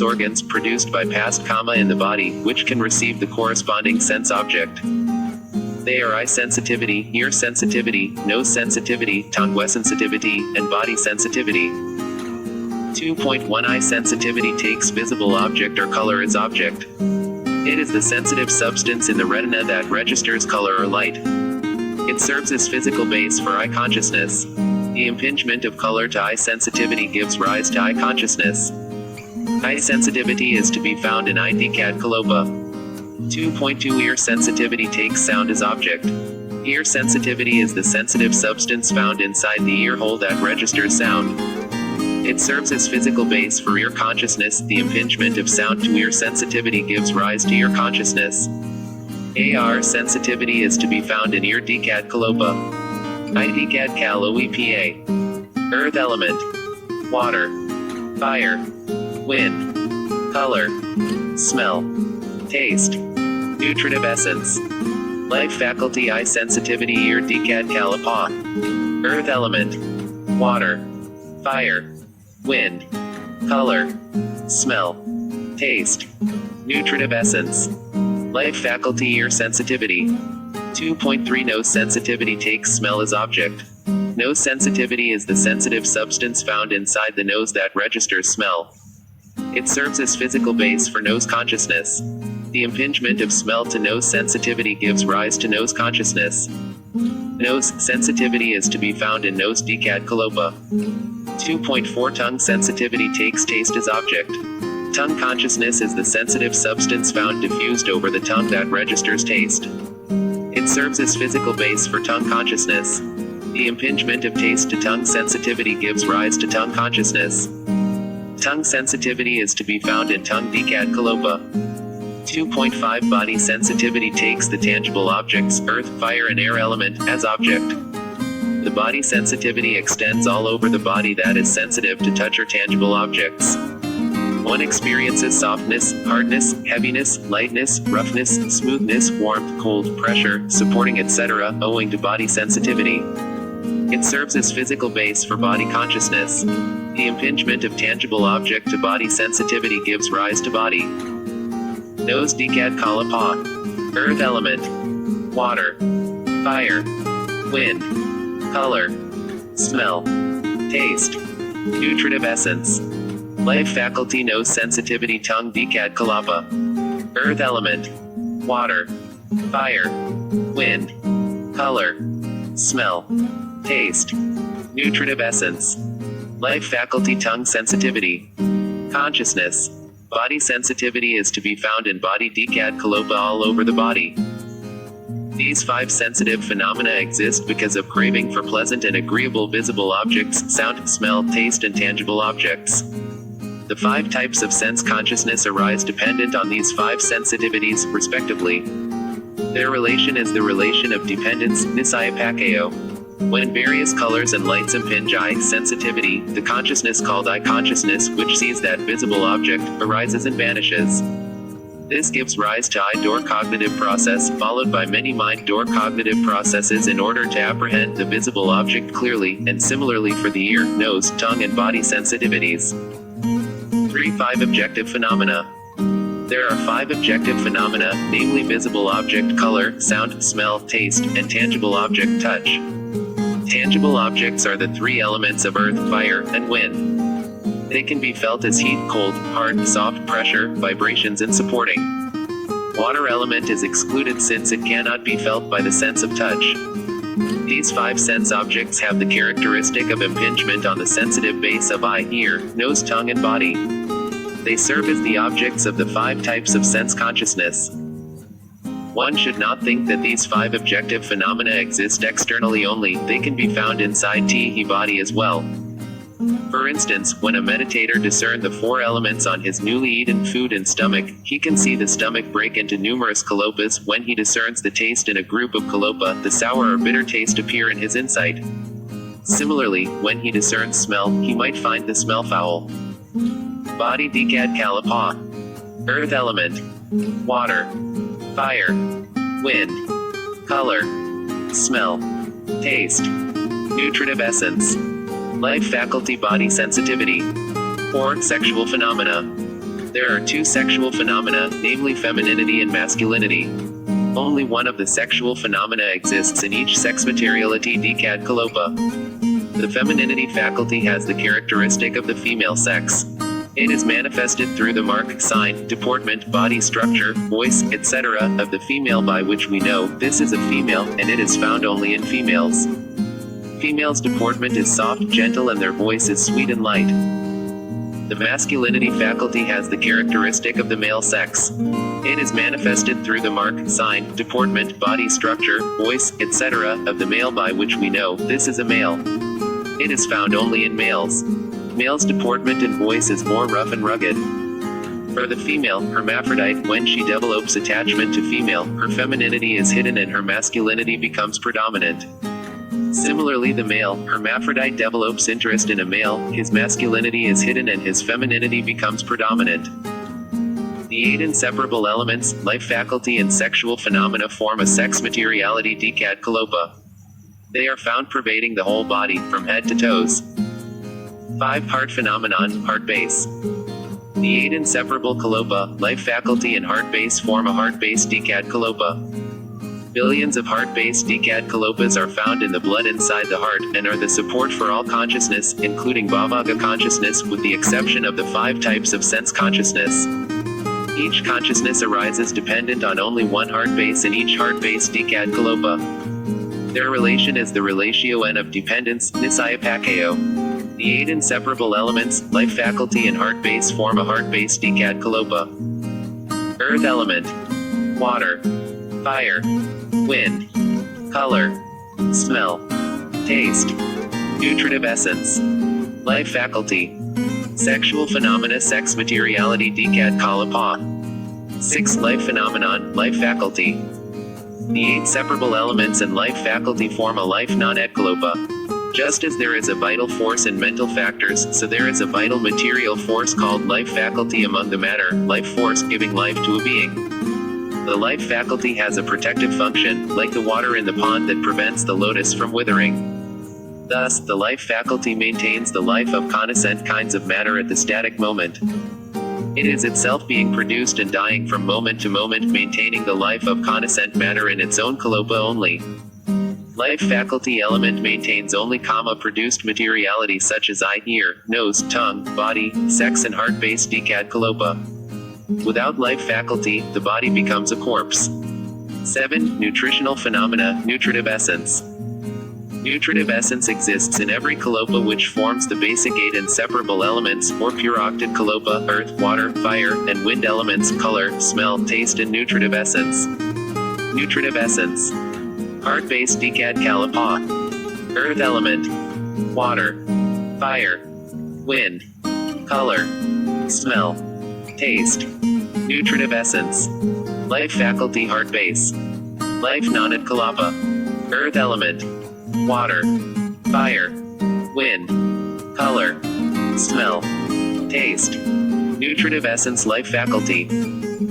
organs produced by past karma in the body, which can receive the corresponding sense object. They are eye sensitivity, ear sensitivity, nose sensitivity, tongue sensitivity, and body sensitivity. 2.1 Eye sensitivity takes visible object or color as object. It is the sensitive substance in the retina that registers color or light. It serves as physical base for eye consciousness. The impingement of color to eye sensitivity gives rise to eye consciousness. Eye sensitivity is to be found in eye decad kalopa. 2.2 Ear sensitivity takes sound as object. Ear sensitivity is the sensitive substance found inside the ear hole that registers sound. It serves as physical base for ear consciousness. The impingement of sound to ear sensitivity gives rise to ear consciousness. AR sensitivity is to be found in ear decad kalopa. I decad kalo EPA. Earth element. Water. Fire. Wind. Color. Smell. Taste. Nutritive essence. Life faculty. Eye sensitivity. Ear decad kalapa. Earth element. Water. Fire. Wind. Color. Smell. Taste. Nutritive essence. Life faculty. Ear sensitivity. 2.3 Nose sensitivity takes smell as object. Nose sensitivity is the sensitive substance found inside the nose that registers smell. It serves as physical base for nose consciousness. The impingement of smell to nose sensitivity gives rise to nose consciousness. Nose sensitivity is to be found in nose decad kalopa. 2.4 Tongue sensitivity takes taste as object. Tongue consciousness is the sensitive substance found diffused over the tongue that registers taste. It serves as physical base for tongue consciousness. The impingement of taste to tongue sensitivity gives rise to tongue consciousness. Tongue sensitivity is to be found in tongue decad kalopa. 2.5 Body sensitivity takes the tangible objects, earth, fire and air element, as object. The body sensitivity extends all over the body that is sensitive to touch or tangible objects. One experiences softness, hardness, heaviness, lightness, roughness, smoothness, warmth, cold, pressure, supporting etc. owing to body sensitivity. It serves as physical base for body consciousness. The impingement of tangible object to body sensitivity gives rise to body. Nose decad kalapa. Earth element. Water. Fire. Wind. Color. Smell. Taste. Nutritive essence. Life faculty. Nose sensitivity. Tongue decad kalapa. Earth element. Water. Fire. Wind. Color. Smell. Taste. Nutritive essence. Life faculty. Tongue sensitivity. Consciousness. Body sensitivity is to be found in body decad kalopa all over the body. These 5 sensitive phenomena exist because of craving for pleasant and agreeable visible objects, sound, smell, taste and tangible objects. The 5 types of sense consciousness arise dependent on these 5 sensitivities, respectively. Their relation is the relation of dependence, nisayapakayo. When various colors and lights impinge eye sensitivity, the consciousness called eye consciousness, which sees that visible object, arises and vanishes. This gives rise to eye-door cognitive process, followed by many mind-door cognitive processes in order to apprehend the visible object clearly, and similarly for the ear, nose, tongue and body sensitivities. 5 Objective phenomena. There are 5 objective phenomena, namely visible object, color, sound, smell, taste, and tangible object, touch. Tangible objects are the 3 elements of earth, fire, and wind. They can be felt as heat, cold, hard, soft, pressure, vibrations and supporting. Water element is excluded since it cannot be felt by the sense of touch. These 5 sense objects have the characteristic of impingement on the sensitive base of eye, ear, nose, tongue and body. They serve as the objects of the 5 types of sense consciousness. One should not think that these 5 objective phenomena exist externally only, they can be found inside the body as well. For instance, when a meditator discerns the 4 elements on his newly eaten food and stomach, he can see the stomach break into numerous kalopas. When he discerns the taste in a group of kalopa, the sour or bitter taste appear in his insight. Similarly, when he discerns smell, he might find the smell foul. Body decad kalapa. Earth element. Water. Fire. Wind. Color. Smell. Taste. Nutritive essence. Life faculty. Body sensitivity. 4 Sexual phenomena. There are two sexual phenomena, namely femininity and masculinity. Only one of the sexual phenomena exists in each sex materiality decad kalopa. The femininity faculty has the characteristic of the female sex. It is manifested through the mark, sign, deportment, body structure, voice, etc. of the female by which we know this is a female, and it is found only in females. Females' deportment is soft, gentle, and their voice is sweet and light. The masculinity faculty has the characteristic of the male sex. It is manifested through the mark, sign, deportment, body structure, voice, etc. of the male by which we know this is a male. It is found only in males. Male's deportment and voice is more rough and rugged. For the female, hermaphrodite, when she develops attachment to female, her femininity is hidden and her masculinity becomes predominant. Similarly, the male, hermaphrodite, develops interest in a male, his masculinity is hidden and his femininity becomes predominant. The 8 inseparable elements, life faculty and sexual phenomena form a sex materiality decad kalopa. They are found pervading the whole body, from head to toes. 5 heart phenomenon, heart base. The 8 inseparable kalopa, life faculty and heart base form a heart base decad kalopa. Billions of heart-based decad kalopas are found in the blood inside the heart, and are the support for all consciousness, including bhavaga consciousness, with the exception of the 5 types of sense consciousness. Each consciousness arises dependent on only one heart base in each heart-based decad kalopa. Their relation is the relatio n of dependence, nisayapakayo. The 8 inseparable elements, life faculty and heart base form a heart-based decad kalopa. Earth element. Water. Fire. Wind. Color. Smell. Taste. Nutritive essence. Life faculty. Sexual phenomena, sex materiality decad kalapa. 6 life phenomenon, life faculty. The 8 separable elements and life faculty form a life non-ed kalopa. Just as there is a vital force in mental factors, so there is a vital material force called life faculty among the matter, life force, giving life to a being. The life faculty has a protective function, like the water in the pond that prevents the lotus from withering. Thus, the life faculty maintains the life of connascent kinds of matter at the static moment. It is itself being produced and dying from moment to moment, maintaining the life of connascent matter in its own kalopa only. Life faculty element maintains only produced materiality such as eye, ear, nose, tongue, body, sex and heart-based decad kalopa. Without life faculty, the body becomes a corpse. 7 nutritional phenomena, nutritive essence. Nutritive essence exists in every kalopa, which forms the basic 8 inseparable elements, or pure octad kalopa, earth, water, fire, and wind elements, color, smell, taste and nutritive essence. Nutritive essence. Heart-based decad kalapa. Earth element. Water. Fire. Wind. Color. Smell. Taste. Nutritive essence. Life faculty, heart base. Life non-ed kalapa. Earth element. Water. Fire. Wind. Color. Smell. Taste. Nutritive essence, life faculty.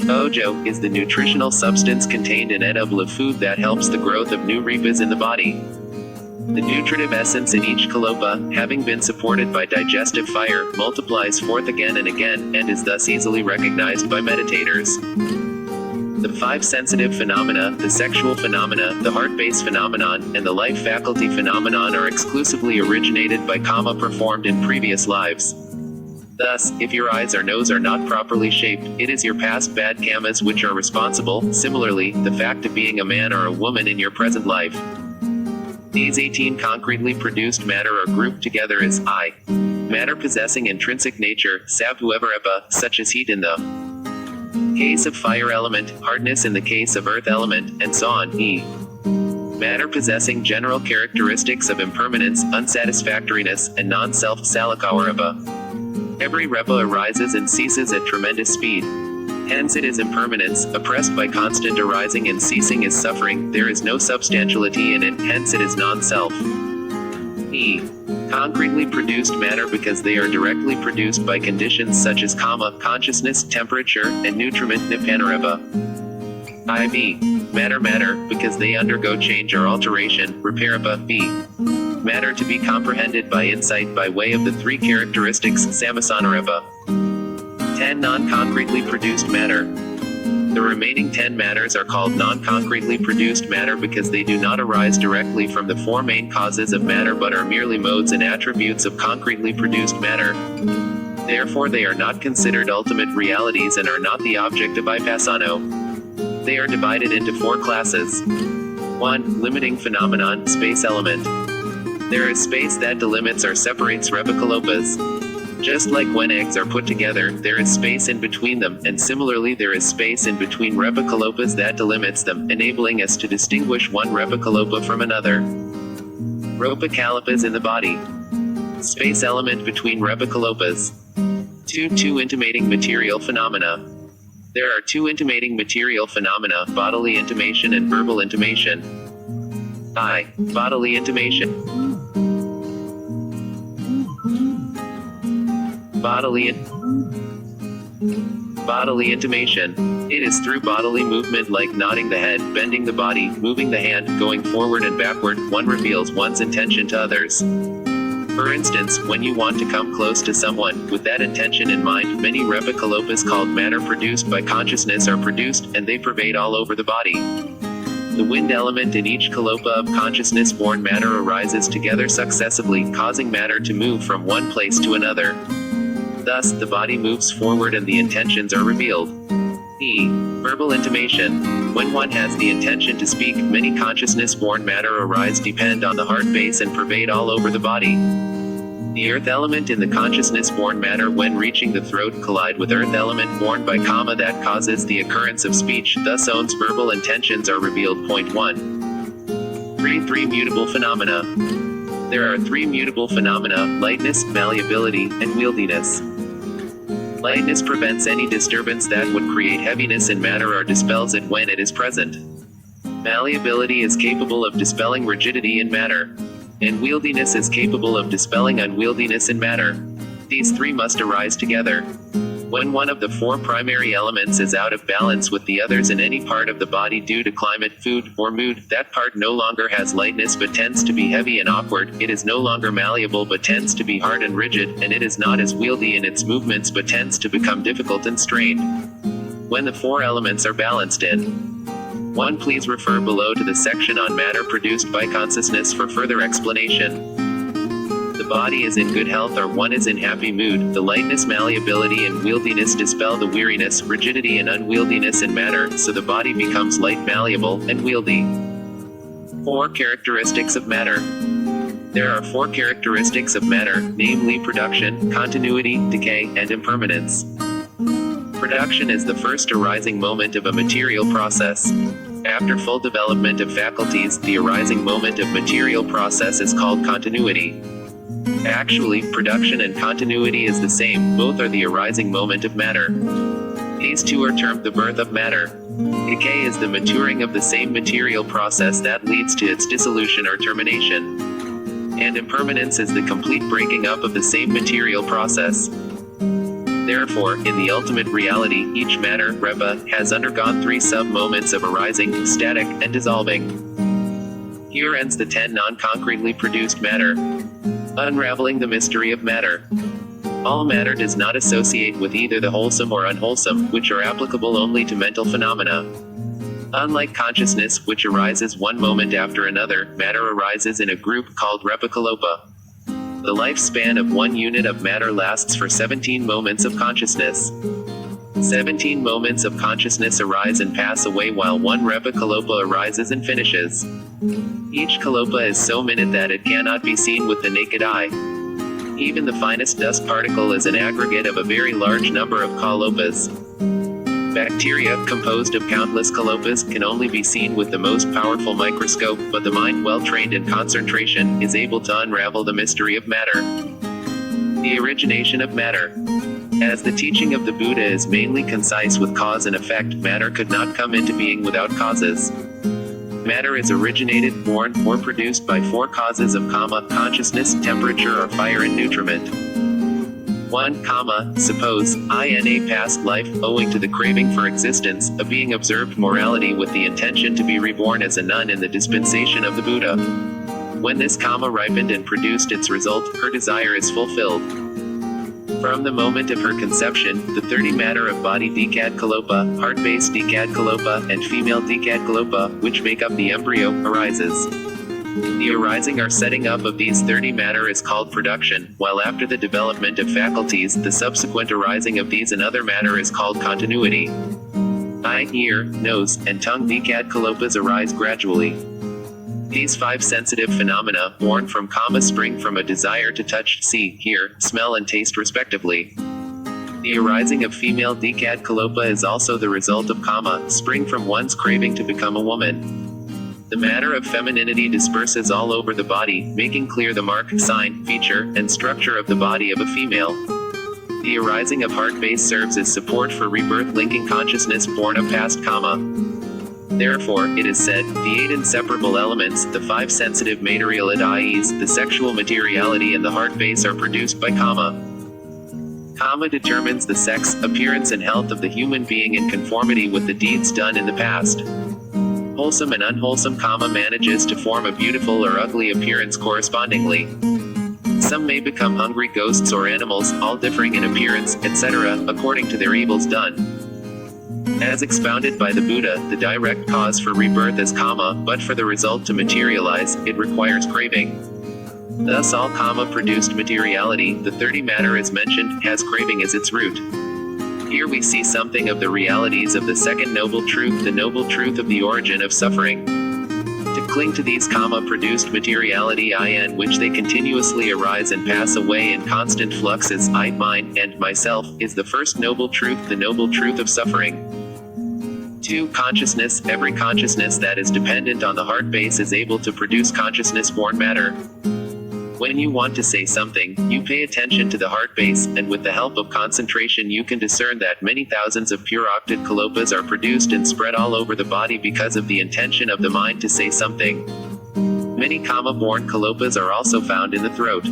Ojo is the nutritional substance contained in edible food that helps the growth of new ripas in the body. The nutritive essence in each kalopa, having been supported by digestive fire, multiplies forth again and again, and is thus easily recognized by meditators. The 5 sensitive phenomena, the sexual phenomena, the heart-based phenomenon, and the life faculty phenomenon are exclusively originated by karma performed in previous lives. Thus, if your eyes or nose are not properly shaped, it is your past bad karmas which are responsible. Similarly, the fact of being a man or a woman in your present life. These 18 concretely produced matter are grouped together as I. Matter possessing intrinsic nature, sabhuevarepa, such as heat in the case of fire element, hardness in the case of earth element, and so on. E. Matter possessing general characteristics of impermanence, unsatisfactoriness, and non-self, salakawarepa. Every repa arises and ceases at tremendous speed. Hence it is impermanence, oppressed by constant arising and ceasing is suffering, there is no substantiality in it, hence it is non-self. E. Concretely produced matter because they are directly produced by conditions such as kama, consciousness, temperature, and nutriment, nipanareva. IV. Matter because they undergo change or alteration, repairapa. B. Matter to be comprehended by insight by way of the 3 characteristics, samasanareva. 10 non-concretely produced matter. The remaining 10 matters are called non-concretely produced matter because they do not arise directly from the four main causes of matter but are merely modes and attributes of concretely produced matter. Therefore they are not considered ultimate realities and are not the object of vipasayana. They are divided into four classes. 1. Limiting phenomenon, space element. There is space that delimits or separates repakalopas. Just like when eggs are put together, there is space in between them, and similarly there is space in between repakalopas that delimits them, enabling us to distinguish one repakalopa from another. Repakalopas in the body. Space element between repakalopas. 2. Intimating material phenomena. There are two intimating material phenomena, bodily intimation and verbal intimation. I. Bodily intimation. Bodily intimation. It is through bodily movement like nodding the head, bending the body, moving the hand, going forward and backward, one reveals one's intention to others. For instance, when you want to come close to someone, with that intention in mind, many repakalopas called matter produced by consciousness are produced, and they pervade all over the body. The wind element in each kalopa of consciousness-born matter arises together successively, causing matter to move from one place to another. Thus, the body moves forward and the intentions are revealed. E. Verbal intimation. When one has the intention to speak, many consciousness-born matter arise depend on the heart base and pervade all over the body. The earth element in the consciousness-born matter when reaching the throat collide with earth element born by karma that causes the occurrence of speech, thus one's verbal intentions are revealed. Point 1. 3 mutable phenomena. There are 3 mutable phenomena: lightness, malleability, and wieldiness. Lightness prevents any disturbance that would create heaviness in matter or dispels it when it is present. Malleability is capable of dispelling rigidity in matter. And wieldiness is capable of dispelling unwieldiness in matter. These 3 must arise together. When one of the 4 primary elements is out of balance with the others in any part of the body due to climate, food, or mood, that part no longer has lightness but tends to be heavy and awkward, it is no longer malleable but tends to be hard and rigid, and it is not as wieldy in its movements but tends to become difficult and strained. When the 4 elements are balanced in 1. Please refer below to the section on matter produced by consciousness for further explanation. The body is in good health or one is in happy mood, the lightness, malleability and wieldiness dispel the weariness, rigidity and unwieldiness in matter, so the body becomes light, malleable, and wieldy. 4 characteristics of matter. There are 4 characteristics of matter, namely production, continuity, decay, and impermanence. Production is the first arising moment of a material process. After full development of faculties, the arising moment of material process is called continuity. Actually, production and continuity is the same, both are the arising moment of matter. These 2 are termed the birth of matter. Decay is the maturing of the same material process that leads to its dissolution or termination. And impermanence is the complete breaking up of the same material process. Therefore, in the ultimate reality, each matter, repa, has undergone 3 sub-moments of arising, static, and dissolving. Here ends the 10 non-concretely produced matter. Unraveling the mystery of matter. All matter does not associate with either the wholesome or unwholesome, which are applicable only to mental phenomena. Unlike consciousness, which arises one moment after another, matter arises in a group called repakalopa. The lifespan of one unit of matter lasts for 17 moments of consciousness. 17 moments of consciousness arise and pass away while one repakalopa arises and finishes. Each kalopa is so minute that it cannot be seen with the naked eye. Even the finest dust particle is an aggregate of a very large number of kalopas. Bacteria, composed of countless kalopas, can only be seen with the most powerful microscope, but the mind, well trained in concentration, is able to unravel the mystery of matter. The origination of matter. As the teaching of the Buddha is mainly concise with cause and effect, matter could not come into being without causes. Matter is originated, born, or produced by 4 causes of karma: consciousness, temperature or fire and nutriment. 1. Karma. Suppose, in a past life, owing to the craving for existence, a being observed morality with the intention to be reborn as a nun in the dispensation of the Buddha. When this karma ripened and produced its result, her desire is fulfilled. From the moment of her conception, the 30 matter of body Decad-Kalopa, heart-base Decad-Kalopa, and female Decad-Kalopa, which make up the embryo, arises. The arising or setting up of these 30 matter is called production, while after the development of faculties, the subsequent arising of these and other matter is called continuity. Eye, ear, nose, and tongue Decad-Kalopas arise gradually. These 5 sensitive phenomena, born from kama, spring from a desire to touch, see, hear, smell and taste respectively. The arising of female Decad-Kalopa is also the result of kama, spring from one's craving to become a woman. The matter of femininity disperses all over the body, making clear the mark, sign, feature, and structure of the body of a female. The arising of heart base serves as support for rebirth, linking consciousness born of past kama. Therefore, it is said, the 8 inseparable elements, the 5 sensitive materialities, the sexual materiality and the heart base are produced by kama. Kama determines the sex, appearance and health of the human being in conformity with the deeds done in the past. Wholesome and unwholesome kama manages to form a beautiful or ugly appearance correspondingly. Some may become hungry ghosts or animals, all differing in appearance, etc., according to their evils done. As expounded by the Buddha, the direct cause for rebirth is kama, but for the result to materialize, it requires craving. Thus all kama-produced materiality, the 30 matter as mentioned, has craving as its root. Here we see something of the realities of the second noble truth, the noble truth of the origin of suffering. To cling to these kama-produced materiality in which they continuously arise and pass away in constant flux as I, mine, and myself, is the first noble truth, the noble truth of suffering. 2. Consciousness. Every consciousness that is dependent on the heart base is able to produce consciousness-born matter. When you want to say something, you pay attention to the heart base, and with the help of concentration you can discern that many thousands of pure octad kalopas are produced and spread all over the body because of the intention of the mind to say something. Many kama-born kalopas are also found in the throat.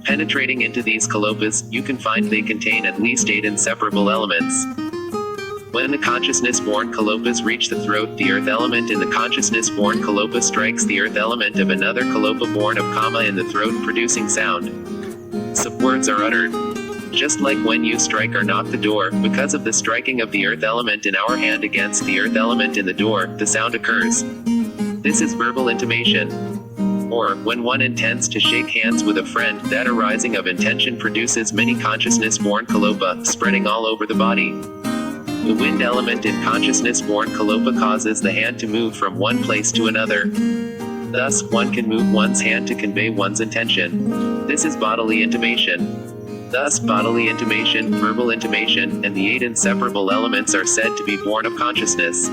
Penetrating into these kalopas, you can find they contain at least 8 inseparable elements. When the consciousness-born kalopas reach the throat, the earth element in the consciousness-born kalopa strikes the earth element of another kalopa born of kama in the throat, producing sound. Some words are uttered. Just like when you strike or knock the door, because of the striking of the earth element in our hand against the earth element in the door, the sound occurs. This is verbal intimation. Or, when one intends to shake hands with a friend, that arising of intention produces many consciousness-born kalopa, spreading all over the body. The wind element in consciousness-born kalopa causes the hand to move from one place to another. Thus, one can move one's hand to convey one's intention. This is bodily intimation. Thus, bodily intimation, verbal intimation, and the 8 inseparable elements are said to be born of consciousness.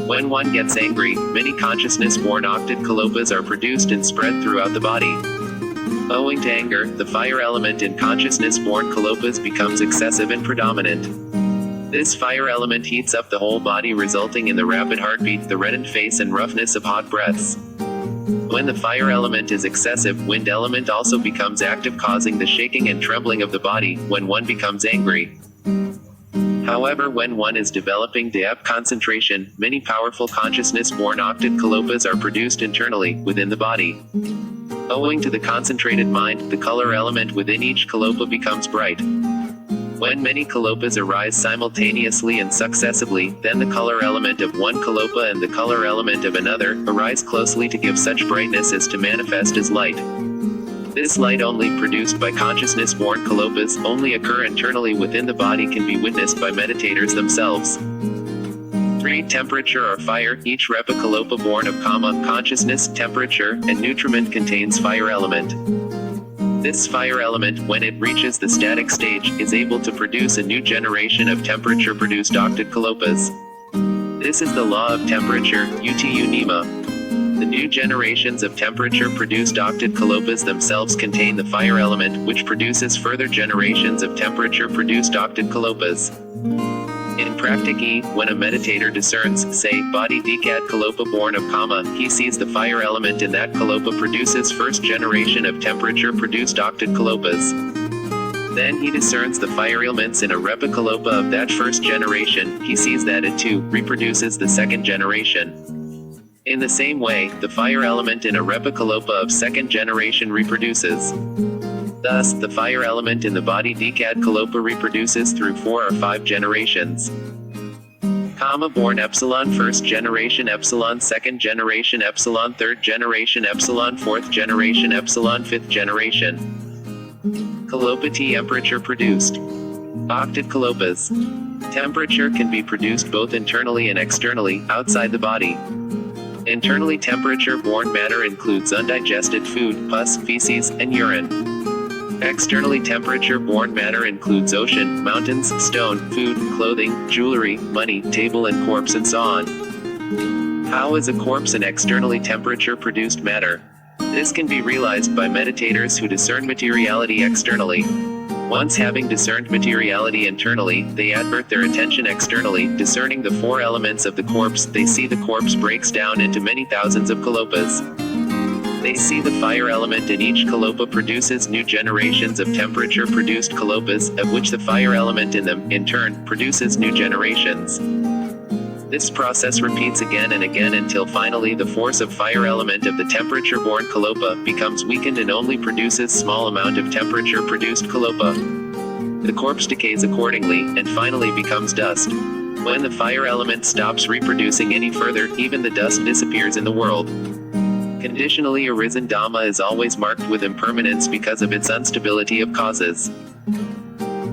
When one gets angry, many consciousness-born octad kalopas are produced and spread throughout the body. Owing to anger, the fire element in consciousness-born kalopas becomes excessive and predominant. This fire element heats up the whole body, resulting in the rapid heartbeat, the reddened face and roughness of hot breaths. When the fire element is excessive, wind element also becomes active, causing the shaking and trembling of the body when one becomes angry. However, when one is developing depth concentration, many powerful consciousness-born octad kalopas are produced internally, within the body. Owing to the concentrated mind, the color element within each kalopa becomes bright. When many kalopas arise simultaneously and successively, then the color element of one kalopa and the color element of another arise closely to give such brightness as to manifest as light. This light, only produced by consciousness-born kalopas, only occur internally within the body, can be witnessed by meditators themselves. 3. Temperature or fire. Each repa kalopa born of kama, consciousness, temperature, and nutriment contains fire element. This fire element, when it reaches the static stage, is able to produce a new generation of temperature-produced octad kalopas. This is the law of temperature, utu nima. The new generations of temperature-produced octad kalopas themselves contain the fire element, which produces further generations of temperature-produced octad kalopas. In praktiki, when a meditator discerns, say, body Decad kalopa born of kama, he sees the fire element in that kalopa produces first generation of temperature-produced octad kalopas. Then he discerns the fire elements in a repa kalopa of that first generation, he sees that it too reproduces the second generation. In the same way, the fire element in a repa kalopa of second generation reproduces. Thus, the fire element in the body decad kalopa reproduces through 4 or 5 generations. Kama born epsilon first generation, epsilon second generation, epsilon third generation, epsilon fourth generation, epsilon fifth generation. Kalopa temperature produced. Octad kalopas. Temperature can be produced both internally and externally, outside the body. Internally, temperature-borne matter includes undigested food, pus, feces, and urine. Externally, temperature-borne matter includes ocean, mountains, stone, food, clothing, jewelry, money, table and corpse, and so on. How is a corpse an externally temperature-produced matter? This can be realized by meditators who discern materiality externally. Once having discerned materiality internally, they advert their attention externally, discerning the 4 elements of the corpse. They see the corpse breaks down into many thousands of kalopas. They see the fire element in each kalopa produces new generations of temperature-produced kalopas, of which the fire element in them, in turn, produces new generations. This process repeats again and again until finally the force of fire element of the temperature-borne kalopa becomes weakened and only produces small amount of temperature-produced kalopa. The corpse decays accordingly, and finally becomes dust. When the fire element stops reproducing any further, even the dust disappears in the world. Conditionally arisen Dhamma is always marked with impermanence because of its instability of causes.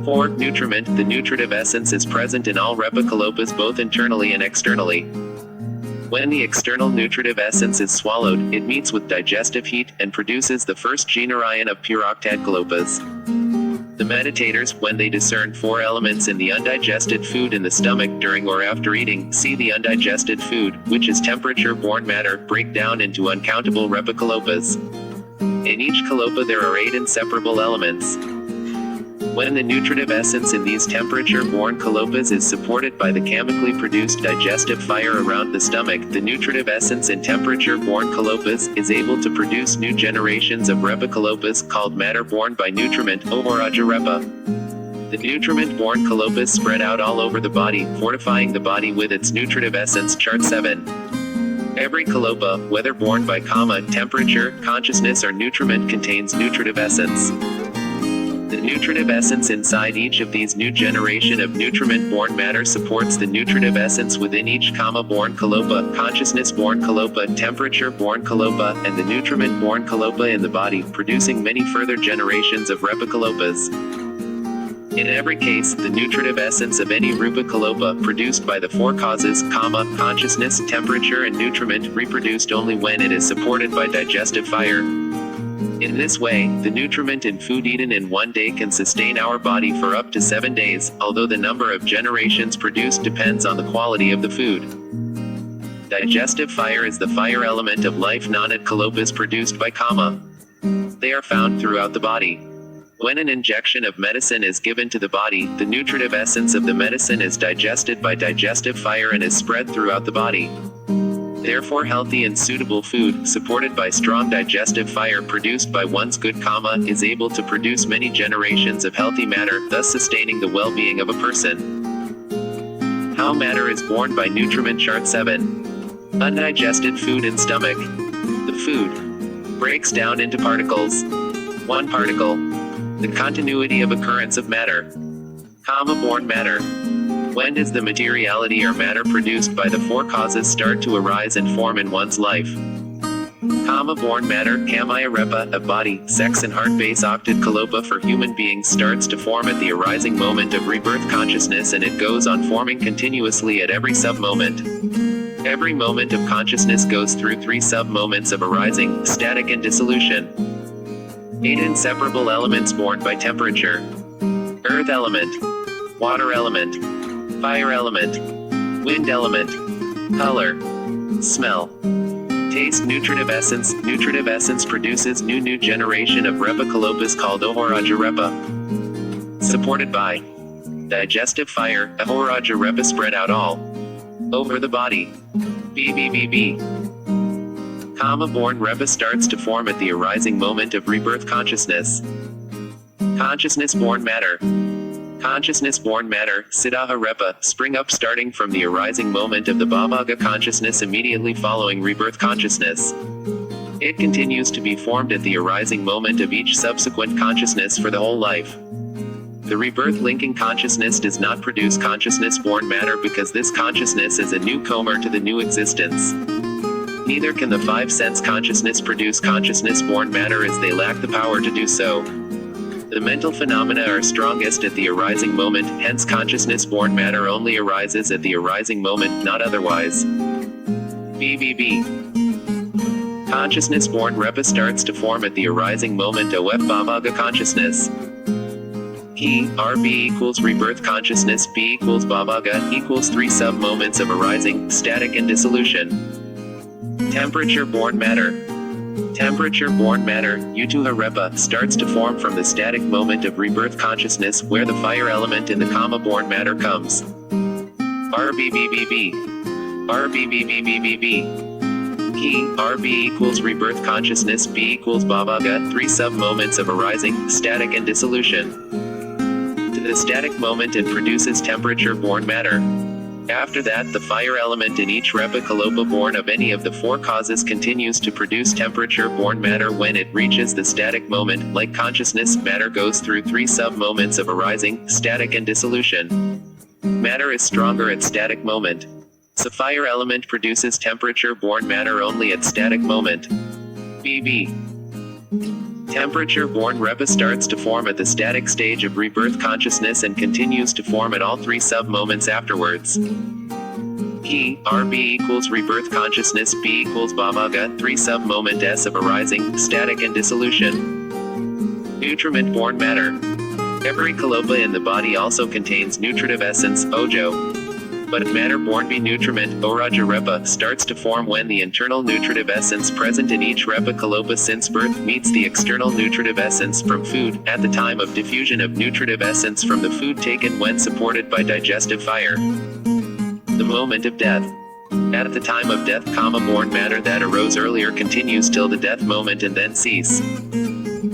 4. Nutriment. The nutritive essence is present in all Repa kalopas both internally and externally. When the external nutritive essence is swallowed, it meets with digestive heat, and produces the first generayan of pure octad kalopas. The meditators, when they discern 4 elements in the undigested food in the stomach during or after eating, see the undigested food, which is temperature-borne matter, break down into uncountable Repa kalopas. In each kalopa there are 8 inseparable elements. When the nutritive essence in these temperature-borne kalopas is supported by the chemically produced digestive fire around the stomach, the nutritive essence in temperature-borne kalopas is able to produce new generations of Repa kalopas called matter borne by nutriment, Oharaja Repa. The nutriment-borne kalopas spread out all over the body, fortifying the body with its nutritive essence. Chart 7. Every kalopa, whether borne by kama, temperature, consciousness or nutriment, contains nutritive essence. The nutritive essence inside each of these new generation of nutriment-borne matter supports the nutritive essence within each kama-borne kalopa, consciousness-borne kalopa, temperature-borne kalopa, and the nutriment-borne kalopa in the body, producing many further generations of Repa kalopas. In every case, the nutritive essence of any Rupa kalopa, produced by the 4 causes, kama, consciousness, temperature and nutriment, reproduced only when it is supported by digestive fire. In this way, the nutriment in food eaten in one day can sustain our body for up to 7 days, although the number of generations produced depends on the quality of the food. Digestive fire is the fire element of life. Nanad kalopas produced by kama. They are found throughout the body. When an injection of medicine is given to the body, the nutritive essence of the medicine is digested by digestive fire and is spread throughout the body. Therefore, healthy and suitable food, supported by strong digestive fire produced by one's good kama, is able to produce many generations of healthy matter, thus sustaining the well-being of a person. How matter is borne by nutriment. Chart 7. Undigested food in stomach. The food breaks down into particles. 1 particle. The continuity of occurrence of matter. Kama-borne matter. When does the materiality or matter produced by the 4 causes start to arise and form in one's life? Kama-borne matter, kamaya repa, of body, sex and heart base octad kalopa for human beings starts to form at the arising moment of rebirth consciousness, and it goes on forming continuously at every sub-moment. Every moment of consciousness goes through 3 sub-moments of arising, static and dissolution. 8 inseparable elements borne by temperature. Earth element. Water element. Fire element. Wind element. Color. Smell. Taste. Nutritive essence. Nutritive essence produces new generation of Repa kalopas called Oharaja Repa. Supported by digestive fire, Oharaja Repa spread out all over the body. BBBB. Kama-borne Repa starts to form at the arising moment of rebirth consciousness. Consciousness-borne matter. Consciousness-borne matter, Siddhaha Repa, spring up starting from the arising moment of the Bhavaga consciousness immediately following rebirth consciousness. It continues to be formed at the arising moment of each subsequent consciousness for the whole life. The rebirth linking consciousness does not produce consciousness-born matter because this consciousness is a newcomer to the new existence. Neither can the five-sense consciousness produce consciousness-born matter as they lack the power to do so. The mental phenomena are strongest at the arising moment, hence consciousness-born matter only arises at the arising moment, not otherwise. BBB. Consciousness-born repa starts to form at the arising moment of bhavaga consciousness. Key, RB equals rebirth consciousness, B equals bhavaga, equals 3 sub-moments of arising, static and dissolution. Temperature-born matter. Temperature-born matter, Utuha repa, starts to form from the static moment of rebirth consciousness, where the fire element in the kama-born matter comes. RBBBB. RBBBBBB. Key, RB equals rebirth consciousness, B equals bhavaga, 3 sub-moments of arising, static and dissolution. To the static moment it produces temperature-born matter. After that the fire element in each repa kalopa born of any of the 4 causes continues to produce temperature-born matter. When it reaches the static moment, like consciousness, matter goes through 3 sub-moments of arising, static and dissolution. Matter is stronger at static moment. So fire element produces temperature-born matter only at static moment. BB. Temperature-born repa starts to form at the static stage of rebirth consciousness and continues to form at all 3 sub-moments afterwards. Key, RB equals rebirth consciousness, B equals bhavaga, 3 sub-moment S of arising, static and dissolution. Nutriment-born matter. Every kalopa in the body also contains nutritive essence, ojo. But matter-born B nutriment, Oraja repa, starts to form when the internal nutritive essence present in each repa kalopa since birth meets the external nutritive essence from food, at the time of diffusion of nutritive essence from the food taken when supported by digestive fire. The moment of death. At the time of death, kama-born matter that arose earlier continues till the death moment and then cease.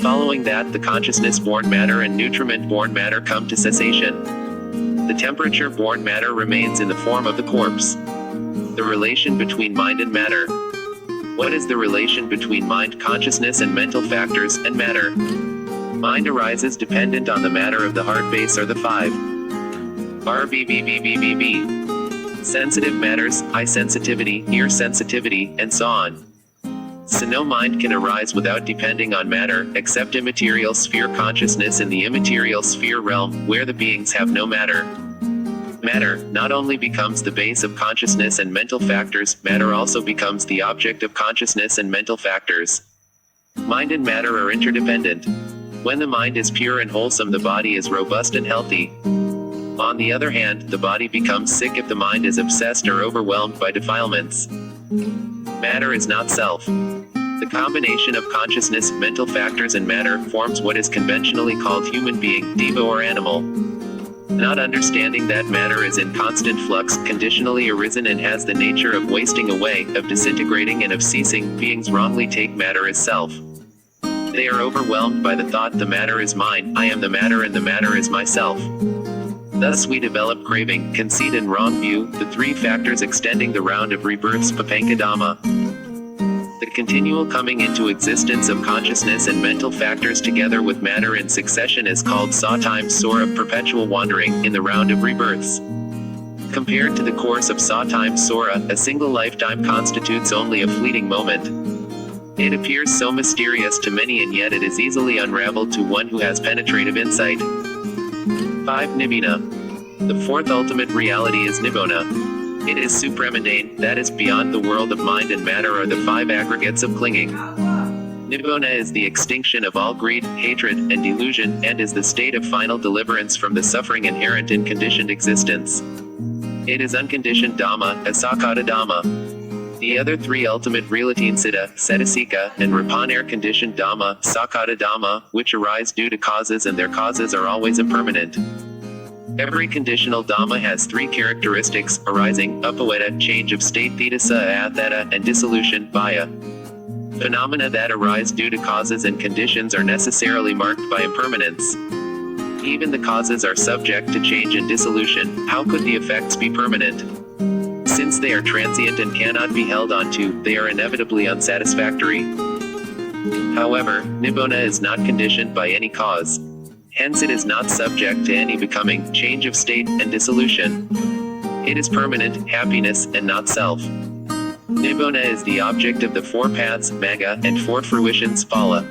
Following that, the consciousness-born matter and nutriment-born matter come to cessation. The temperature-born matter remains in the form of the corpse. The relation between mind and matter. What is the relation between mind, consciousness and mental factors, and matter? Mind arises dependent on the matter of the heart base or the 5. RBBBBBB. Sensitive matters, eye sensitivity, ear sensitivity, and so on. So no mind can arise without depending on matter, except immaterial sphere consciousness in the immaterial sphere realm, where the beings have no matter. Matter not only becomes the base of consciousness and mental factors, matter also becomes the object of consciousness and mental factors. Mind and matter are interdependent. When the mind is pure and wholesome, the body is robust and healthy. On the other hand, the body becomes sick if the mind is obsessed or overwhelmed by defilements. Matter is not self. The combination of consciousness, mental factors and matter forms what is conventionally called human being, deva or animal. Not understanding that matter is in constant flux, conditionally arisen and has the nature of wasting away, of disintegrating and of ceasing, beings wrongly take matter as self. They are overwhelmed by the thought the matter is mine, I am the matter and the matter is myself. Thus we develop craving, conceit and wrong view, the 3 factors extending the round of rebirths abhidhamma. The continual coming into existence of consciousness and mental factors together with matter in succession is called saw times soar of perpetual wandering, in the round of rebirths. Compared to the course of saw times sora, a single lifetime constitutes only a fleeting moment. It appears so mysterious to many and yet it is easily unraveled to one who has penetrative insight. 5. Nibbana. The 4th ultimate reality is nibbana. It is supramundane, that is beyond the world of mind and matter are the 5 aggregates of clinging. Nibbana is the extinction of all greed, hatred, and delusion, and is the state of final deliverance from the suffering inherent in conditioned existence. It is unconditioned Dhamma, asakata Dhamma. The other 3 ultimate realities Siddha, Cetasika, and Rapan are conditioned Dhamma, Sakata Dhamma, which arise due to causes and their causes are always impermanent. Every conditional Dhamma has 3 characteristics, arising, upaweta, change of state theta sa theta, and dissolution, vaya. Phenomena that arise due to causes and conditions are necessarily marked by impermanence. Even the causes are subject to change and dissolution, how could the effects be permanent? Since they are transient and cannot be held onto, they are inevitably unsatisfactory. However, nibbana is not conditioned by any cause. Hence it is not subject to any becoming, change of state, and dissolution. It is permanent, happiness, and not self. Nibbana is the object of the four paths, magga, and four fruitions, phala.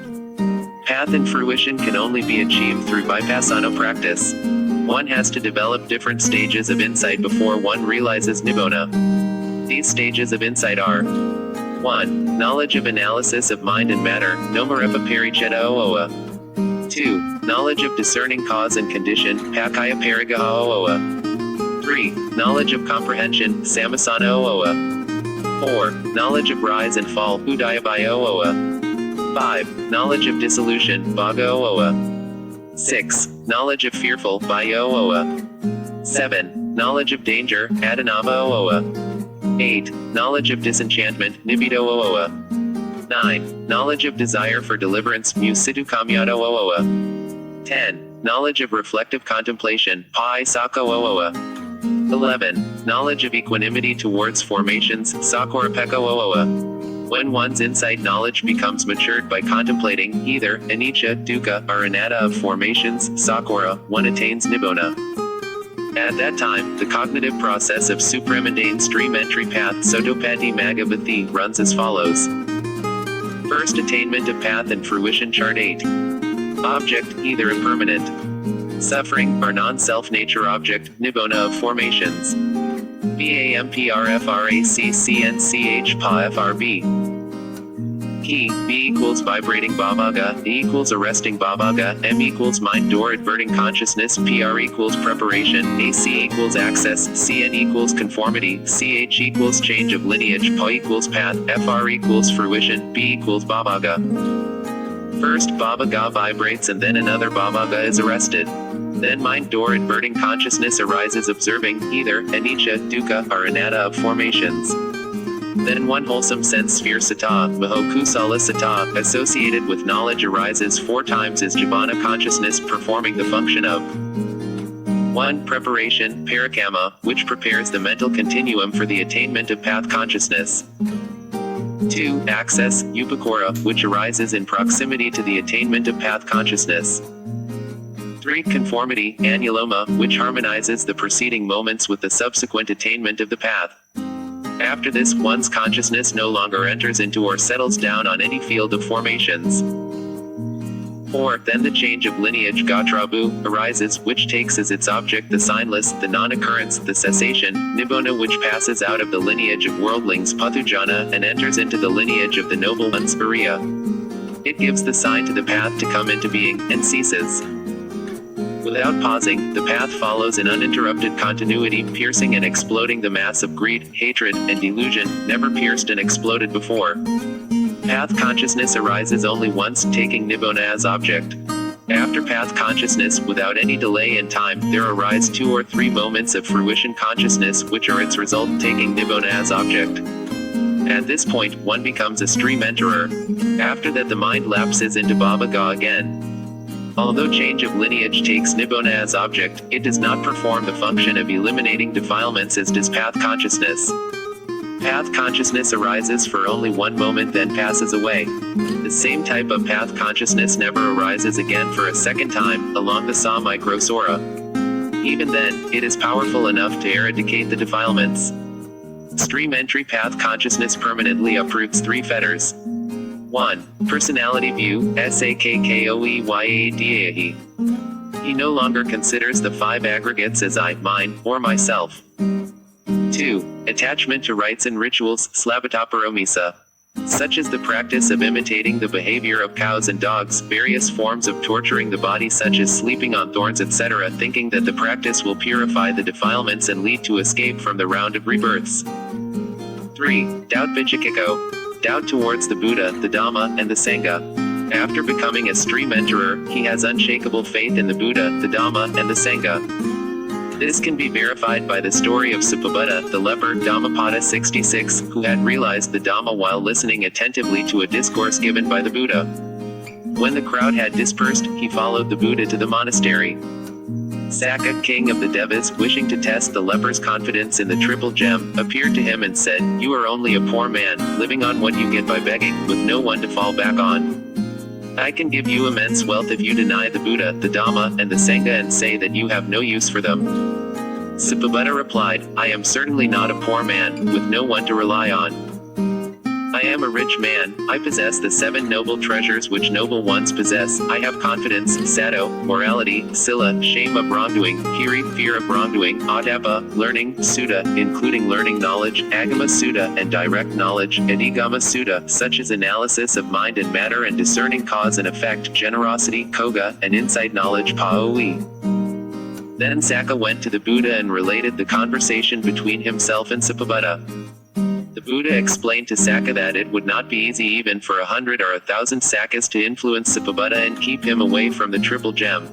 Path and fruition can only be achieved through vipasayana practice. One has to develop different stages of insight before one realizes nibbana. These stages of insight are: 1. Knowledge of analysis of mind and matter, nomarepa paricheta ooa. 2. Knowledge of discerning cause and condition, pakaya parigaha ooa. 3. Knowledge of comprehension, samasana ooa. 4. Knowledge of rise and fall, udayabaya ooa. 5. Knowledge of dissolution, bhaga ooa. 6. Knowledge of fearful, bhaya ooa. 7. Knowledge of danger, adinama ooa. 8. Knowledge of disenchantment, nibbida ooa. 9. Knowledge of desire for deliverance, musitu kamyata ooa. 10. Knowledge of reflective contemplation, pai sako ooa. 11. Knowledge of equanimity towards formations, sakorapeka ooa. When one's insight knowledge becomes matured by contemplating either anicca, dukkha, or anatta of formations, sakura, one attains nibbana. At that time, the cognitive process of supramundane stream entry path Sotopati Magabhathi runs as follows. First attainment of path and fruition chart 8. Object, either impermanent. Suffering, or non-self nature object, nibbana of formations. BAMPRFRACCNCH PA FRB. Key, B equals vibrating bhavaga, E equals arresting bhavaga, M equals mind door adverting consciousness, PR equals preparation, AC equals access, CN equals conformity, CH equals change of lineage, PA equals path, FR equals fruition, B equals bhavaga. First bhavaga vibrates and then another bhavaga is arrested. Then mind door adverting consciousness arises observing either anicca, dukkha, or anatta of formations. Then one wholesome sense sphere sata, mahokusala sata, associated with knowledge arises 4 times as jivana consciousness performing the function of 1. Preparation, parakama, which prepares the mental continuum for the attainment of path consciousness. 2. Access, upakara, which arises in proximity to the attainment of path consciousness. 3. Conformity, anuloma, which harmonizes the preceding moments with the subsequent attainment of the path. After this, one's consciousness no longer enters into or settles down on any field of formations. 4. Then the change of lineage gatrabu arises, which takes as its object the signless, the non-occurrence, the cessation, nibbana, which passes out of the lineage of worldlings pathujana and enters into the lineage of the noble ones ariya. It gives the sign to the path to come into being, and ceases. Without pausing, the path follows in uninterrupted continuity, piercing and exploding the mass of greed, hatred, and delusion, never pierced and exploded before. Path consciousness arises only once, taking nibbana as object. After path consciousness, without any delay in time, there arise 2 or 3 moments of fruition consciousness, which are its result, taking nibbana as object. At this point, one becomes a stream enterer. After that, the mind lapses into bhavaga again. Although change of lineage takes nibbana as object, it does not perform the function of eliminating defilements as does path consciousness. Path consciousness arises for only 1 moment then passes away. The same type of path consciousness never arises again for a second time, along the sa-microsora. Even then, it is powerful enough to eradicate the defilements. Stream entry path consciousness permanently uproots 3 fetters. 1. Personality view, sakkoeyadahi. He no longer considers the 5 aggregates as I, mine, or myself. 2. Attachment to rites and rituals, slavataparomisa. Such as the practice of imitating the behavior of cows and dogs, various forms of torturing the body such as sleeping on thorns etc., thinking that the practice will purify the defilements and lead to escape from the round of rebirths. 3. Doubt vichikiko. Doubt towards the Buddha, the Dhamma, and the Sangha. After becoming a stream enterer, he has unshakable faith in the Buddha, the Dhamma, and the Sangha. This can be verified by the story of Supabutta, the leper, Dhammapada 66, who had realized the Dhamma while listening attentively to a discourse given by the Buddha. When the crowd had dispersed, he followed the Buddha to the monastery. Sakka, king of the Devas, wishing to test the leper's confidence in the triple gem, appeared to him and said, "You are only a poor man, living on what you get by begging, with no one to fall back on. I can give you immense wealth if you deny the Buddha, the Dhamma, and the Sangha and say that you have no use for them." Sippabutta replied, "I am certainly not a poor man, with no one to rely on. I am a rich man, I possess the 7 noble treasures which noble ones possess. I have confidence, sato, morality, sila, shame of wrongdoing, hiri, fear of wrongdoing, adappa, learning, sutta, including learning knowledge, agama sutta, and direct knowledge, abhidhamma sutta, such as analysis of mind and matter and discerning cause and effect, generosity, koga, and insight knowledge, paoi." Then Sakka went to the Buddha and related the conversation between himself and Sippabutta. The Buddha explained to Sakka that it would not be easy even for 100 or 1,000 Sakkas to influence Sippabutta and keep him away from the triple gem.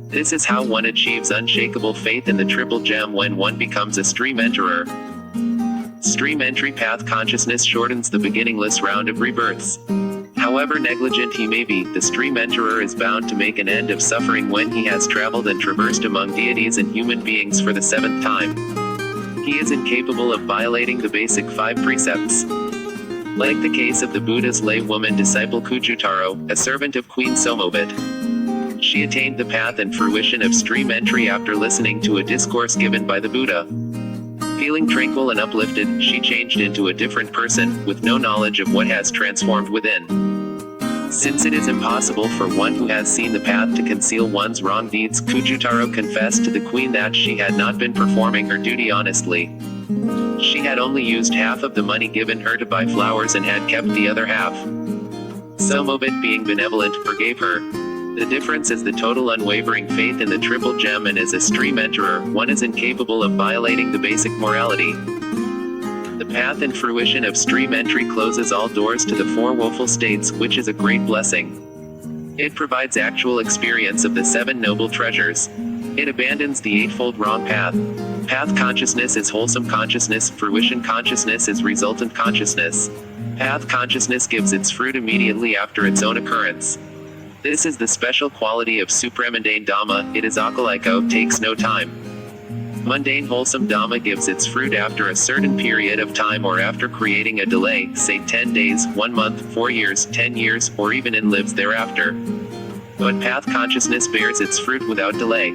This is how one achieves unshakable faith in the triple gem when one becomes a stream enterer. Stream entry path consciousness shortens the beginningless round of rebirths. However negligent he may be, the stream enterer is bound to make an end of suffering when he has traveled and traversed among deities and human beings for the 7th time. He is incapable of violating the basic 5 precepts. Like the case of the Buddha's lay woman disciple Kujutaro, a servant of Queen Somobit. She attained the path and fruition of stream entry after listening to a discourse given by the Buddha. Feeling tranquil and uplifted, she changed into a different person, with no knowledge of what has transformed within. Since it is impossible for one who has seen the path to conceal one's wrong deeds, Kujutaro confessed to the queen that she had not been performing her duty honestly. She had only used half of the money given her to buy flowers and had kept the other half. Somobit, being benevolent, forgave her. The difference is the total unwavering faith in the triple gem, and as a stream enterer, one is incapable of violating the basic morality. The path and fruition of stream entry closes all doors to the 4 woeful states, which is a great blessing. It provides actual experience of the 7 noble treasures. It abandons the 8-fold wrong path. Path consciousness is wholesome consciousness, fruition consciousness is resultant consciousness. Path consciousness gives its fruit immediately after its own occurrence. This is the special quality of supramundane Dhamma, it is akalaiko, takes no time. Mundane wholesome Dhamma gives its fruit after a certain period of time or after creating a delay, say 10 days, 1 month, 4 years, 10 years, or even in lives thereafter. But path consciousness bears its fruit without delay.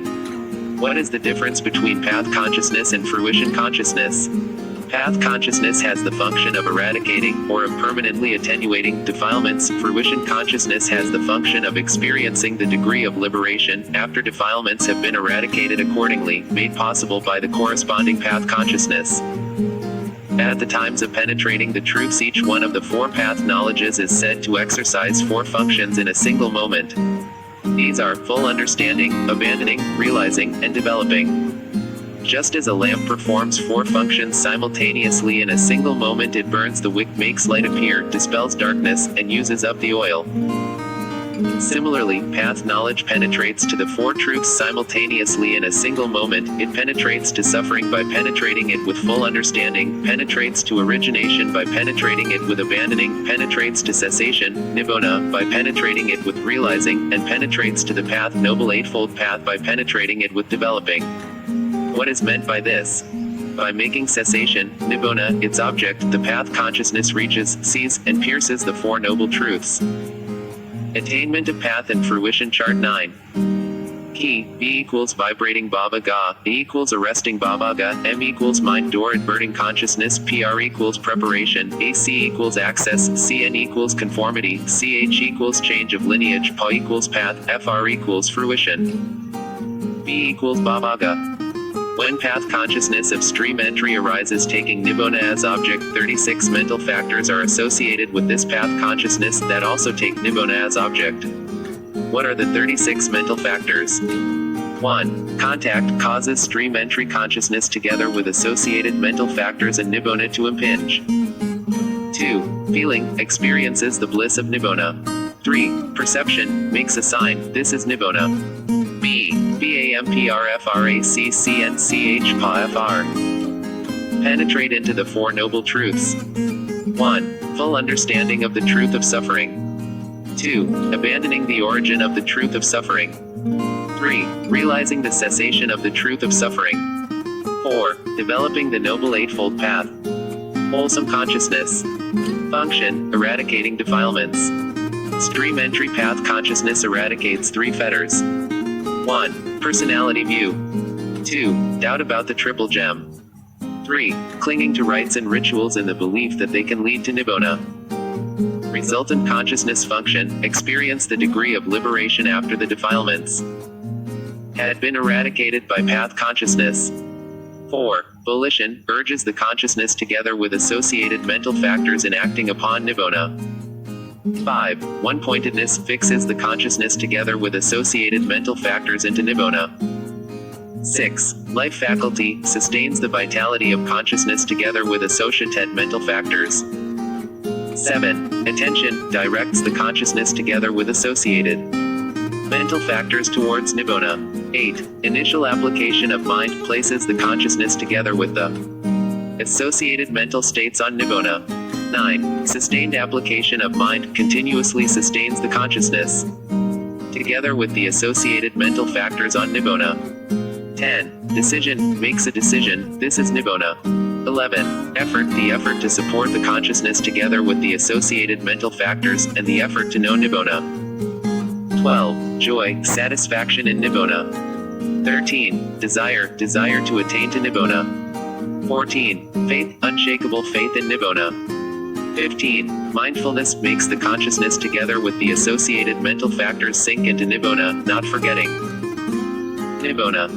What is the difference between path consciousness and fruition consciousness? Path consciousness has the function of eradicating, or of permanently attenuating, defilements. Fruition consciousness has the function of experiencing the degree of liberation, after defilements have been eradicated accordingly, made possible by the corresponding path consciousness. At the times of penetrating the truths, each one of the 4 path knowledges is said to exercise 4 functions in a single moment. These are full understanding, abandoning, realizing, and developing. Just as a lamp performs 4 functions simultaneously in a single moment, it burns the wick, makes light appear, dispels darkness, and uses up the oil. Similarly, path knowledge penetrates to the 4 truths simultaneously in a single moment. It penetrates to suffering by penetrating it with full understanding, penetrates to origination by penetrating it with abandoning, penetrates to cessation, nibbona, by penetrating it with realizing, and penetrates to the path, noble 8-fold path, by penetrating it with developing. What is meant by this? By making cessation, nibbona, its object, the path consciousness reaches, sees, and pierces the 4 noble truths. Attainment of path and fruition. Chart 9. Key, B equals vibrating baba ga, A equals arresting baba ga, M equals mind door adverting consciousness, PR equals preparation, AC equals access, CN equals conformity, CH equals change of lineage, Pa equals path, FR equals fruition. B equals baba ga. When path consciousness of stream entry arises taking nibbona as object, 36 mental factors are associated with this path consciousness that also take nibbona as object. What are the 36 mental factors? 1. Contact causes stream entry consciousness together with associated mental factors and nibbona to impinge. 2. Feeling experiences the bliss of nibbona. 3. Perception makes a sign, this is nibbona. B. BAMPRFRACCNCH PA-FR. Penetrate into the 4 noble truths. 1. Full understanding of the truth of suffering. 2. Abandoning the origin of the truth of suffering. 3. 3. Realizing the cessation of the truth of suffering. 4. Developing the Noble Eightfold Path. Wholesome consciousness. Function, eradicating defilements. Stream entry path consciousness eradicates 3 fetters. 1. Personality view. 2. Doubt about the triple gem. 3. Clinging to rites and rituals in the belief that they can lead to nibbona. Resultant consciousness function, experience the degree of liberation after the defilements had been eradicated by path consciousness. 4. Volition, urges the consciousness together with associated mental factors in acting upon nibbona. 5. One-pointedness, fixes the consciousness together with associated mental factors into nibbona. 6. Life faculty, sustains the vitality of consciousness together with associated mental factors. 7. Attention, directs the consciousness together with associated mental factors towards nibbona. 8. Initial application of mind, places the consciousness together with the associated mental states on nibbona. 9. Sustained application of mind, continuously sustains the consciousess together with the associated mental factors on nibbona. 10. Decision, makes a decision, this is nibbona. 11. Effort, the effort to support the consciousness together with the associated mental factors, and the effort to know nibbona. 12. Joy, satisfaction in nibbona. 13. Desire, desire to attain to nibbona. 14. Faith, unshakable faith in nibbona. 15. Mindfulness, makes the consciousness together with the associated mental factors sink into nibbona, not forgetting nibbona.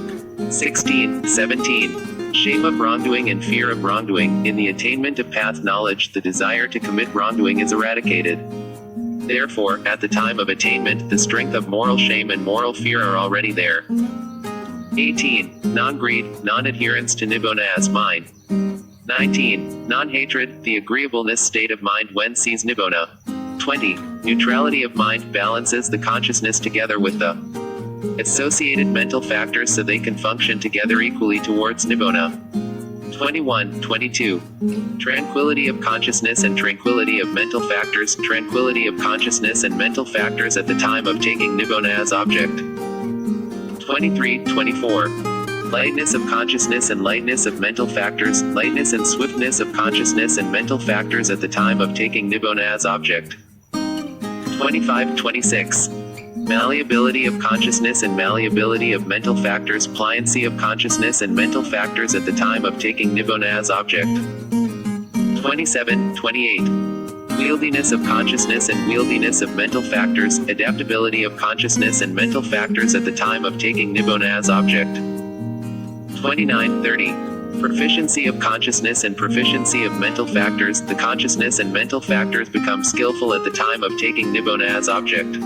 16. 17. Shame of wrongdoing and fear of wrongdoing, in the attainment of path knowledge the desire to commit wrongdoing is eradicated. Therefore, at the time of attainment, the strength of moral shame and moral fear are already there. 18. Non-greed, non-adherence to nibbona as mind. 19. Non-hatred, the agreeableness state of mind when sees nibbona. 20. Neutrality of mind, balances the consciousness together with the associated mental factors so they can function together equally towards nibbona. 21. 22. Tranquility of consciousness and tranquility of mental factors, tranquility of consciousness and mental factors at the time of taking nibbona as object. 23. 24. Lightness of consciousness and lightness of mental factors, lightness and swiftness of consciousness and mental factors at the time of taking nibbona as object. 25. 26. Malleability of consciousness and malleability of mental factors, pliancy of consciousness and mental factors at the time of taking nibbona as object. 27. 28. Wieldiness of consciousness and wieldiness of mental factors, adaptability of consciousness and mental factors at the time of taking nibbona as object. 29. 30. Proficiency of consciousness and proficiency of mental factors, the consciousness and mental factors become skillful at the time of taking nibbona as object.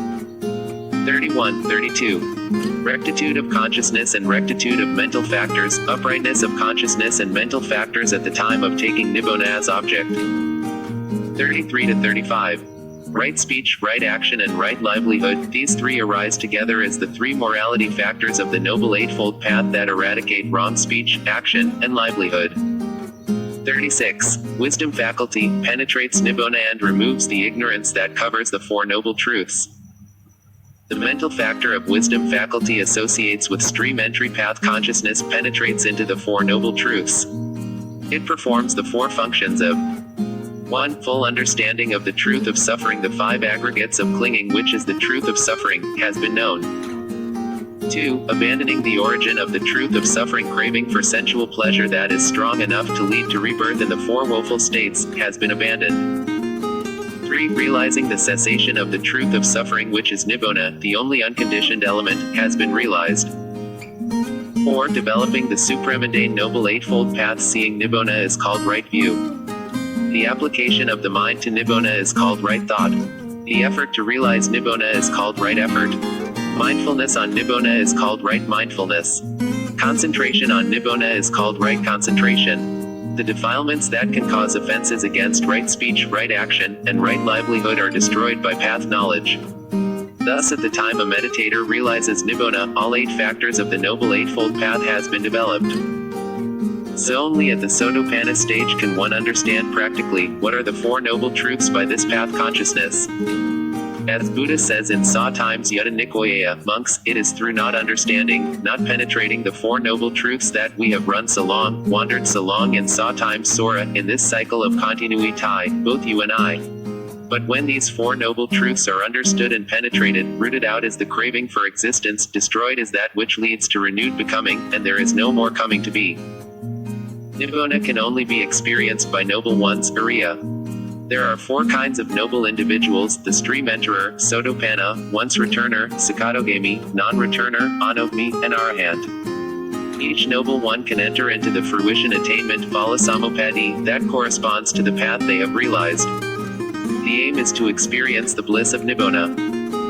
31. 32. Rectitude of consciousness and rectitude of mental factors, uprightness of consciousness and mental factors at the time of taking nibbona as object. 33 to 35. Right speech, right action and right livelihood, these three arise together as the three morality factors of the Noble Eightfold Path that eradicate wrong speech, action, and livelihood. 36. Wisdom faculty, penetrates nibbona and removes the ignorance that covers the Four Noble Truths. The mental factor of wisdom faculty associates with stream entry path consciousness, penetrates into the Four Noble Truths. It performs the four functions of 1. Full understanding of the truth of suffering. The five aggregates of clinging, which is the truth of suffering, has been known. 2. Abandoning the origin of the truth of suffering. Craving for sensual pleasure that is strong enough to lead to rebirth in the four woeful states, has been abandoned. 3. Realizing the cessation of the truth of suffering, which is nibbona, the only unconditioned element, has been realized. 4. Developing the supramundane Noble Eightfold Path. Seeing nibbona is called right view. The application of the mind to nibbona is called right thought. The effort to realize nibbona is called right effort. Mindfulness on nibbona is called right mindfulness. Concentration on nibbona is called right concentration. The defilements that can cause offenses against right speech, right action, and right livelihood are destroyed by path knowledge. Thus, at the time a meditator realizes nibbona, all 8 factors of the Noble Eightfold Path has been developed. So only at the Sotapanna stage can one understand practically what are the Four Noble Truths by this path consciousness. As Buddha says in Sa times Yutta Nikkoya, monks, it is through not understanding, not penetrating the Four Noble Truths that we have run so long, wandered so long in Sa times Sora, in this cycle of continuity, both you and I. But when these Four Noble Truths are understood and penetrated, rooted out is the craving for existence, destroyed is that which leads to renewed becoming, and there is no more coming to be. Nibbona can only be experienced by noble ones, Ariya. There are four kinds of noble individuals: the stream enterer, Sotapanna, once returner, Sakadogami, non-returner, Anogami, and Arahant. Each noble one can enter into the fruition attainment Phala that corresponds to the path they have realized. The aim is to experience the bliss of Nibbona.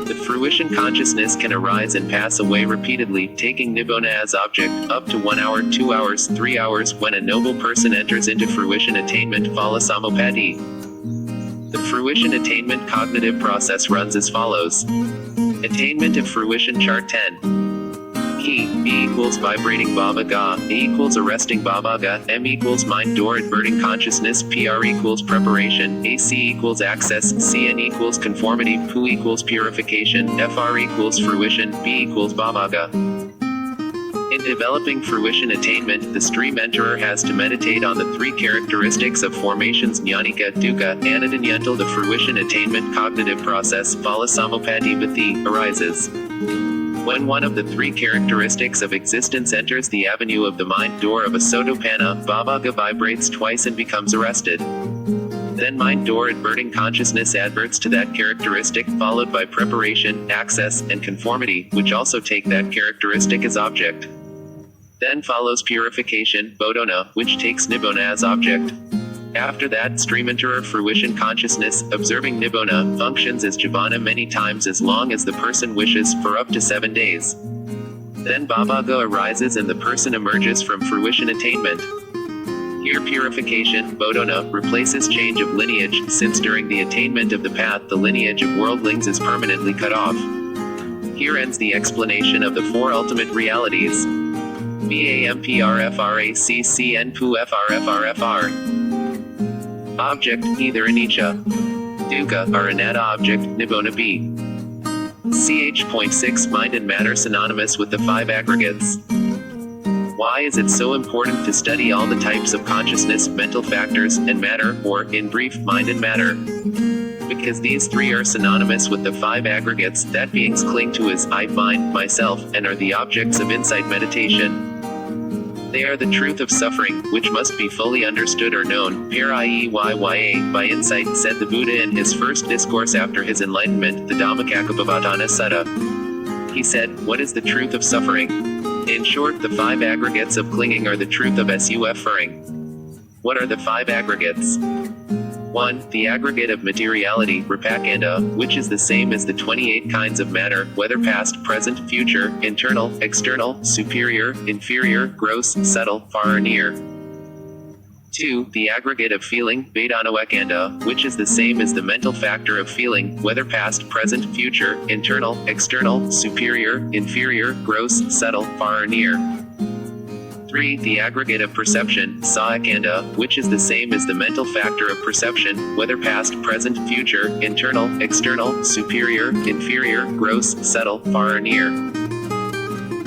The fruition consciousness can arise and pass away repeatedly, taking Nibbona as object, up to 1 hour, 2 hours, 3 hours, when a noble person enters into fruition attainment Phala. The fruition attainment cognitive process runs as follows. Attainment of fruition chart 10. Ki, B equals vibrating Baba Ga, A equals arresting Baba Ga, M equals mind door adverting consciousness, PR equals preparation, AC equals access, CN equals conformity, Pu equals purification, FR equals fruition, B equals Baba Ga. In developing fruition attainment, the stream enterer has to meditate on the three characteristics of formations Jnanika, Dukkha, Anadinyantal. The fruition attainment cognitive process, Phala arises. When one of the three characteristics of existence enters the avenue of the mind door of a Sotapanna, Baba Ga vibrates twice and becomes arrested. Then mind door adverting consciousness adverts to that characteristic, followed by preparation, access, and conformity, which also take that characteristic as object. Then follows purification, Bodhana, which takes Nibbona as object. After that, stream enterer fruition consciousness, observing Nibbona, functions as Jivana many times as long as the person wishes, for up to 7 days. Then Baba Ga arises and the person emerges from fruition attainment. Here purification, Bodhana, replaces change of lineage, since during the attainment of the path the lineage of worldlings is permanently cut off. Here ends the explanation of the four ultimate realities. BAMPRFRACCN PUFRFRFR. Object, either anicca, dukkha, or anatta object, Nibbona B. Ch.6 Mind and matter synonymous with the five aggregates. Why is it so important to study all the types of consciousness, mental factors, and matter, or, in brief, mind and matter? Because these three are synonymous with the five aggregates that beings cling to as I, mine, myself, and are the objects of insight meditation. They are the truth of suffering, which must be fully understood or known, by insight, said the Buddha in his first discourse after his enlightenment, the Dhammacakkappavattana Sutta. He said, what is the truth of suffering? In short, the five aggregates of clinging are the truth of suffering. What are the five aggregates? 1. The aggregate of materiality, Rupakanda, which is the same as the 28 kinds of matter, whether past, present, future, internal, external, superior, inferior, gross, subtle, far or near. 2. The aggregate of feeling, Vedanavakanda, which is the same as the mental factor of feeling, whether past, present, future, internal, external, superior, inferior, gross, subtle, far or near. 3. The aggregate of perception, Saakanda, which is the same as the mental factor of perception, whether past, present, future, internal, external, superior, inferior, gross, subtle, far or near.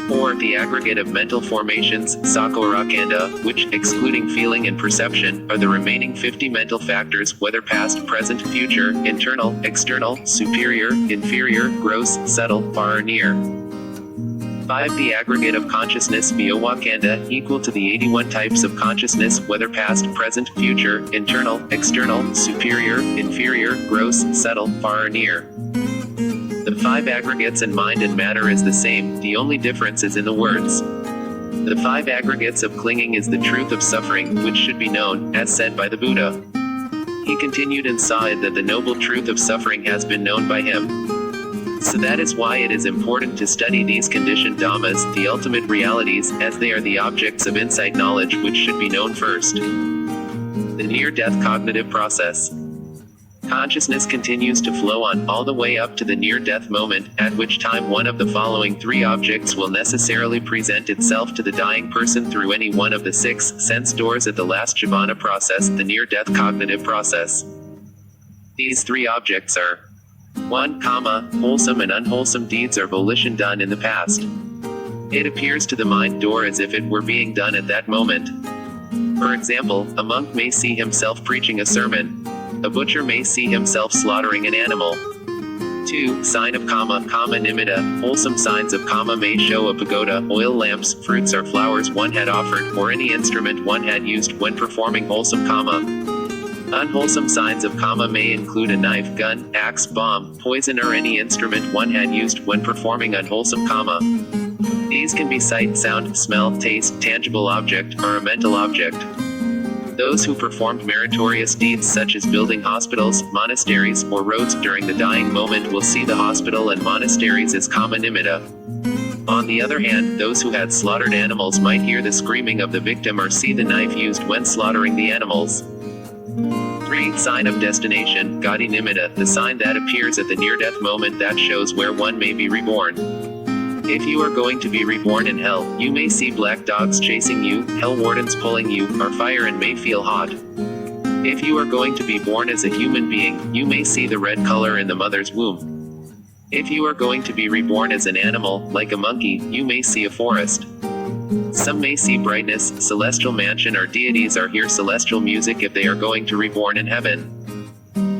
4. The aggregate of mental formations, Sakorakanda, which, excluding feeling and perception, are the remaining 50 mental factors, whether past, present, future, internal, external, superior, inferior, gross, subtle, far or near. 5. The aggregate of consciousness, Vyowakanda, equal to the 81 types of consciousness, whether past, present, future, internal, external, superior, inferior, gross, subtle, far or near. The 5 aggregates in mind and matter is the same, the only difference is in the words. The 5 aggregates of clinging is the truth of suffering, which should be known, as said by the Buddha. He continued and saw it that the noble truth of suffering has been known by him. So that is why it is important to study these conditioned dhammas, the ultimate realities, as they are the objects of insight knowledge which should be known first. The near-death cognitive process. Consciousness continues to flow on, all the way up to the near-death moment, at which time one of the following 3 objects will necessarily present itself to the dying person through any one of the 6 sense doors at the last jivana process, the near-death cognitive process. These 3 objects are 1, wholesome and unwholesome deeds are volition done in the past. It appears to the mind door as if it were being done at that moment. For example, a monk may see himself preaching a sermon. A butcher may see himself slaughtering an animal. 2, sign of karma, nimitta. Wholesome signs of karma may show a pagoda, oil lamps, fruits or flowers one had offered, or any instrument one had used when performing wholesome karma. Unwholesome signs of karma may include a knife, gun, axe, bomb, poison or any instrument one had used when performing unwholesome karma. These can be sight, sound, smell, taste, tangible object, or a mental object. Those who performed meritorious deeds such as building hospitals, monasteries, or roads during the dying moment will see the hospital and monasteries as karma nimitta. On the other hand, those who had slaughtered animals might hear the screaming of the victim or see the knife used when slaughtering the animals. 3, sign of destination, gati nimitta, the sign that appears at the near-death moment that shows where one may be reborn. If you are going to be reborn in hell, you may see black dogs chasing you, hell wardens pulling you, or fire and may feel hot. If you are going to be born as a human being, you may see the red color in the mother's womb. If you are going to be reborn as an animal, like a monkey, you may see a forest. Some may see brightness, celestial mansion or deities or hear celestial music if they are going to reborn in heaven.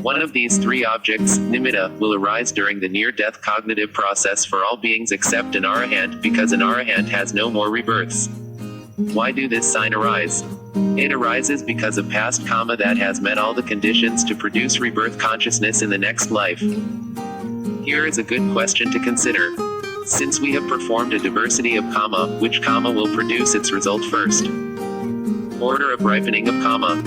One of these 3 objects, nimitta, will arise during the near-death cognitive process for all beings except an arahant, because an arahant has no more rebirths. Why do this sign arise? It arises because of past karma that has met all the conditions to produce rebirth consciousness in the next life. Here is a good question to consider. Since we have performed a diversity of karma, which karma will produce its result first? Order of ripening of karma.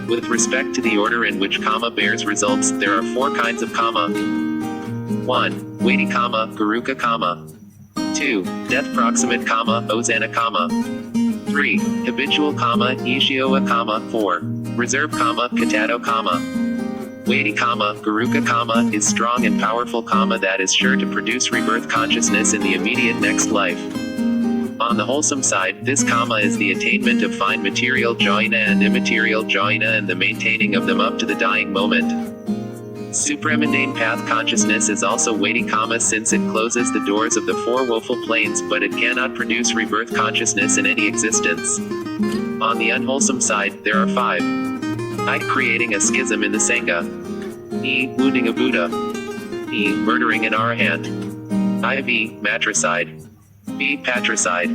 With respect to the order in which karma bears results, there are 4 kinds of karma. 1. Weighty karma, garuka karma. 2. Death proximate karma, osana karma. 3. Habitual karma, ishioa karma. 4. Reserve karma, katato karma. Weighty karma, garuka karma, is strong and powerful karma that is sure to produce rebirth consciousness in the immediate next life. On the wholesome side, this karma is the attainment of fine material jhana and immaterial jhana and the maintaining of them up to the dying moment. Supramundane path consciousness is also weighty karma since it closes the doors of the 4 woeful planes, but it cannot produce rebirth consciousness in any existence. On the unwholesome side, there are 5. I. Creating a schism in the Sangha. E. Wounding a Buddha. E. Murdering an arahant. IV. Matricide. B. Patricide.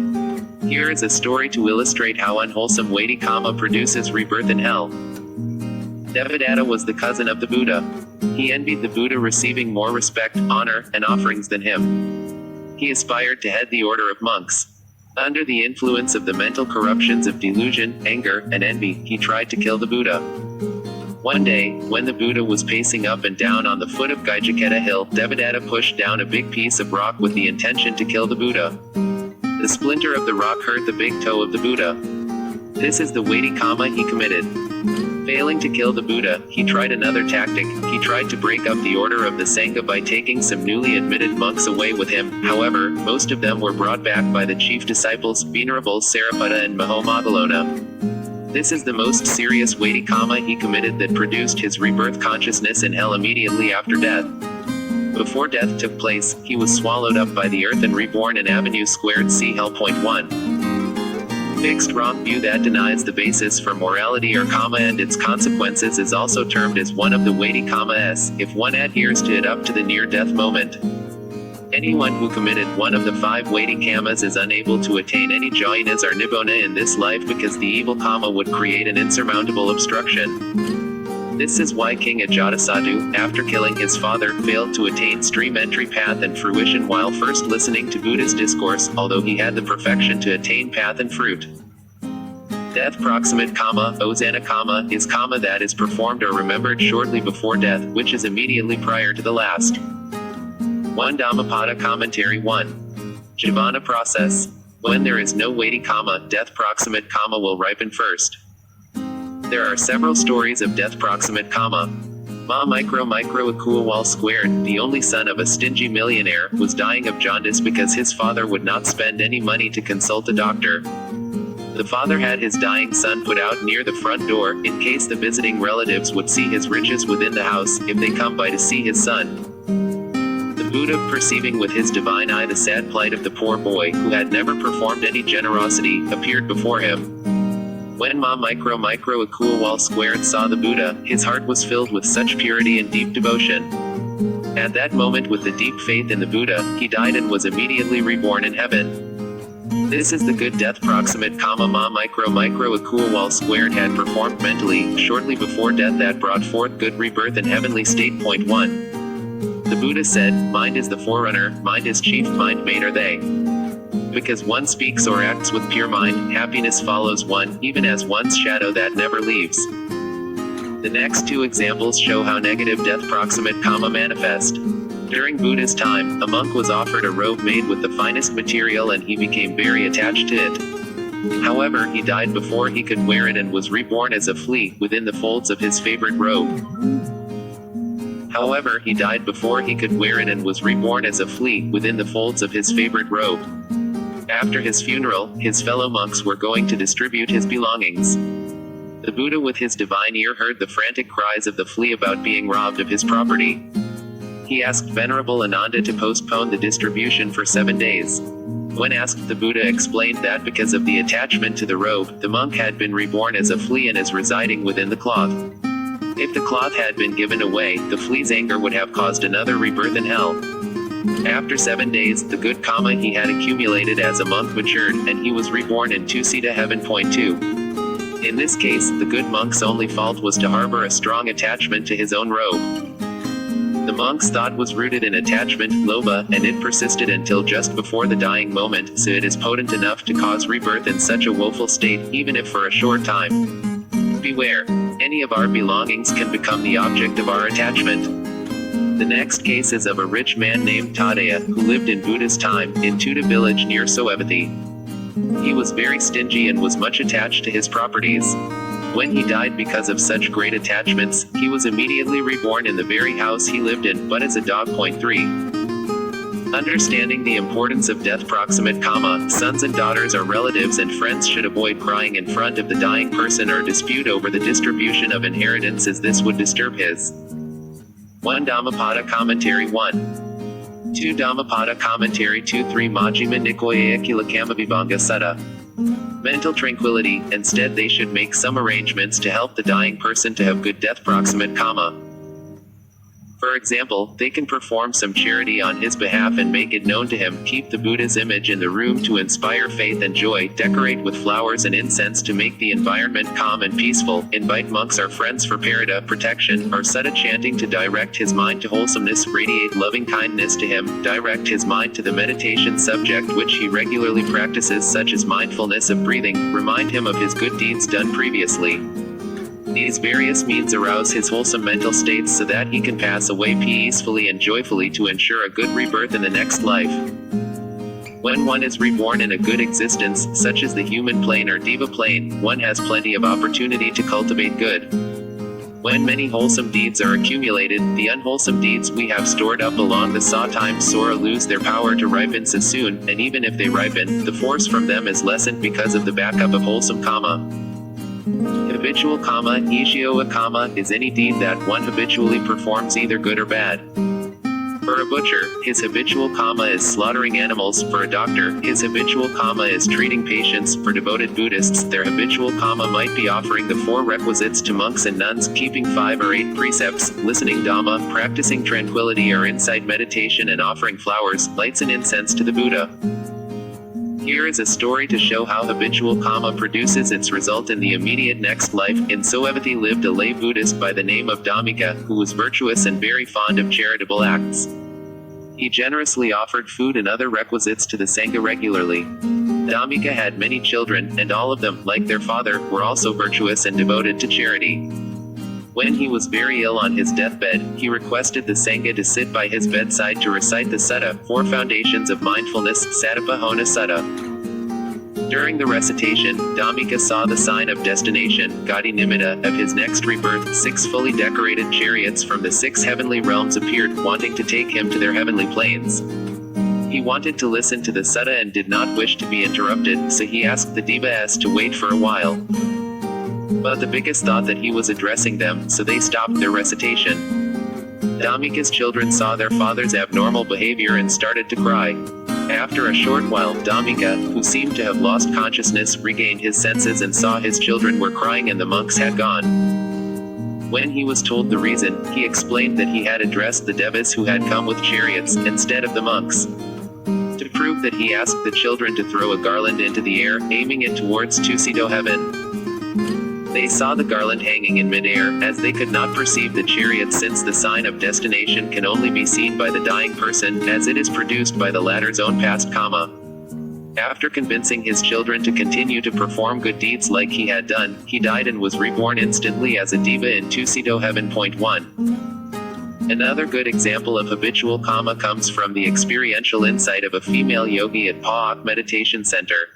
Here is a story to illustrate how unwholesome weighty karma produces rebirth in hell. Devadatta was the cousin of the Buddha. He envied the Buddha receiving more respect, honor, and offerings than him. He aspired to head the order of monks. Under the influence of the mental corruptions of delusion, anger, and envy, he tried to kill the Buddha. One day, when the Buddha was pacing up and down on the foot of Gaijaketa hill, Devadatta pushed down a big piece of rock with the intention to kill the Buddha. The splinter of the rock hurt the big toe of the Buddha. This is the weighty karma he committed. Failing to kill the Buddha, he tried another tactic. He tried to break up the order of the Sangha by taking some newly admitted monks away with him. However, most of them were brought back by the chief disciples, Venerable Sariputta and Mahomoggallona. This is the most serious weighty karma he committed that produced his rebirth consciousness in hell immediately after death. Before death took place, he was swallowed up by the earth and reborn in Avenue Squared C Hell. 1. Fixed wrong view that denies the basis for morality or karma and its consequences is also termed as one of the weighty karmas, if one adheres to it up to the near-death moment. Anyone who committed one of the 5 weighty karmas is unable to attain any jhanas or nibbana in this life because the evil karma would create an insurmountable obstruction. This is why King Ajatasattu, after killing his father, failed to attain stream entry path and fruition while first listening to Buddha's discourse, although he had the perfection to attain path and fruit. Death proximate karma, osana karma, is karma that is performed or remembered shortly before death, which is immediately prior to the last. 1 Dhammapada Commentary 1. Jivana process. When there is no weighty karma, death proximate karma will ripen first. There are several stories of death proximate karma. Micro Akuawal Squared, the only son of a stingy millionaire, was dying of jaundice because his father would not spend any money to consult a doctor. The father had his dying son put out near the front door, in case the visiting relatives would see his riches within the house, if they come by to see his son. Buddha, perceiving with his divine eye the sad plight of the poor boy who had never performed any generosity, appeared before him. When Ma Micro Akuawal Squared saw the Buddha, his heart was filled with such purity and deep devotion. At that moment, with the deep faith in the Buddha, he died and was immediately reborn in heaven. This is the good death proximate, Ma Micro Akuawal Squared had performed mentally, shortly before death, that brought forth good rebirth in heavenly state. Point 1. The Buddha said, mind is the forerunner, mind is chief, mind made are they. Because one speaks or acts with pure mind, happiness follows one, even as one's shadow that never leaves. The next two examples show how negative death proximate manifest. During Buddha's time, a monk was offered a robe made with the finest material and he became very attached to it. However, he died before he could wear it and was reborn as a flea within the folds of his favorite robe. After his funeral, his fellow monks were going to distribute his belongings. The Buddha with his divine ear heard the frantic cries of the flea about being robbed of his property. He asked Venerable Ananda to postpone the distribution for 7 days. When asked, the Buddha explained that because of the attachment to the robe, the monk had been reborn as a flea and is residing within the cloth. If the cloth had been given away, the flea's anger would have caused another rebirth in hell. After 7 days, the good karma he had accumulated as a monk matured, and he was reborn in Tusita heaven. Point 2. In this case, the good monk's only fault was to harbor a strong attachment to his own robe. The monk's thought was rooted in attachment, lobha, and it persisted until just before the dying moment, so it is potent enough to cause rebirth in such a woeful state, even if for a short time. Beware. Any of our belongings can become the object of our attachment. The next case is of a rich man named Taddaya, who lived in Buddha's time, in Tuta village near Savatthi. He was very stingy and was much attached to his properties. When he died because of such great attachments, he was immediately reborn in the very house he lived in, but as a dog. Point 3. Understanding the importance of death proximate, sons and daughters or relatives and friends should avoid crying in front of the dying person or dispute over the distribution of inheritance, as this would disturb his. 1 Dhammapada Commentary 1. 2 Dhammapada Commentary 2 3 Majjhima Nikaya Kilakamavibhanga Sutta. Mental tranquility. Instead, they should make some arrangements to help the dying person to have good death proximate, For example, they can perform some charity on his behalf and make it known to him, keep the Buddha's image in the room to inspire faith and joy, decorate with flowers and incense to make the environment calm and peaceful, invite monks or friends for parida protection, or sutta chanting to direct his mind to wholesomeness, radiate loving kindness to him, direct his mind to the meditation subject which he regularly practices, such as mindfulness of breathing, remind him of his good deeds done previously. These various means arouse his wholesome mental states so that he can pass away peacefully and joyfully to ensure a good rebirth in the next life. When one is reborn in a good existence, such as the human plane or Deva plane, one has plenty of opportunity to cultivate good. When many wholesome deeds are accumulated, the unwholesome deeds we have stored up along the saw time Sora lose their power to ripen so soon, and even if they ripen, the force from them is lessened because of the backup of wholesome Habitual Ishioa is any deed that one habitually performs, either good or bad. For a butcher, his habitual is slaughtering animals. For a doctor, his habitual is treating patients. For devoted Buddhists, their habitual might be offering the 4 requisites to monks and nuns, keeping 5 or 8 precepts, listening Dhamma, practicing tranquility or insight meditation, and offering flowers, lights and incense to the Buddha. Here is a story to show how habitual produces its result in the immediate next life. In Savatthi lived a lay Buddhist by the name of Dhammika, who was virtuous and very fond of charitable acts. He generously offered food and other requisites to the Sangha regularly. Dhammika had many children, and all of them, like their father, were also virtuous and devoted to charity. When he was very ill on his deathbed, he requested the Sangha to sit by his bedside to recite the Sutta, 4 foundations of mindfulness, Satipahona Sutta. During the recitation, Dhammika saw the sign of destination, Gati Nimitta, of his next rebirth. 6 fully decorated chariots from the 6 heavenly realms appeared, wanting to take him to their heavenly planes. He wanted to listen to the Sutta and did not wish to be interrupted, so he asked the Devas to wait for a while. But the biggest thought that he was addressing them, so they stopped their recitation. Dhammika's children saw their father's abnormal behavior and started to cry. After a short while, Dhammika, who seemed to have lost consciousness, regained his senses and saw his children were crying and the monks had gone. When he was told the reason, he explained that he had addressed the devas who had come with chariots, instead of the monks. To prove that, he asked the children to throw a garland into the air, aiming it towards Tuxedo heaven. They saw the garland hanging in midair, as they could not perceive the chariot, since the sign of destination can only be seen by the dying person, as it is produced by the latter's own past karma. After convincing his children to continue to perform good deeds like he had done, he died and was reborn instantly as a deva in Tuxedo heaven. 1. Another good example of habitual karma comes from the experiential insight of a female yogi at Paak Meditation Center.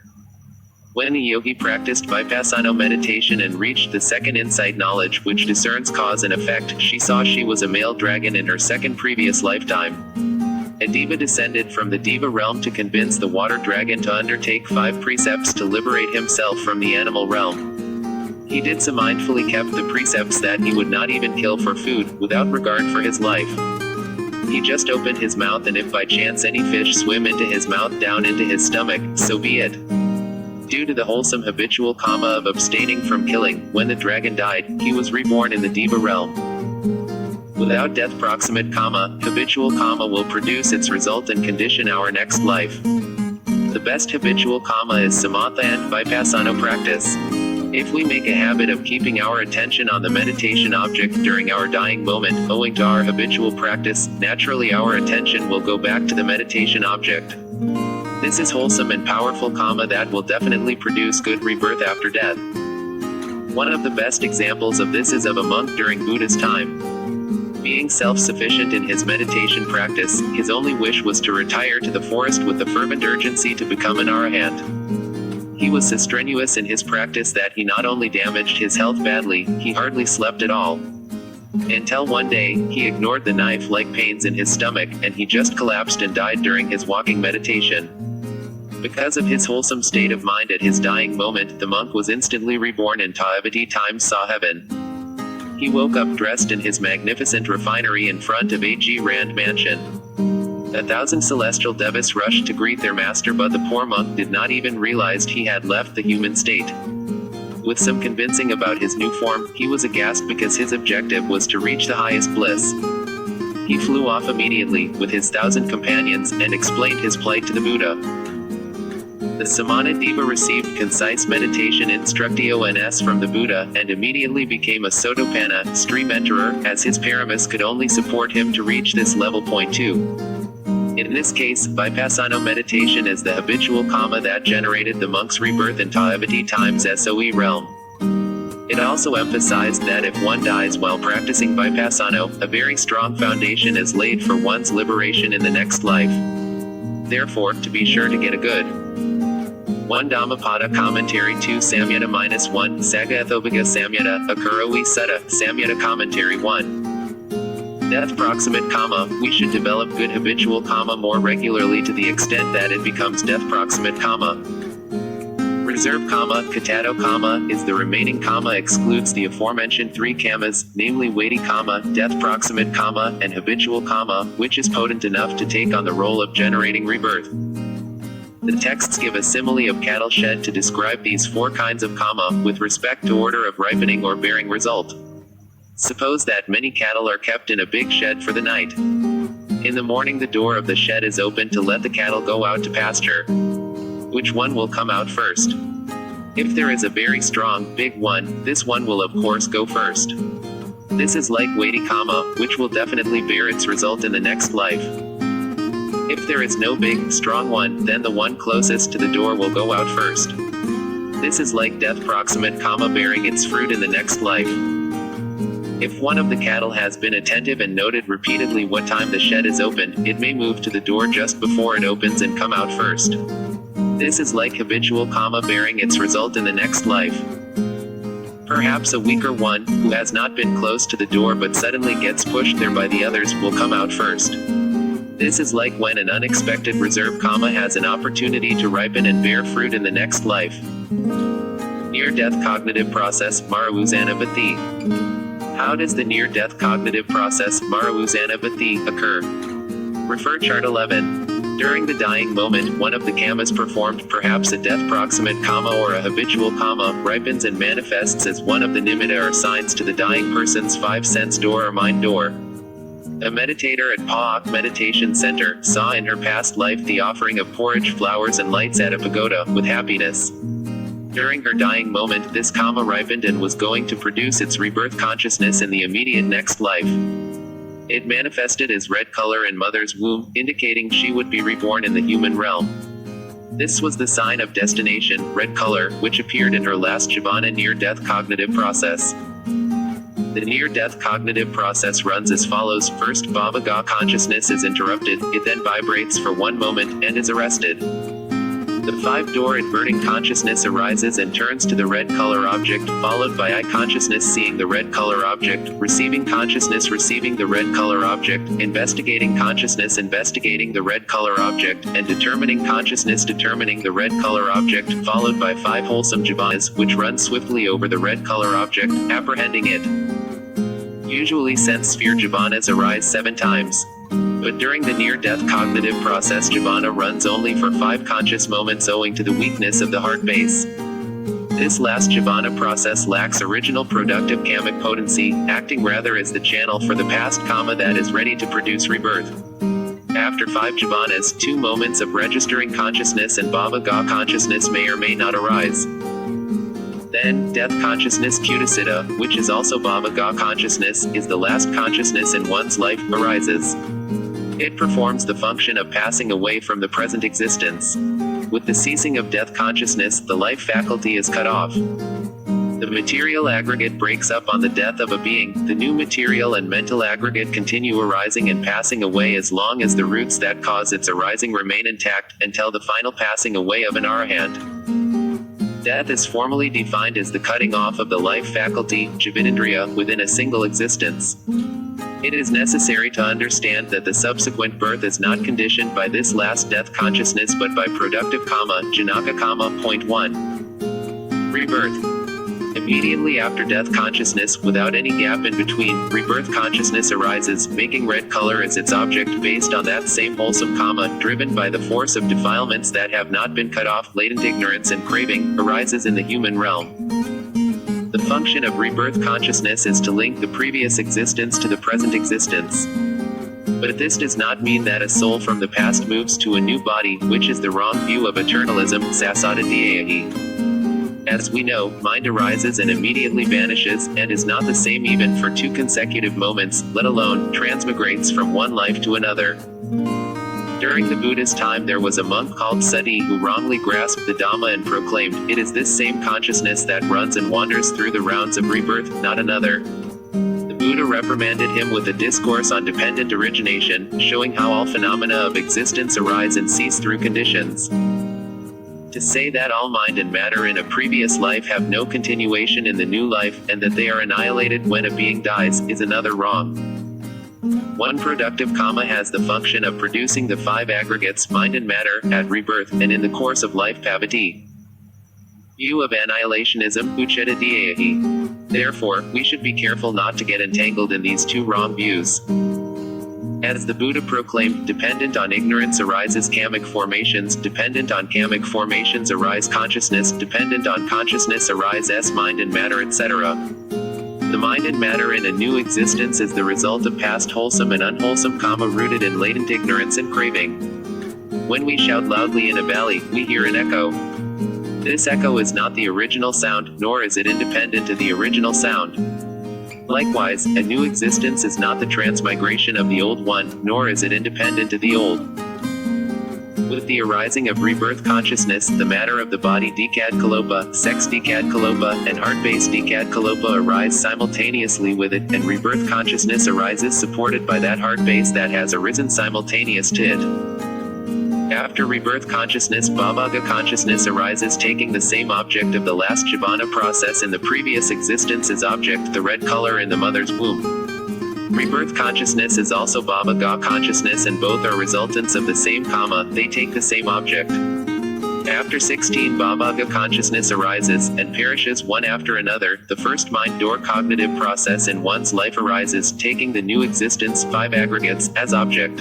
When a yogi practiced vipasayana meditation and reached the second insight knowledge, which discerns cause and effect, she saw she was a male dragon in her second previous lifetime. A deva descended from the deva realm to convince the water dragon to undertake 5 precepts to liberate himself from the animal realm. He did so mindfully kept the precepts that he would not even kill for food, without regard for his life. He just opened his mouth, and if by chance any fish swim into his mouth down into his stomach, so be it. Due to the wholesome habitual karma of abstaining from killing, when the dragon died, he was reborn in the deva realm. Without death proximate karma, habitual karma will produce its result and condition our next life. The best habitual karma is samatha and vipassana practice. If we make a habit of keeping our attention on the meditation object during our dying moment, owing to our habitual practice, naturally our attention will go back to the meditation object. This is wholesome and powerful karma that will definitely produce good rebirth after death. One of the best examples of this is of a monk during Buddha's time. Being self-sufficient in his meditation practice, his only wish was to retire to the forest with the fervent urgency to become an arahant. He was so strenuous in his practice that he not only damaged his health badly, he hardly slept at all. Until one day, he ignored the knife-like pains in his stomach, and he just collapsed and died during his walking meditation. Because of his wholesome state of mind at his dying moment, the monk was instantly reborn in Tayavati times saw heaven. He woke up dressed in his magnificent refinery in front of A.G. Rand mansion. 1,000 celestial devas rushed to greet their master, but the poor monk did not even realize he had left the human state. With some convincing about his new form, he was aghast because his objective was to reach the highest bliss. He flew off immediately, with his 1,000 companions, and explained his plight to the Buddha. The Samana Deva received concise meditation instructions from the Buddha, and immediately became a Sotapanna, stream enterer, as his paramis could only support him to reach this level. 2. In this case, vipassana meditation is the habitual karma that generated the monk's rebirth in Tayavati times SOE realm. It also emphasized that if one dies while practicing vipassana, a very strong foundation is laid for one's liberation in the next life. Therefore, to be sure to get a good 1 Dhammapada Commentary 2 Samyutta -1 Sagathobhaga Samyutta Akurowi Sutta Samyutta Commentary 1. Death proximate karma. We should develop good habitual karma more regularly to the extent that it becomes death proximate karma. Reserve karma, katato karma, is the remaining karma excludes the aforementioned 3 kamas, namely weighty karma, death proximate karma, and habitual karma, which is potent enough to take on the role of generating rebirth. The texts give a simile of cattle shed to describe these 4 kinds of karma, with respect to order of ripening or bearing result. Suppose that many cattle are kept in a big shed for the night. In the morning the door of the shed is opened to let the cattle go out to pasture. Which one will come out first? If there is a very strong, big one, this one will of course go first. This is like weighty karma, which will definitely bear its result in the next life. If there is no big, strong one, then the one closest to the door will go out first. This is like death proximate karma bearing its fruit in the next life. If one of the cattle has been attentive and noted repeatedly what time the shed is opened, it may move to the door just before it opens and come out first. This is like habitual karma bearing its result in the next life. Perhaps a weaker one, who has not been close to the door but suddenly gets pushed there by the others, will come out first. This is like when an unexpected reserve karma has an opportunity to ripen and bear fruit in the next life. Near-death cognitive process, Maravuzanavati. How does the near-death cognitive process, Maravuzanabhathi, occur? Refer chart 11. During the dying moment, one of the kamas performed, perhaps a death-proximate kama or a habitual kama, ripens and manifests as one of the nimitta or signs to the dying person's five-sense door or mind door. A meditator at Paak Meditation Center saw in her past life the offering of porridge, flowers and lights at a pagoda, with happiness. During her dying moment, this kama ripened and was going to produce its rebirth consciousness in the immediate next life. It manifested as red color in mother's womb, indicating she would be reborn in the human realm. This was the sign of destination, red color, which appeared in her last jivana near-death cognitive process. The near-death cognitive process runs as follows. First, bhavaga consciousness is interrupted, it then vibrates for one moment, and is arrested. The five-door inverting consciousness arises and turns to the red color object, followed by eye consciousness seeing the red color object, receiving consciousness receiving the red color object, investigating consciousness investigating the red color object, and determining consciousness determining the red color object, followed by five wholesome javanas, which run swiftly over the red color object, apprehending it. Usually sense sphere javanas arise 7 times. But during the near-death cognitive process, jivana runs only for 5 conscious moments owing to the weakness of the heart base. This last jivana process lacks original productive kamic potency, acting rather as the channel for the past kama that is ready to produce rebirth. After 5 javanas, 2 moments of registering consciousness and bhavaga consciousness may or may not arise. Then, death consciousness kudasiddha, which is also bhavaga consciousness, is the last consciousness in one's life, arises. It performs the function of passing away from the present existence. With the ceasing of death consciousness, the life faculty is cut off. The material aggregate breaks up on the death of a being, the new material and mental aggregate continue arising and passing away as long as the roots that cause its arising remain intact, until the final passing away of an arahant. Death is formally defined as the cutting off of the life faculty, jivanindriya, within a single existence. It is necessary to understand that the subsequent birth is not conditioned by this last death consciousness but by productive kama, janaka kama. Point 1. Rebirth. Immediately after death consciousness, without any gap in between, rebirth consciousness arises, making red color as its object based on that same wholesome kama, driven by the force of defilements that have not been cut off. Latent ignorance and craving arises in the human realm. The function of rebirth consciousness is to link the previous existence to the present existence. But this does not mean that a soul from the past moves to a new body, which is the wrong view of eternalism, sasada. As we know, mind arises and immediately vanishes, and is not the same even for 2 consecutive moments, let alone transmigrates from one life to another. During the Buddha's time there was a monk called Sati who wrongly grasped the Dhamma and proclaimed, "It is this same consciousness that runs and wanders through the rounds of rebirth, not another." The Buddha reprimanded him with a discourse on dependent origination, showing how all phenomena of existence arise and cease through conditions. To say that all mind and matter in a previous life have no continuation in the new life, and that they are annihilated when a being dies, is another wrong. One productive kama has the function of producing the 5 aggregates, mind and matter, at rebirth, and in the course of life pavati. View of annihilationism, uchedadiyahi. Therefore, we should be careful not to get entangled in these 2 wrong views. As the Buddha proclaimed, dependent on ignorance arises kamic formations, dependent on kamic formations arise consciousness, dependent on consciousness arise mind and matter, etc. The mind and matter in a new existence is the result of past wholesome and unwholesome kama rooted in latent ignorance and craving. When we shout loudly in a valley, we hear an echo. This echo is not the original sound, nor is it independent of the original sound. Likewise, a new existence is not the transmigration of the old one, nor is it independent of the old. With the arising of rebirth consciousness, the matter of the body decad-kalopa, sex decad-kalopa, and heart-base decad-kalopa arise simultaneously with it, and rebirth consciousness arises supported by that heart base that has arisen simultaneous to it. After rebirth consciousness, bhavaga consciousness arises taking the same object of the last jivana process in the previous existence as object, the red color in the mother's womb. Rebirth consciousness is also bhavaga consciousness, and both are resultants of the same kama, they take the same object. After 16 bhavaka consciousness arises, and perishes one after another, the first mind-door cognitive process in one's life arises, taking the new existence, 5 aggregates, as object.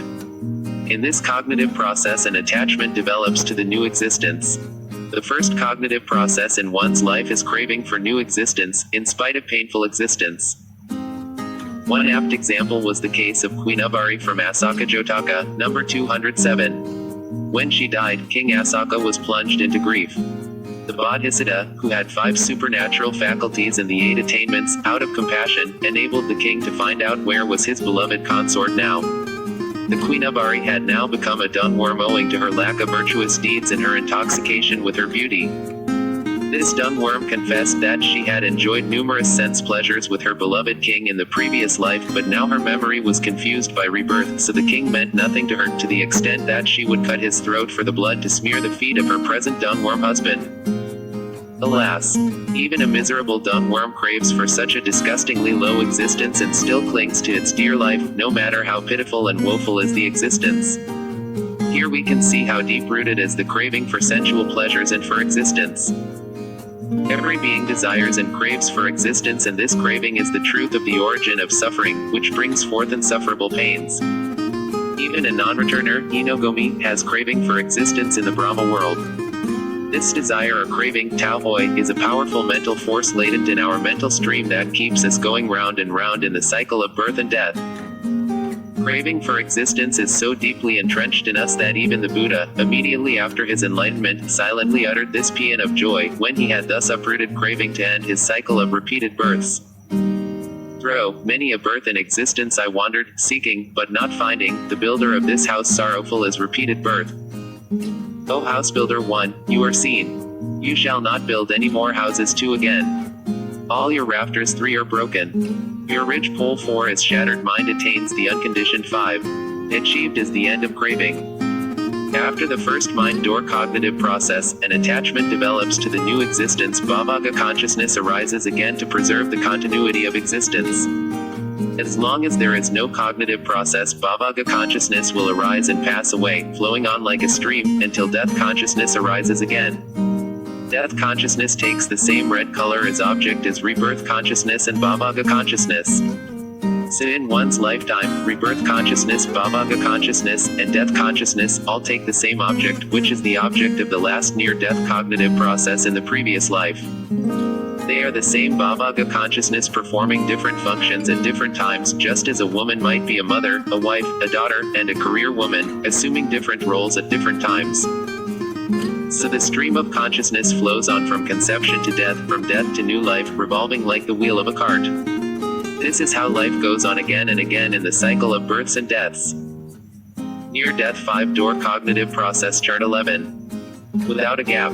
In this cognitive process an attachment develops to the new existence. The first cognitive process in one's life is craving for new existence, in spite of painful existence. One apt example was the case of Queen Ubari from Asaka Jotaka, number 207. When she died, King Asaka was plunged into grief. The Bodhisattva, who had 5 supernatural faculties and the 8 attainments, out of compassion, enabled the king to find out where was his beloved consort now. The Queen Ubari had now become a dung worm owing to her lack of virtuous deeds and her intoxication with her beauty. This dung worm confessed that she had enjoyed numerous sense pleasures with her beloved king in the previous life, but now her memory was confused by rebirth, so the king meant nothing to her, to the extent that she would cut his throat for the blood to smear the feet of her present dung worm husband. Alas! Even a miserable dung worm craves for such a disgustingly low existence and still clings to its dear life, no matter how pitiful and woeful is the existence. Here we can see how deep-rooted is the craving for sensual pleasures and for existence. Every being desires and craves for existence, and this craving is the truth of the origin of suffering, which brings forth insufferable pains. Even a non-returner, Inogomi, has craving for existence in the Brahma world. This desire or craving, Taohoi, is a powerful mental force latent in our mental stream that keeps us going round and round in the cycle of birth and death. Craving for existence is so deeply entrenched in us that even the Buddha, immediately after his enlightenment, silently uttered this paean of joy, when he had thus uprooted craving to end his cycle of repeated births. Through many a birth and existence I wandered, seeking, but not finding, the builder of this house sorrowful is repeated birth. O house builder 1, you are seen. You shall not build any more houses 2 again. All your rafters 3 are broken. Your ridge pole 4 is shattered. Mind attains the unconditioned 5. Achieved is the end of craving. After the first mind-door cognitive process, an attachment develops to the new existence. Bhavaka consciousness arises again to preserve the continuity of existence. As long as there is no cognitive process, Bhavaka consciousness will arise and pass away, flowing on like a stream, until death consciousness arises again. Death consciousness takes the same red color as object as rebirth consciousness and Bhavaka consciousness. So in one's lifetime, rebirth consciousness, Bhavaka consciousness, and death consciousness all take the same object, which is the object of the last near-death cognitive process in the previous life. They are the same Bhavaka consciousness performing different functions at different times, just as a woman might be a mother, a wife, a daughter, and a career woman, assuming different roles at different times. So the stream of consciousness flows on from conception to death, from death to new life, revolving like the wheel of a cart. This is how life goes on again and again in the cycle of births and deaths. Near-death 5-door cognitive process chart 11. Without a gap.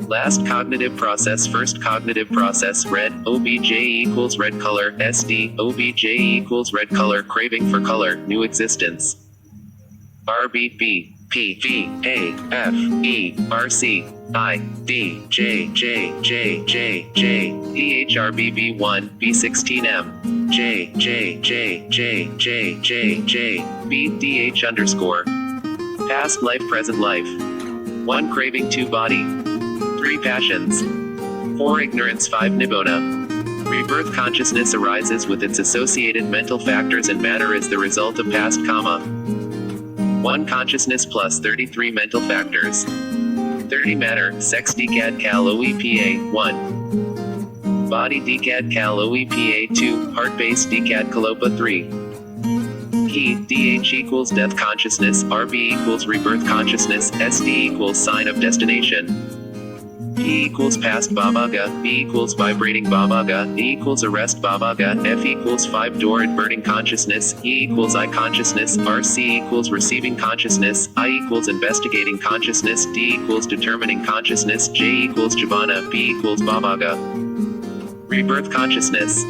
Last cognitive process, first cognitive process, red, OBJ equals red color, SD, OBJ equals red color, craving for color, new existence. RBB. P, G, A, F, E, R, C, I, D, J, J, J, J, J, D, H, R, B, B, 1, B, 16, M, J, J, J, J, J, J, J, B, D, H underscore. Past life, present life. 1 craving, 2 body. 3 passions. 4 ignorance, 5 nibbona. Rebirth consciousness arises with its associated mental factors, and matter is the result of past karma. 1 consciousness plus 33 mental factors. 30 matter, sex decad cal OEPA, 1. Body decad cal OEPA, 2. Heart base decad kalopa, 3. Key, DH equals death consciousness, RB equals rebirth consciousness, SD equals sign of destination. P equals past bhavaga, B equals vibrating bhavaga, E equals arrest bhavaga, F equals 5-door adverting consciousness, E equals I consciousness, RC equals receiving consciousness, I equals investigating consciousness, D equals determining consciousness, J equals jivana, B equals bhavaga. Rebirth consciousness.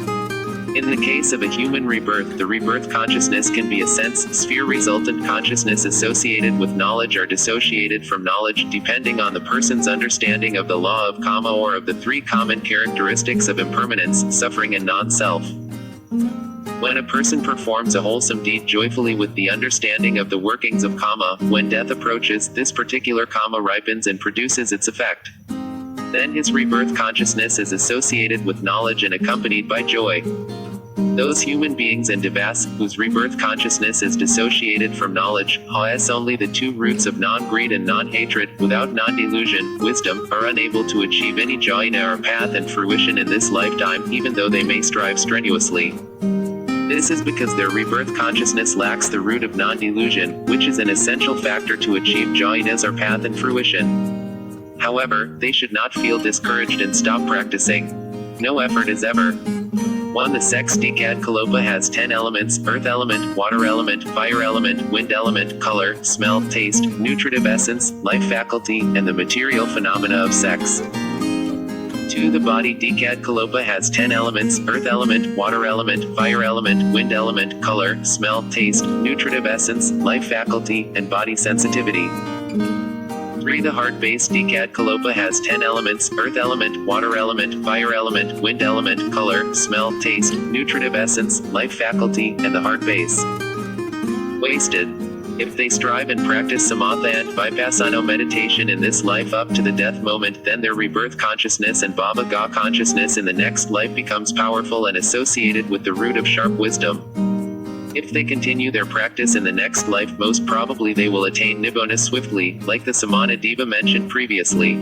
In the case of a human rebirth, the rebirth consciousness can be a sense, sphere resultant consciousness associated with knowledge or dissociated from knowledge, depending on the person's understanding of the law of karma or of the 3 common characteristics of impermanence, suffering and non-self. When a person performs a wholesome deed joyfully with the understanding of the workings of karma, when death approaches, this particular karma ripens and produces its effect. Then his rebirth consciousness is associated with knowledge and accompanied by joy. Those human beings and devas, whose rebirth consciousness is dissociated from knowledge, has only the two roots of non-greed and non-hatred, without non-delusion, wisdom, are unable to achieve any jhana or path and fruition in this lifetime, even though they may strive strenuously. This is because their rebirth consciousness lacks the root of non-delusion, which is an essential factor to achieve jhanas or path and fruition. However, they should not feel discouraged and stop practicing. No effort is ever. 1. The sex decad kalopa has 10 elements: earth element, water element, fire element, wind element, color, smell, taste, nutritive essence, life faculty, and the material phenomena of sex. 2. The body decad kalopa has 10 elements: earth element, water element, fire element, wind element, color, smell, taste, nutritive essence, life faculty, and body sensitivity. 3. The heart-based decad kalopa has 10 elements: earth element, water element, fire element, wind element, color, smell, taste, nutritive essence, life faculty, and the heart base. Wasted. If they strive and practice samatha and vipasayana meditation in this life up to the death moment, then their rebirth consciousness and bhava consciousness in the next life becomes powerful and associated with the root of sharp wisdom. If they continue their practice in the next life, most probably they will attain nibbana swiftly, like the samana deva mentioned previously.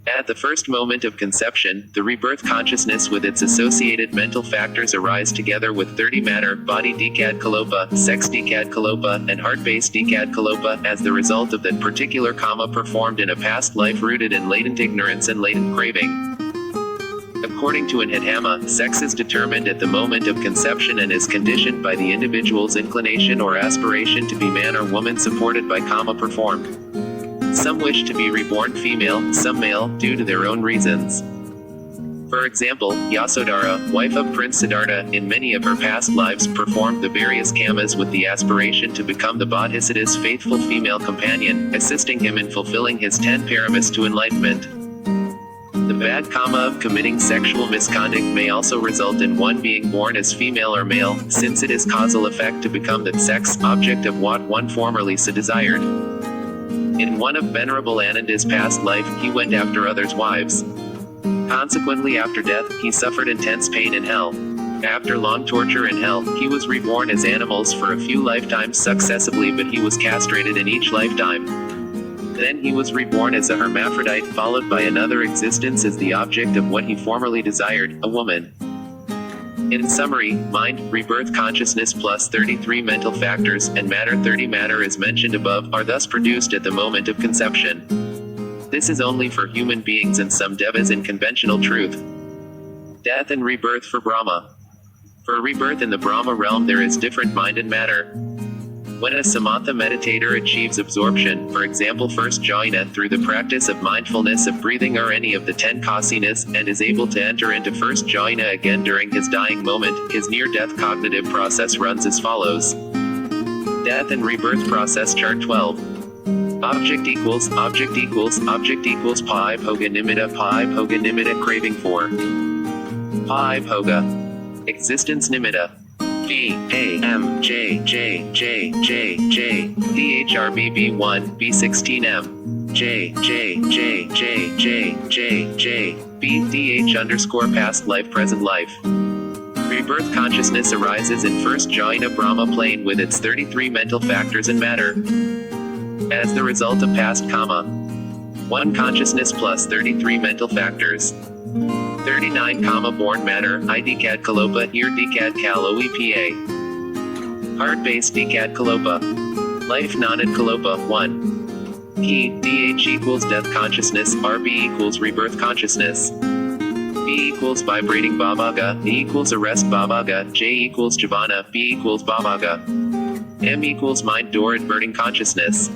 At the first moment of conception, the rebirth consciousness with its associated mental factors arise together with 30 matter, body decad kalopa, sex decad kalopa, and heart-based decad kalopa, as the result of that particular karma performed in a past life rooted in latent ignorance and latent craving. According to abhidhamma, sex is determined at the moment of conception and is conditioned by the individual's inclination or aspiration to be man or woman, supported by karma performed. Some wish to be reborn female, some male, due to their own reasons. For example, Yasodhara, wife of Prince Siddhartha, in many of her past lives performed the various kamas with the aspiration to become the Bodhisattva's faithful female companion, assisting him in fulfilling his 10 paramis to enlightenment. The bad karma of committing sexual misconduct may also result in one being born as female or male, since it is causal effect to become the sex object of what one formerly so desired. In one of Venerable Ananda's past life, he went after others' wives. Consequently, after death, he suffered intense pain in hell. After long torture in hell, he was reborn as animals for a few lifetimes successively, but he was castrated in each lifetime. Then he was reborn as a hermaphrodite, followed by another existence as the object of what he formerly desired, a woman. In summary, mind, rebirth consciousness plus 33 mental factors, and matter 30 matter as mentioned above, are thus produced at the moment of conception. This is only for human beings and some devas in conventional truth. Death and rebirth for Brahma. For rebirth in the Brahma realm there is different mind and matter. When a samatha meditator achieves absorption, for example first jhana, through the practice of mindfulness of breathing or any of the 10 kasinas, and is able to enter into first jhana again during his dying moment, his near-death cognitive process runs as follows. Death and rebirth process chart 12. Object equals pi bhoga nimitta craving for pi bhoga existence nimitta G A M J J J J J DHRBB 1 B16 M J J J J J J J BDH underscore past life present life. Rebirth consciousness arises in first jhana Brahma plane with its 33 mental factors and matter. As the result of past karma. 1 consciousness plus 33 mental factors. 39 karma born matter, I decad kalopa, ear decad kalo EPA. Heart-based decad kalopa. Life nanad kalopa, 1. Ki, DH equals death consciousness, RB equals rebirth consciousness. B equals vibrating bhavaga, E equals arrest bhavaga, J equals javana, B equals bhavaga. M equals mind door adverting consciousness.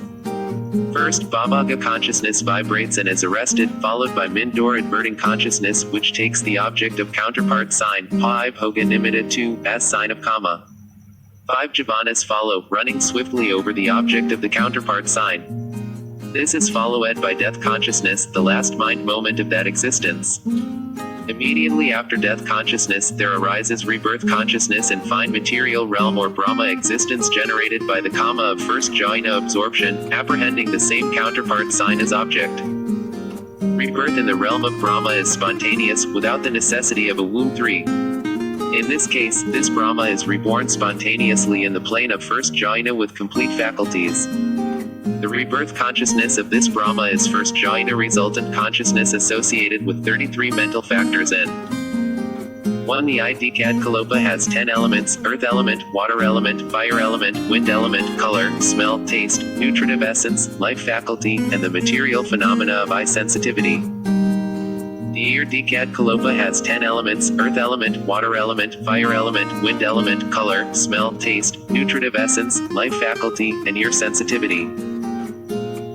First, bhavaga consciousness vibrates and is arrested, followed by mind door adverting consciousness, which takes the object of counterpart sign, pi bhoga nimitta 2, as sign of karma. 5 javanas follow, running swiftly over the object of the counterpart sign. This is followed by death consciousness, the last mind moment of that existence. Immediately after death consciousness, there arises rebirth consciousness in fine material realm or Brahma existence generated by the karma of first jhana absorption, apprehending the same counterpart sign as object. Rebirth in the realm of Brahma is spontaneous, without the necessity of a womb 3. In this case, this Brahma is reborn spontaneously in the plane of first jhana with complete faculties. The rebirth consciousness of this Brahma is first jhana resultant consciousness associated with 33 mental factors and 1. The Idikad Kalopa has 10 elements: earth element, water element, fire element, wind element, color, smell, taste, nutritive essence, life faculty, and the material phenomena of eye sensitivity. The year Decad Kalopa has 10 elements: earth element, water element, fire element, wind element, color, smell, taste, nutritive essence, life faculty, and ear sensitivity.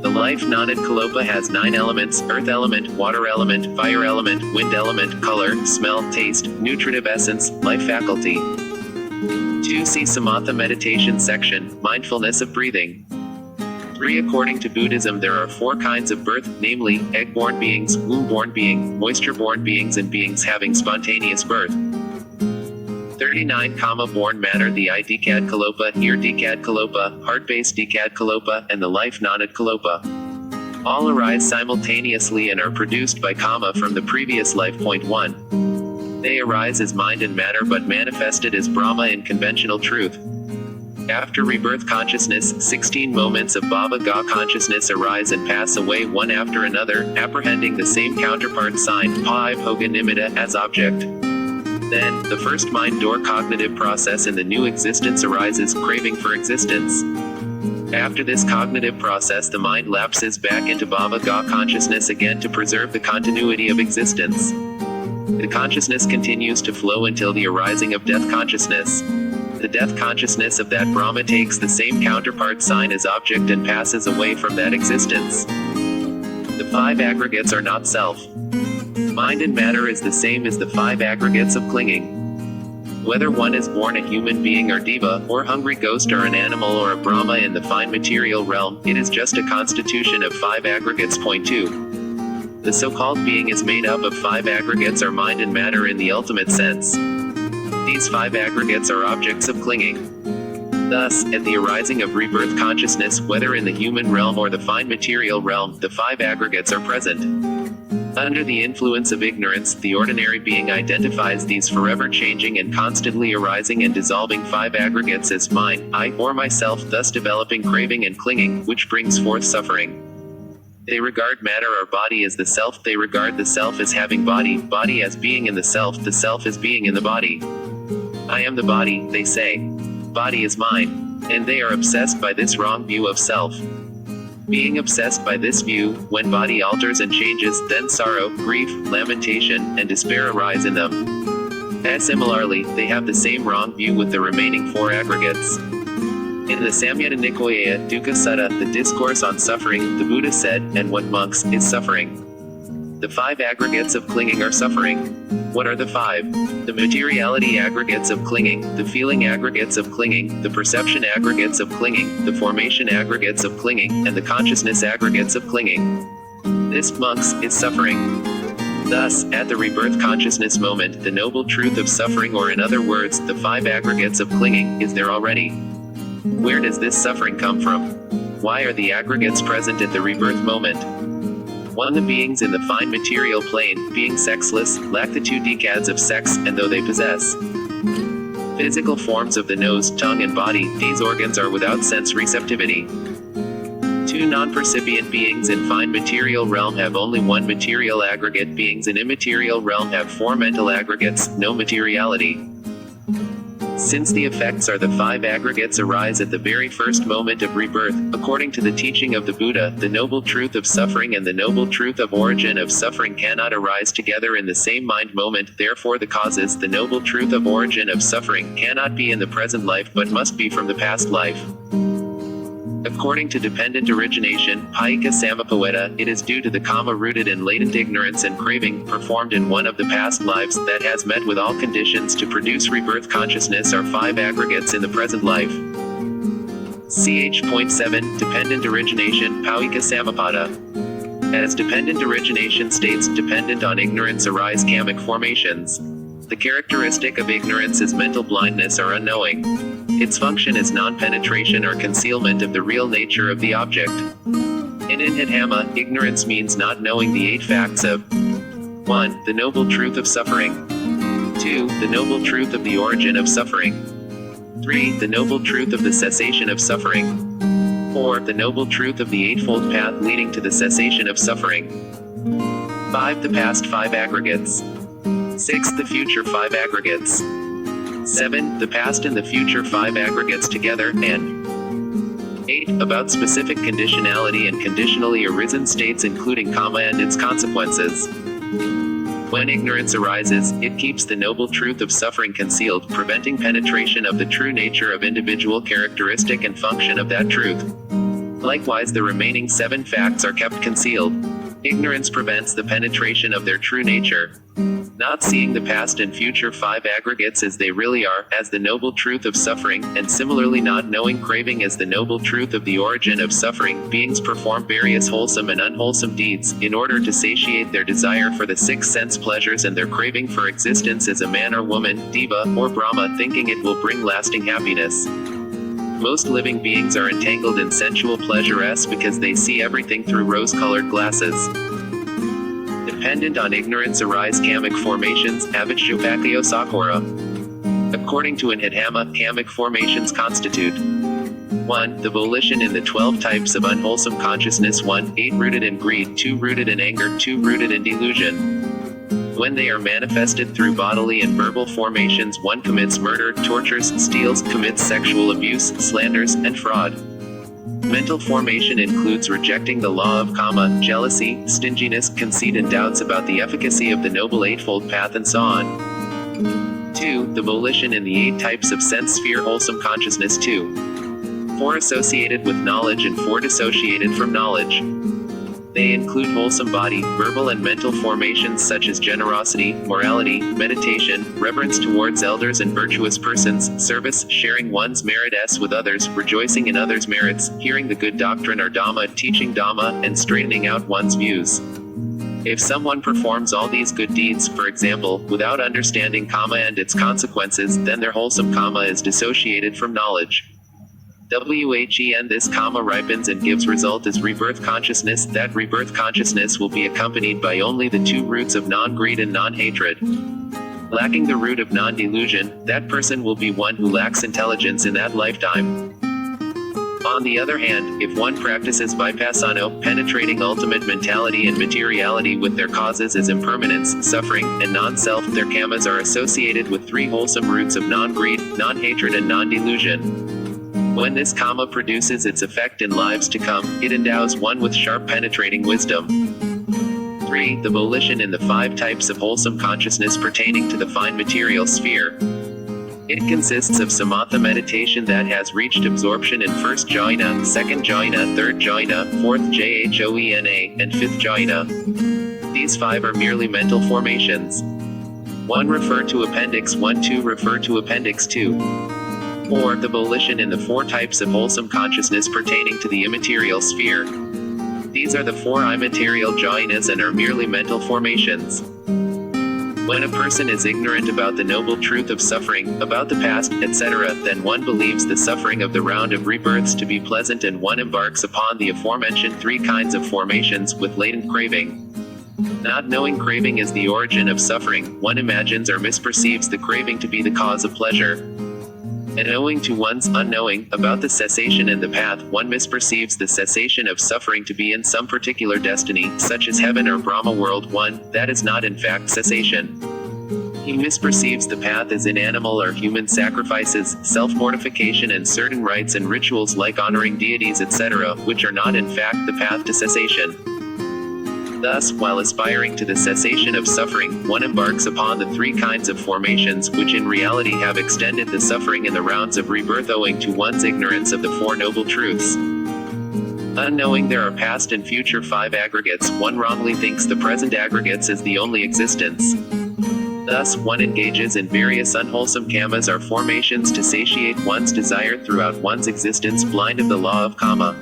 The life Nanad Kalopa has 9 elements: earth element, water element, fire element, wind element, color, smell, taste, nutritive essence, life faculty. 2. See Samatha meditation section, mindfulness of breathing. 3. According to Buddhism, there are 4 kinds of birth, namely, egg-born beings, womb-born being, moisture-born beings, and beings having spontaneous birth. 39. Kama-born matter: the eye Decad Kalopa, ear Decad Kalopa, heart-based Decad Kalopa, and the life Nanad Kalopa. All arise simultaneously and are produced by Kama from the previous life. Point 1. They arise as mind and matter but manifested as Brahma in conventional truth. After rebirth consciousness, 16 moments of Bhava-Ga consciousness arise and pass away one after another, apprehending the same counterpart sign, Pa-I-Bhoga Nimitta, as object. Then, the first mind door cognitive process in the new existence arises, craving for existence. After this cognitive process, the mind lapses back into Bhava-Ga consciousness again to preserve the continuity of existence. The consciousness continues to flow until the arising of death consciousness. The death consciousness of that Brahma takes the same counterpart sign as object and passes away from that existence. The 5 aggregates are not self. Mind and matter is the same as the 5 aggregates of clinging. Whether one is born a human being or deva, or hungry ghost or an animal or a Brahma in the fine material realm, it is just a constitution of 5 aggregates. Point 2. The so-called being is made up of 5 aggregates or mind and matter in the ultimate sense. These 5 aggregates are objects of clinging. Thus, at the arising of rebirth consciousness, whether in the human realm or the fine material realm, the 5 aggregates are present. Under the influence of ignorance, the ordinary being identifies these forever changing and constantly arising and dissolving 5 aggregates as mine, I, or myself, thus developing craving and clinging, which brings forth suffering. They regard matter or body as the self, they regard the self as having body, body as being in the self as being in the body. I am the body, they say. Body is mine. And they are obsessed by this wrong view of self. Being obsessed by this view, when body alters and changes, then sorrow, grief, lamentation, and despair arise in them. As similarly, they have the same wrong view with the remaining 4 aggregates. In the Samyutta Nikaya, Dukkha Sutta, the discourse on suffering, the Buddha said, and what monks, is suffering? The 5 aggregates of clinging are suffering. What are the 5? The materiality aggregates of clinging, the feeling aggregates of clinging, the perception aggregates of clinging, the formation aggregates of clinging, and the consciousness aggregates of clinging. This, monks, is suffering. Thus, at the rebirth consciousness moment, the noble truth of suffering, or in other words, the 5 aggregates of clinging, is there already. Where does this suffering come from? Why are the aggregates present at the rebirth moment? 1. The beings in the fine material plane, being sexless, lack the 2 decads of sex, and though they possess physical forms of the nose, tongue, and body, these organs are without sense receptivity. 2. Non-percipient beings in fine material realm have only 1 material aggregate. Beings in immaterial realm have 4 mental aggregates, no materiality. Since the effects are the 5 aggregates arise at the very first moment of rebirth, according to the teaching of the Buddha, the noble truth of suffering and the noble truth of origin of suffering cannot arise together in the same mind moment, therefore the causes, the noble truth of origin of suffering, cannot be in the present life but must be from the past life. According to dependent origination, Paika Samapaweta, it is due to the karma-rooted and latent ignorance and craving, performed in one of the past lives, that has met with all conditions to produce rebirth consciousness are 5 aggregates in the present life. Ch. Point 7, Dependent origination, Paika Samapada. As dependent origination states dependent on ignorance arise kamic formations. The characteristic of ignorance is mental blindness or unknowing. Its function is non-penetration or concealment of the real nature of the object. In abhidhamma, ignorance means not knowing the 8 facts of 1. The noble truth of suffering. 2. The noble truth of the origin of suffering. 3. The noble truth of the cessation of suffering. 4. The noble truth of the eightfold path leading to the cessation of suffering. 5. The past 5 aggregates. 6. The future 5 aggregates. 7. The past and the future 5 aggregates together, and 8. About specific conditionality and conditionally arisen states including karma and its consequences. When ignorance arises, it keeps the noble truth of suffering concealed, preventing penetration of the true nature of individual characteristic and function of that truth. Likewise, the remaining 7 facts are kept concealed. Ignorance prevents the penetration of their true nature. Not seeing the past and future 5 aggregates as they really are, as the noble truth of suffering, and similarly not knowing craving as the noble truth of the origin of suffering, beings perform various wholesome and unwholesome deeds, in order to satiate their desire for the 6 sense pleasures and their craving for existence as a man or woman, Deva, or Brahma, thinking it will bring lasting happiness. Most living beings are entangled in sensual pleasure because they see everything through rose-colored glasses. Dependent on ignorance arise kamic formations, abhidhamma sakura. According to abhidhamma, kamic formations constitute 1. The volition in the 12 types of unwholesome consciousness. 1. 8 rooted in greed, 2 rooted in anger, 2 rooted in delusion. When they are manifested through bodily and verbal formations, 1 commits murder, tortures, steals, commits sexual abuse, slanders, and fraud. Mental formation includes rejecting the law of karma, jealousy, stinginess, conceit and doubts about the efficacy of the Noble Eightfold Path and so on. 2. The volition in the 8 types of sense sphere wholesome consciousness. 2. 4 associated with knowledge and 4 dissociated from knowledge. They include wholesome body, verbal and mental formations such as generosity, morality, meditation, reverence towards elders and virtuous persons, service, sharing one's merits with others, rejoicing in others' merits, hearing the good doctrine or Dhamma, teaching Dhamma, and straightening out one's views. If someone performs all these good deeds, for example, without understanding karma and its consequences, then their wholesome karma is dissociated from knowledge. When this karma ripens and gives result as rebirth consciousness, that rebirth consciousness will be accompanied by only the 2 roots of non-greed and non-hatred. Lacking the root of non-delusion, that person will be one who lacks intelligence in that lifetime. On the other hand, if one practices vipasayana, penetrating ultimate mentality and materiality with their causes as impermanence, suffering, and non-self, their karmas are associated with 3 wholesome roots of non-greed, non-hatred and non-delusion. When this karma produces its effect in lives to come, it endows one with sharp penetrating wisdom. 3. The volition in the 5 types of wholesome consciousness pertaining to the fine material sphere. It consists of samatha meditation that has reached absorption in 1st jhana, 2nd jhana, 3rd jhana, 4th jhana, and 5th jhana. These 5 are merely mental formations. 1 refer to Appendix 1, 2 refer to Appendix 2. 4. The volition in the 4 types of wholesome consciousness pertaining to the immaterial sphere. These are the 4 immaterial jhanas and are merely mental formations. When a person is ignorant about the noble truth of suffering, about the past, etc., then one believes the suffering of the round of rebirths to be pleasant and one embarks upon the aforementioned 3 kinds of formations with latent craving. Not knowing craving is the origin of suffering, one imagines or misperceives the craving to be the cause of pleasure. And owing to one's unknowing about the cessation and the path, one misperceives the cessation of suffering to be in some particular destiny, such as heaven or Brahma world. 1. That is not in fact cessation. He misperceives the path as in animal or human sacrifices, self-mortification and certain rites and rituals like honoring deities etc., which are not in fact the path to cessation. Thus, while aspiring to the cessation of suffering, one embarks upon the 3 kinds of formations, which in reality have extended the suffering in the rounds of rebirth owing to one's ignorance of the 4 noble truths. Unknowing there are past and future 5 aggregates, one wrongly thinks the present aggregates as the only existence. Thus, one engages in various unwholesome karmas or formations to satiate one's desire throughout one's existence, blind of the law of karma.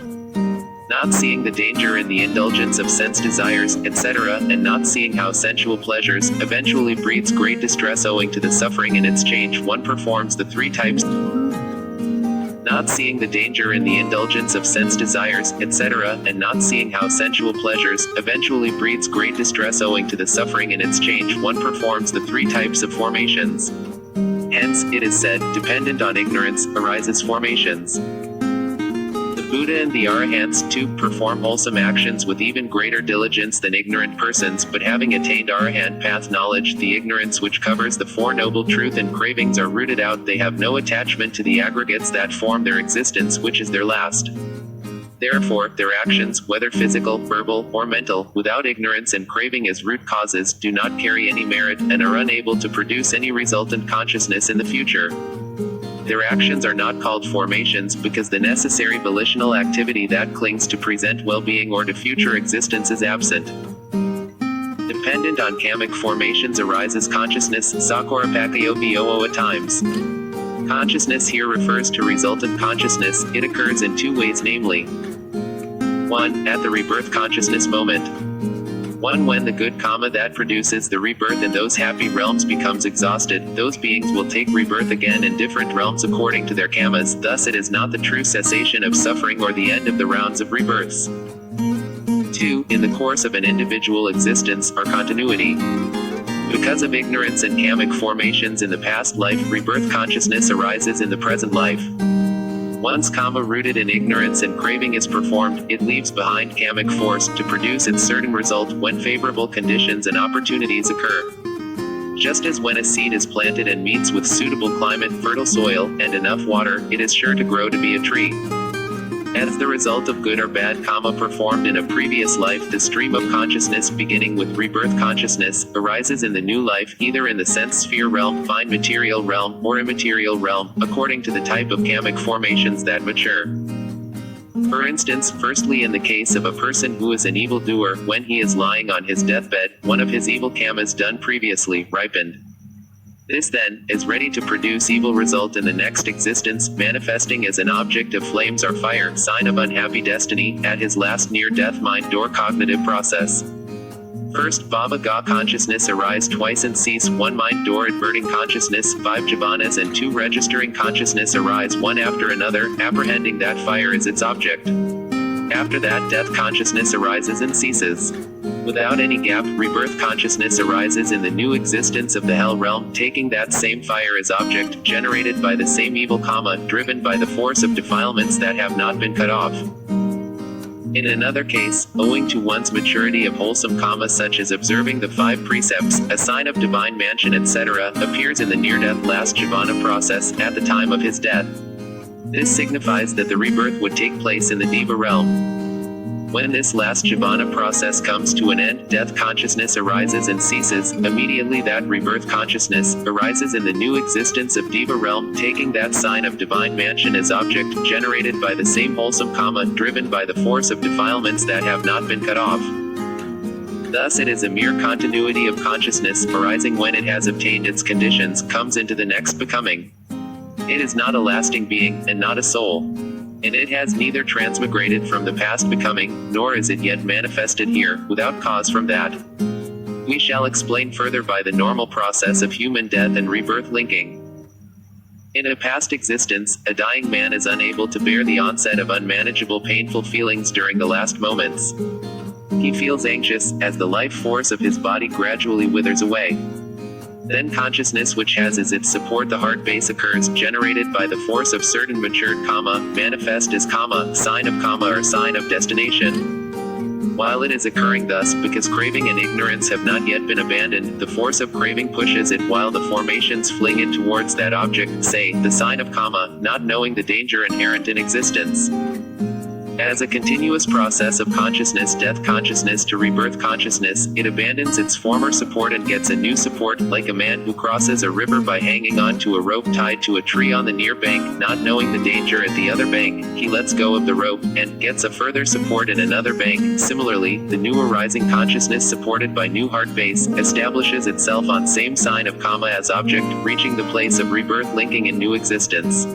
not seeing the danger in the indulgence of sense desires, etc., and not seeing how sensual pleasures eventually breeds great distress owing to the suffering in its change. One performs the three types. Not seeing the danger in the indulgence of sense desires, etc., and not seeing how sensual pleasures eventually breeds great distress owing to the suffering in its change. One performs the three types of formations. Hence, it is said, dependent on ignorance, arises formations. The Buddha and the Arahants, too, perform wholesome actions with even greater diligence than ignorant persons, but having attained Arahant path knowledge, the ignorance which covers the Four Noble Truth and cravings are rooted out. They have no attachment to the aggregates that form their existence, which is their last. Therefore, their actions, whether physical, verbal, or mental, without ignorance and craving as root causes, do not carry any merit, and are unable to produce any resultant consciousness in the future. Their actions are not called formations because the necessary volitional activity that clings to present well-being or to future existence is absent. Dependent on kamic formations arises consciousness, sakorapakayo at times. Consciousness here refers to resultant consciousness. It occurs in two ways, namely 1. At the rebirth consciousness moment. 1. When the good karma that produces the rebirth in those happy realms becomes exhausted, those beings will take rebirth again in different realms according to their karmas. Thus it is not the true cessation of suffering or the end of the rounds of rebirths. 2. In the course of an individual existence, or continuity. Because of ignorance and kamic formations in the past life, rebirth consciousness arises in the present life. Once karma rooted in ignorance and craving is performed, it leaves behind kamic force to produce its certain result when favorable conditions and opportunities occur. Just as when a seed is planted and meets with suitable climate, fertile soil, and enough water, it is sure to grow to be a tree. As the result of good or bad karma performed in a previous life, the stream of consciousness beginning with rebirth consciousness arises in the new life, either in the sense sphere realm, fine material realm, or immaterial realm, according to the type of kamic formations that mature. For instance, firstly in the case of a person who is an evildoer, when he is lying on his deathbed, one of his evil karmas done previously ripened. This then is ready to produce evil result in the next existence, manifesting as an object of flames or fire, sign of unhappy destiny, at his last near-death mind or cognitive process. First, Baba Ga consciousness arise twice and cease, 1 mind door adverting consciousness, 5 javanas and 2 registering consciousness arise one after another, apprehending that fire is its object. After that, death consciousness arises and ceases. Without any gap, rebirth consciousness arises in the new existence of the hell realm, taking that same fire as object, generated by the same evil karma, driven by the force of defilements that have not been cut off. In another case, owing to one's maturity of wholesome karma such as observing the 5 precepts, a sign of divine mansion etc., appears in the near-death last jivana process, at the time of his death. This signifies that the rebirth would take place in the Deva realm. When this last jivana process comes to an end, death consciousness arises and ceases. Immediately that rebirth consciousness arises in the new existence of Deva realm, taking that sign of divine mansion as object, generated by the same wholesome karma, driven by the force of defilements that have not been cut off. Thus it is a mere continuity of consciousness, arising when it has obtained its conditions, comes into the next becoming. It is not a lasting being, and not a soul. And it has neither transmigrated from the past becoming, nor is it yet manifested here, without cause from that. We shall explain further by the normal process of human death and rebirth linking. In a past existence, a dying man is unable to bear the onset of unmanageable painful feelings during the last moments. He feels anxious, as the life force of his body gradually withers away. Then consciousness, which has as its support the heart base, occurs, generated by the force of certain matured karma, manifest as karma, sign of karma or sign of destination. While it is occurring thus, because craving and ignorance have not yet been abandoned, the force of craving pushes it while the formations fling it towards that object, say, the sign of karma, not knowing the danger inherent in existence. As a continuous process of consciousness, death consciousness to rebirth consciousness, it abandons its former support and gets a new support, like a man who crosses a river by hanging on to a rope tied to a tree on the near bank, not knowing the danger at the other bank. He lets go of the rope, and gets a further support in another bank. Similarly, the new arising consciousness supported by new heart base, establishes itself on same sign of karma as object, reaching the place of rebirth linking in new existence.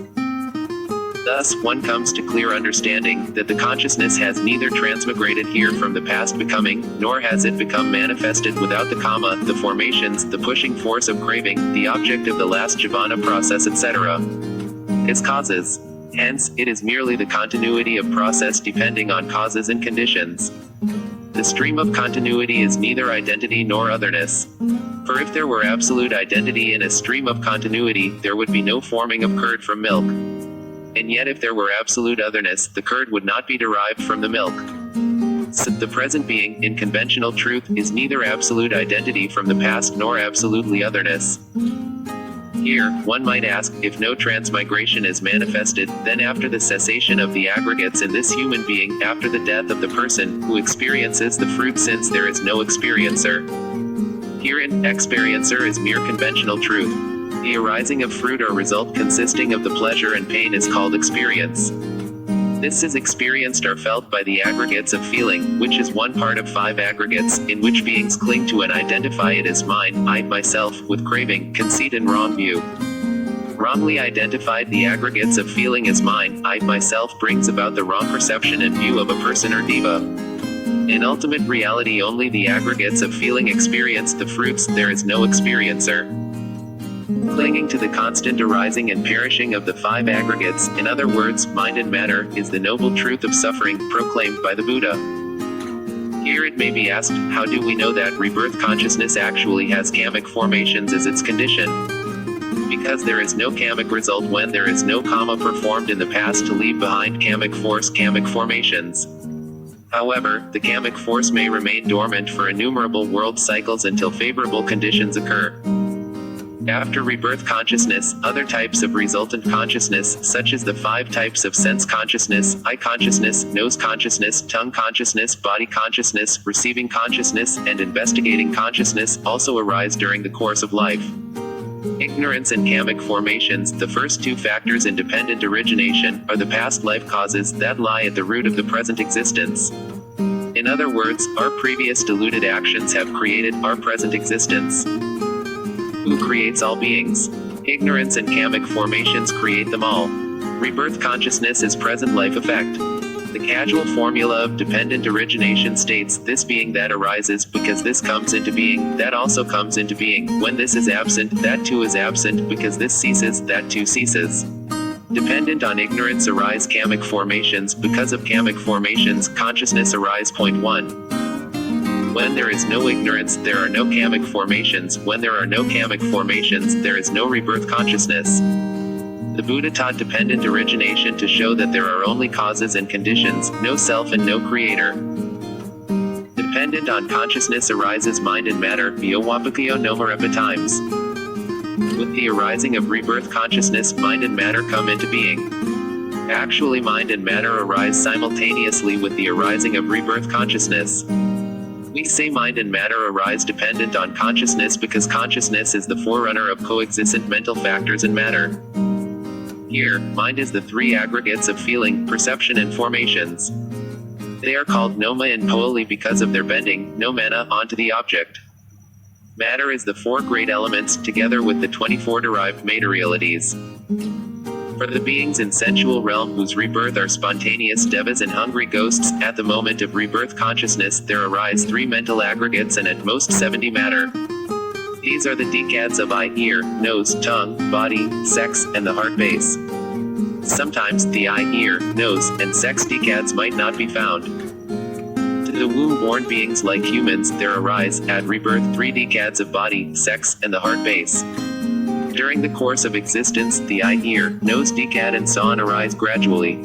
Thus, one comes to clear understanding that the consciousness has neither transmigrated here from the past becoming, nor has it become manifested without the karma, the formations, the pushing force of craving, the object of the last jivana process, etc. as causes. Hence, it is merely the continuity of process depending on causes and conditions. The stream of continuity is neither identity nor otherness. For if there were absolute identity in a stream of continuity, there would be no forming of curd from milk. And yet if there were absolute otherness, the curd would not be derived from the milk. So the present being, in conventional truth, is neither absolute identity from the past nor absolutely otherness. Here, one might ask, if no transmigration is manifested, then after the cessation of the aggregates in this human being, after the death of the person who experiences the fruit, since there is no experiencer. Herein, experiencer is mere conventional truth. The arising of fruit or result consisting of the pleasure and pain is called experience. This is experienced or felt by the aggregates of feeling, which is one part of 5 aggregates, in which beings cling to and identify it as mine, I, myself, with craving, conceit and wrong view. Wrongly identified the aggregates of feeling as mine, I, myself brings about the wrong perception and view of a person or diva. In ultimate reality only the aggregates of feeling experience the fruits, there is no experiencer. Clinging to the constant arising and perishing of the 5 aggregates, in other words, mind and matter, is the noble truth of suffering, proclaimed by the Buddha. Here it may be asked, how do we know that rebirth consciousness actually has kamic formations as its condition? Because there is no kamic result when there is no karma performed in the past to leave behind kamic force, kamic formations. However, the kamic force may remain dormant for innumerable world cycles until favorable conditions occur. After rebirth consciousness, other types of resultant consciousness, such as the 5 types of sense consciousness, eye consciousness, nose consciousness, tongue consciousness, body consciousness, receiving consciousness, and investigating consciousness, also arise during the course of life. Ignorance and kamic formations, the first 2 factors in dependent origination, are the past life causes that lie at the root of the present existence. In other words, our previous deluded actions have created our present existence. Who creates all beings? Ignorance and kamic formations create them all. Rebirth consciousness is present life effect. The casual formula of dependent origination states, this being that arises, because this comes into being, that also comes into being, when this is absent, that too is absent, because this ceases, that too ceases. Dependent on ignorance arise kamic formations, because of kamic formations, consciousness arise. Point 1. When there is no ignorance, there are no kamic formations. When there are no kamic formations, there is no rebirth consciousness. The Buddha taught dependent origination to show that there are only causes and conditions, no self and no creator. Dependent on consciousness arises mind and matter, Vyowapakayo Nomarepa times. With the arising of rebirth consciousness, mind and matter come into being. Actually, mind and matter arise simultaneously with the arising of rebirth consciousness. We say mind and matter arise dependent on consciousness because consciousness is the forerunner of coexistent mental factors and matter. Here, mind is the 3 aggregates of feeling, perception and formations. They are called noma and poali because of their bending, nomana, onto the object. Matter is the 4 great elements, together with the 24 derived materialities. For the beings in sensual realm whose rebirth are spontaneous devas and hungry ghosts, at the moment of rebirth consciousness there arise 3 mental aggregates and at most 70 matter. These are the decads of eye, ear, nose, tongue, body, sex, and the heart base. Sometimes, the eye, ear, nose, and sex decads might not be found. To the womb-born beings like humans, there arise, at rebirth, 3 decads of body, sex, and the heart base. During the course of existence, the eye, ear, nose decad and so on arise gradually.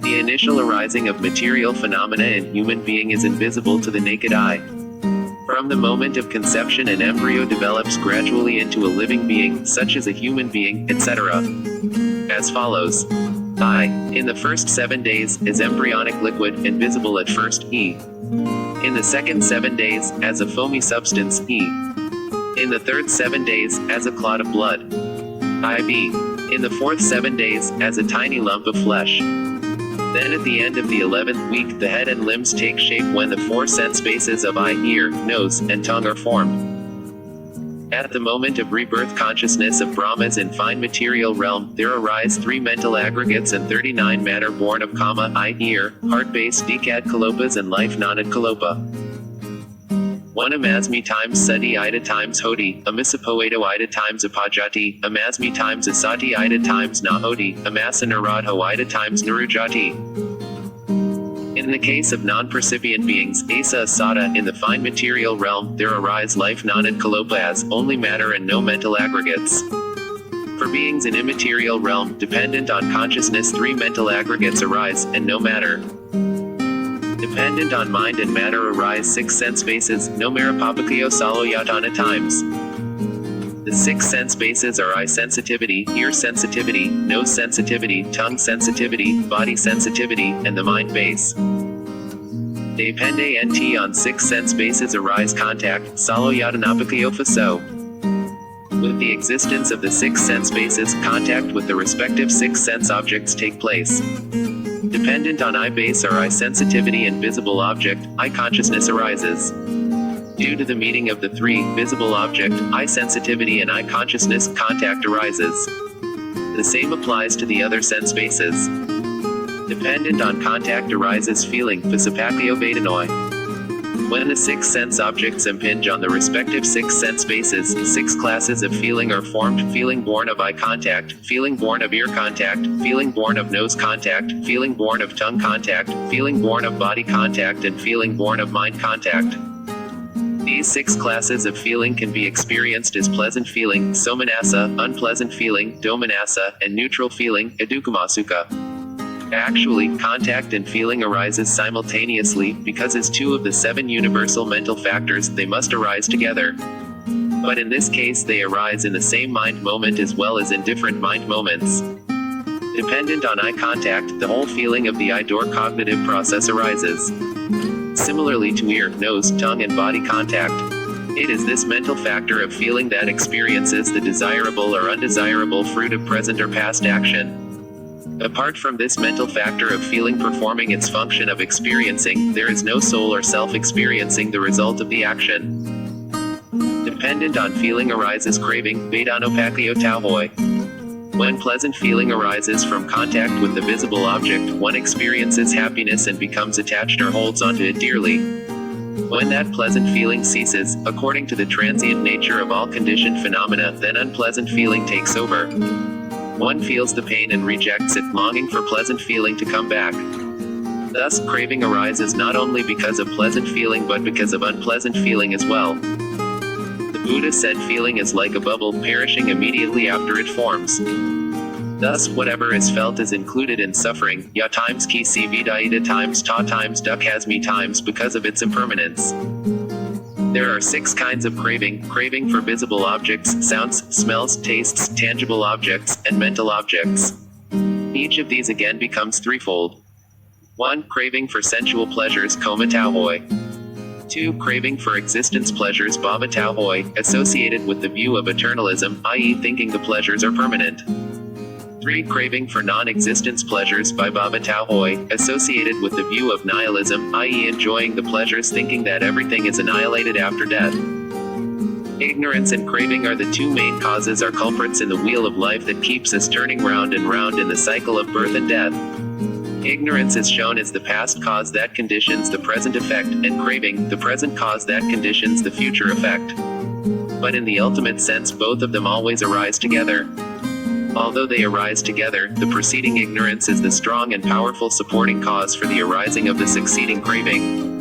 The initial arising of material phenomena in human being is invisible to the naked eye. From the moment of conception an embryo develops gradually into a living being, such as a human being, etc. As follows. I, in the first 7 days, is embryonic liquid, invisible at first, E. In the second 7 days, as a foamy substance, E. In the third 7 days, as a clot of blood. IV. In the fourth 7 days, as a tiny lump of flesh. Then at the end of the 11th week the head and limbs take shape when the 4 sense bases of eye, ear, nose, and tongue are formed. At the moment of rebirth consciousness of Brahmas in fine material realm, there arise 3 mental aggregates and 39 matter born of kama, eye, ear, heart-based decad kalopas and life nanad kalopa. 1 amasmi times sati ida times hoti, amisapoeto ida times apajati, amasmi times asati ida times nahoti, amasanarado ida times narujati. In the case of non-percipient beings, asa asata, in the fine material realm, there arise life nanad kalopa as only matter and no mental aggregates. For beings in immaterial realm, dependent on consciousness, 3 mental aggregates arise, and no matter. Dependent on mind and matter arise 6 sense bases, no marapapakayo saloyatana times. The 6 sense bases are eye sensitivity, ear sensitivity, nose sensitivity, tongue sensitivity, body sensitivity, and the mind base. Depende nt on 6 sense bases arise contact, saloyatanapakayo faso. With the existence of the 6 sense bases, contact with the respective 6 sense objects take place. Dependent on eye base or eye sensitivity and visible object, eye consciousness arises. Due to the meeting of the 3, visible object, eye sensitivity and eye consciousness, contact arises. The same applies to the other sense bases. Dependent on contact arises feeling, visapakyo vedanoi. When the 6 sense objects impinge on the respective 6 sense bases, 6 classes of feeling are formed: feeling born of eye contact, feeling born of ear contact, feeling born of nose contact, feeling born of tongue contact, feeling born of body contact, and feeling born of mind contact. These 6 classes of feeling can be experienced as pleasant feeling, somanasa, unpleasant feeling, domanasa, and neutral feeling, adukamasuka. Actually, contact and feeling arises simultaneously, because as 2 of the 7 universal mental factors, they must arise together. But in this case they arise in the same mind moment as well as in different mind moments. Dependent on eye contact, the whole feeling of the eye door cognitive process arises. Similarly to ear, nose, tongue and body contact. It is this mental factor of feeling that experiences the desirable or undesirable fruit of present or past action. Apart from this mental factor of feeling performing its function of experiencing, there is no soul or self experiencing the result of the action. Dependent on feeling arises craving, vedanopakyo tauhoi. When pleasant feeling arises from contact with the visible object, one experiences happiness and becomes attached or holds onto it dearly. When that pleasant feeling ceases, according to the transient nature of all conditioned phenomena, then unpleasant feeling takes over. One feels the pain and rejects it, longing for pleasant feeling to come back. Thus, craving arises not only because of pleasant feeling but because of unpleasant feeling as well. The Buddha said feeling is like a bubble, perishing immediately after it forms. Thus, whatever is felt is included in suffering, ya times ki si vidaita times ta times dukhasmi times, because of its impermanence. There are 6 kinds of craving: craving for visible objects, sounds, smells, tastes, tangible objects, and mental objects. Each of these again becomes threefold. 1. Craving for sensual pleasures, koma tauhoi. 2. Craving for existence pleasures, bhava tauhoi, associated with the view of eternalism, i.e. thinking the pleasures are permanent. 3. Craving for non-existence pleasures, vibhava tauhoi, associated with the view of nihilism, i.e. enjoying the pleasures thinking that everything is annihilated after death. Ignorance and craving are the 2 main causes or culprits in the wheel of life that keeps us turning round and round in the cycle of birth and death. Ignorance is shown as the past cause that conditions the present effect, and craving, the present cause that conditions the future effect. But in the ultimate sense, both of them always arise together. Although they arise together, the preceding ignorance is the strong and powerful supporting cause for the arising of the succeeding craving.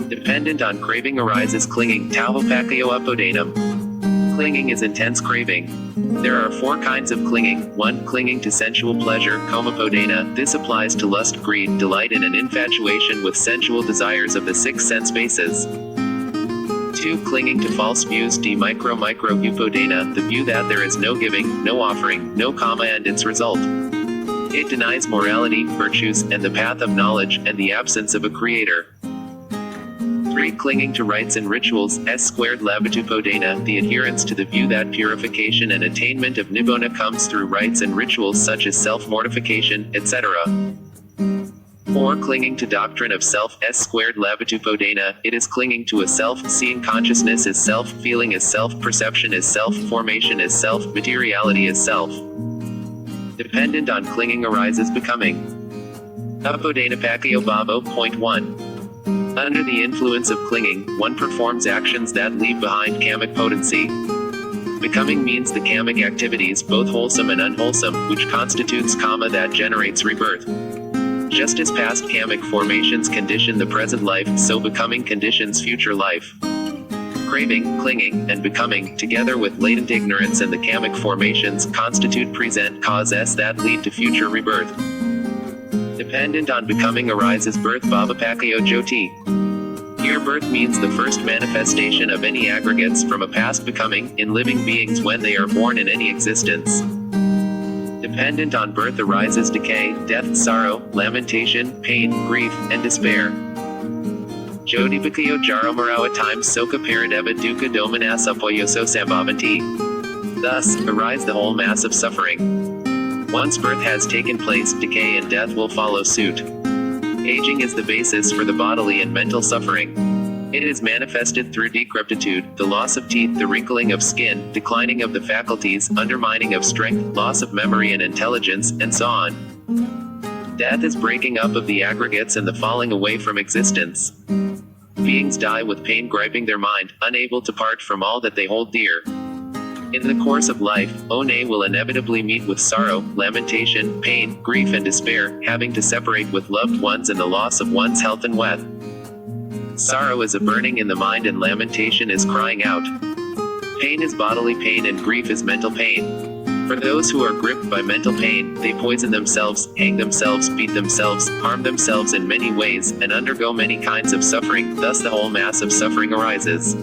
Dependent on craving arises clinging, tauhopakayo apodanam. Clinging is intense craving. There are 4 kinds of clinging. 1. Clinging to sensual pleasure, komapodana. This applies to lust, greed, delight and an infatuation with sensual desires of the 6 sense bases. 2. Clinging to false views, micro upodana, the view that there is no giving, no offering, no karma and its result. It denies morality, virtues, and the path of knowledge, and the absence of a creator. 3. Clinging to rites and rituals, S² labitupodana, the adherence to the view that purification and attainment of nibbana comes through rites and rituals such as self-mortification, etc. Or clinging to doctrine of self, S squared labitupodana, it is clinging to a self, seeing consciousness as self, feeling as self, perception as self, formation as self, materiality as self. Dependent on clinging arises becoming. Apodhanapakyo Bhavo. Point 1. Under the influence of clinging, one performs actions that leave behind kamic potency. Becoming means the kamic activities, both wholesome and unwholesome, which constitutes karma that generates rebirth. Just as past kamic formations condition the present life, so becoming conditions future life. Craving, clinging, and becoming, together with latent ignorance and the kamic formations, constitute present causes that lead to future rebirth. Dependent on becoming arises birth. Bhavapakyo Jyoti. Here birth means the first manifestation of any aggregates from a past becoming, in living beings when they are born in any existence. Dependent on birth arises decay, death, sorrow, lamentation, pain, grief, and despair. Jodipakayo Jaromarawa times Soka Paradeva Dukkha Domanasapoyoso Sambhavanti. Thus, arise the whole mass of suffering. Once birth has taken place, decay and death will follow suit. Aging is the basis for the bodily and mental suffering. It is manifested through decrepitude, the loss of teeth, the wrinkling of skin, declining of the faculties, undermining of strength, loss of memory and intelligence, and so on. Death is breaking up of the aggregates and the falling away from existence. Beings die with pain griping their mind, unable to part from all that they hold dear. In the course of life, One will inevitably meet with sorrow, lamentation, pain, grief and despair, having to separate with loved ones and the loss of one's health and wealth. Sorrow is a burning in the mind and lamentation is crying out. Pain is bodily pain and grief is mental pain. For those who are gripped by mental pain, they poison themselves, hang themselves, beat themselves, harm themselves in many ways, and undergo many kinds of suffering, thus the whole mass of suffering arises.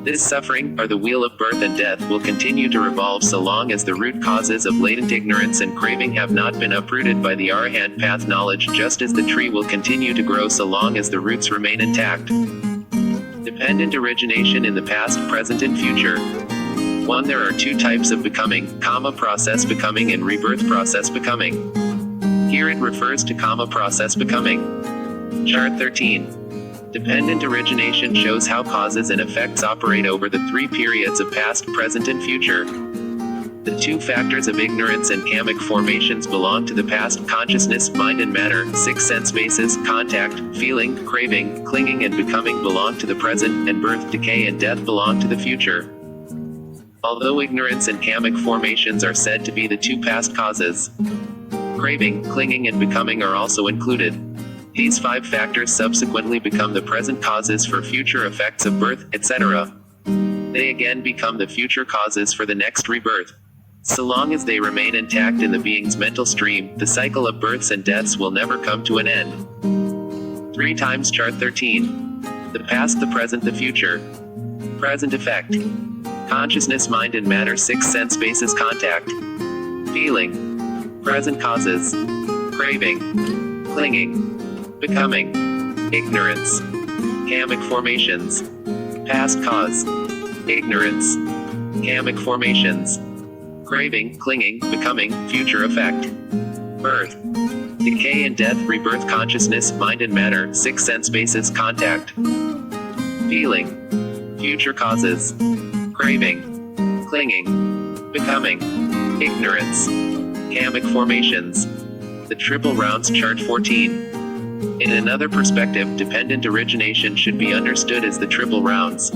This suffering, or the wheel of birth and death, will continue to revolve so long as the root causes of latent ignorance and craving have not been uprooted by the Arahant path knowledge, just as the tree will continue to grow so long as the roots remain intact. Dependent origination in the past, present and future. 1. There are two types of becoming, karma process becoming and rebirth process becoming. Here it refers to karma process becoming. Chart 13. Dependent origination shows how causes and effects operate over the three periods of past, present, and future. The two factors of ignorance and kamic formations belong to the past: consciousness, mind and matter, six sense bases, contact, feeling, craving, clinging and becoming belong to the present, and birth, decay and death belong to the future. Although ignorance and kamic formations are said to be the two past causes, craving, clinging and becoming are also included. These five factors subsequently become the present causes for future effects of birth, etc. They again become the future causes for the next rebirth. So long as they remain intact in the being's mental stream, the cycle of births and deaths will never come to an end. 3 times Chart 13. The past, the present, the future. Present effect. Consciousness, mind and matter, 6 sense bases, contact. Feeling. Present causes. Craving. Clinging. Becoming. Ignorance. Kamic formations. Past cause. Ignorance. Kamic formations. Craving, clinging, becoming, future effect. Birth. Decay and death, rebirth, consciousness, mind and matter, 6 sense bases, contact. Feeling. Future causes. Craving. Clinging. Becoming. Ignorance. Kamic formations. The triple rounds, Chart 14. In another perspective, dependent origination should be understood as the triple rounds.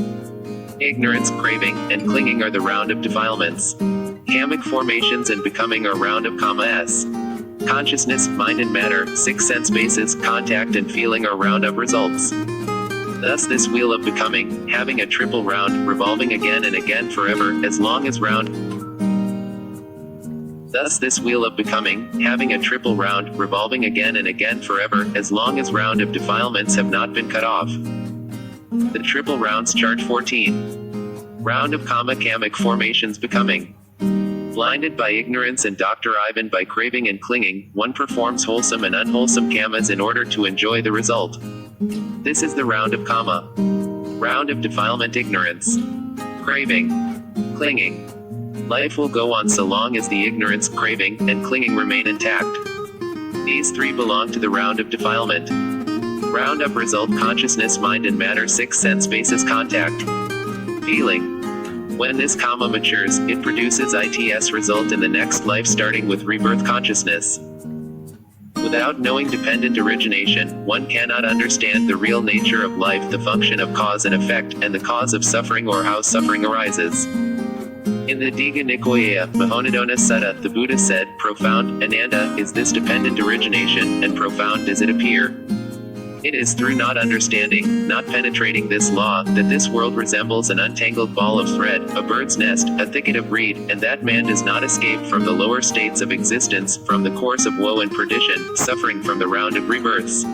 Ignorance, craving, and clinging are the round of defilements. Kamic formations and becoming are round of karma-s. Consciousness, mind and matter, 6 sense bases, contact and feeling are round of results. Thus this wheel of becoming, having a triple round, revolving again and again forever, as long as round Thus this wheel of becoming, having a triple round, revolving again and again forever, as long as round of defilements have not been cut off. The triple rounds, Chart 14. Round of karma, kamic formations, becoming. Blinded by ignorance and Dr. Ivan by craving and clinging, one performs wholesome and unwholesome karmas in order to enjoy the result. This is the round of karma. Round of defilement, ignorance. Craving. Clinging. Life will go on so long as the ignorance, craving, and clinging remain intact. These three belong to the round of defilement. Round up result consciousness mind and matter 6 sense basis contact. Feeling. When this karma matures, it produces its result in the next life starting with rebirth consciousness. Without knowing dependent origination, one cannot understand the real nature of life, the function of cause and effect, and the cause of suffering or how suffering arises. In the Digha Nikaya, Mahonadona Sutta, the Buddha said, profound, Ananda, is this dependent origination, and profound does it appear. It is through not understanding, not penetrating this law, that this world resembles an untangled ball of thread, a bird's nest, a thicket of reed, and that man does not escape from the lower states of existence, from the course of woe and perdition, suffering from the round of rebirths.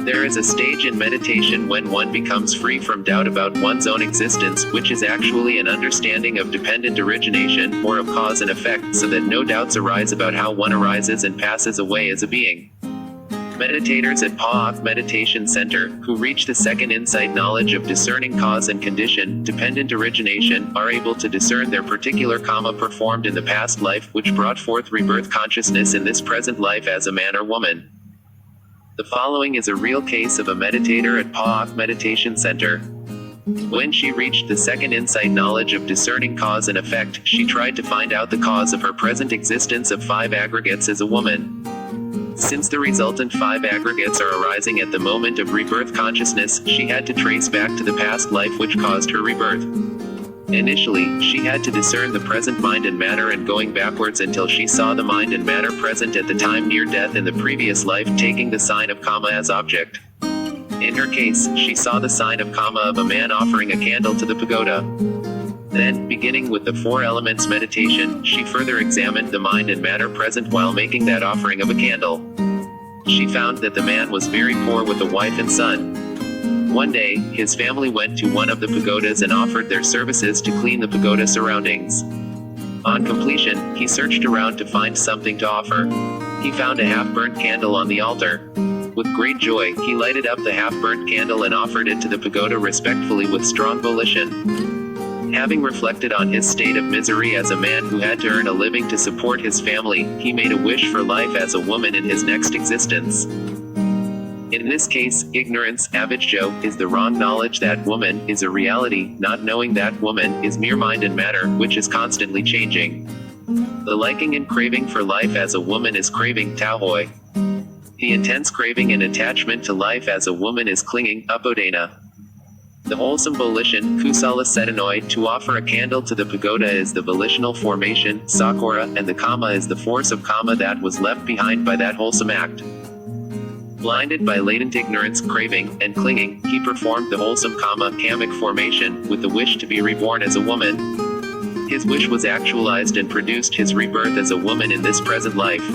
There is a stage in meditation when one becomes free from doubt about one's own existence, which is actually an understanding of dependent origination, or of cause and effect, so that no doubts arise about how one arises and passes away as a being. Meditators at Pa'ak Meditation Center, who reach the second insight knowledge of discerning cause and condition, dependent origination, are able to discern their particular karma performed in the past life, which brought forth rebirth consciousness in this present life as a man or woman. The following is a real case of a meditator at Pa'ak Meditation Center. When she reached the second insight knowledge of discerning cause and effect, she tried to find out the cause of her present existence of 5 aggregates as a woman. Since the resultant 5 aggregates are arising at the moment of rebirth consciousness, she had to trace back to the past life which caused her rebirth. Initially, she had to discern the present mind and matter, and going backwards until she saw the mind and matter present at the time near death in the previous life, taking the sign of karma as object. In her case, she saw the sign of karma of a man offering a candle to the pagoda. Then, beginning with the 4 elements meditation, she further examined the mind and matter present while making that offering of a candle. She found that the man was very poor with a wife and son. One day, his family went to one of the pagodas and offered their services to clean the pagoda surroundings. On completion, he searched around to find something to offer. He found a half-burnt candle on the altar. With great joy, he lighted up the half-burnt candle and offered it to the pagoda respectfully with strong volition. Having reflected on his state of misery as a man who had to earn a living to support his family, he made a wish for life as a woman in his next existence. In this case, ignorance, abhidhamma, is the wrong knowledge that woman is a reality, not knowing that woman is mere mind and matter, which is constantly changing. The liking and craving for life as a woman is craving, tauhoi. The intense craving and attachment to life as a woman is clinging, abhidhamma. The wholesome volition, kusala cetanoi, to offer a candle to the pagoda is the volitional formation, sakura, and the kama is the force of kama that was left behind by that wholesome act. Blinded by latent ignorance, craving, and clinging, he performed the wholesome kama, kamic formation, with the wish to be reborn as a woman. His wish was actualized and produced his rebirth as a woman in this present life.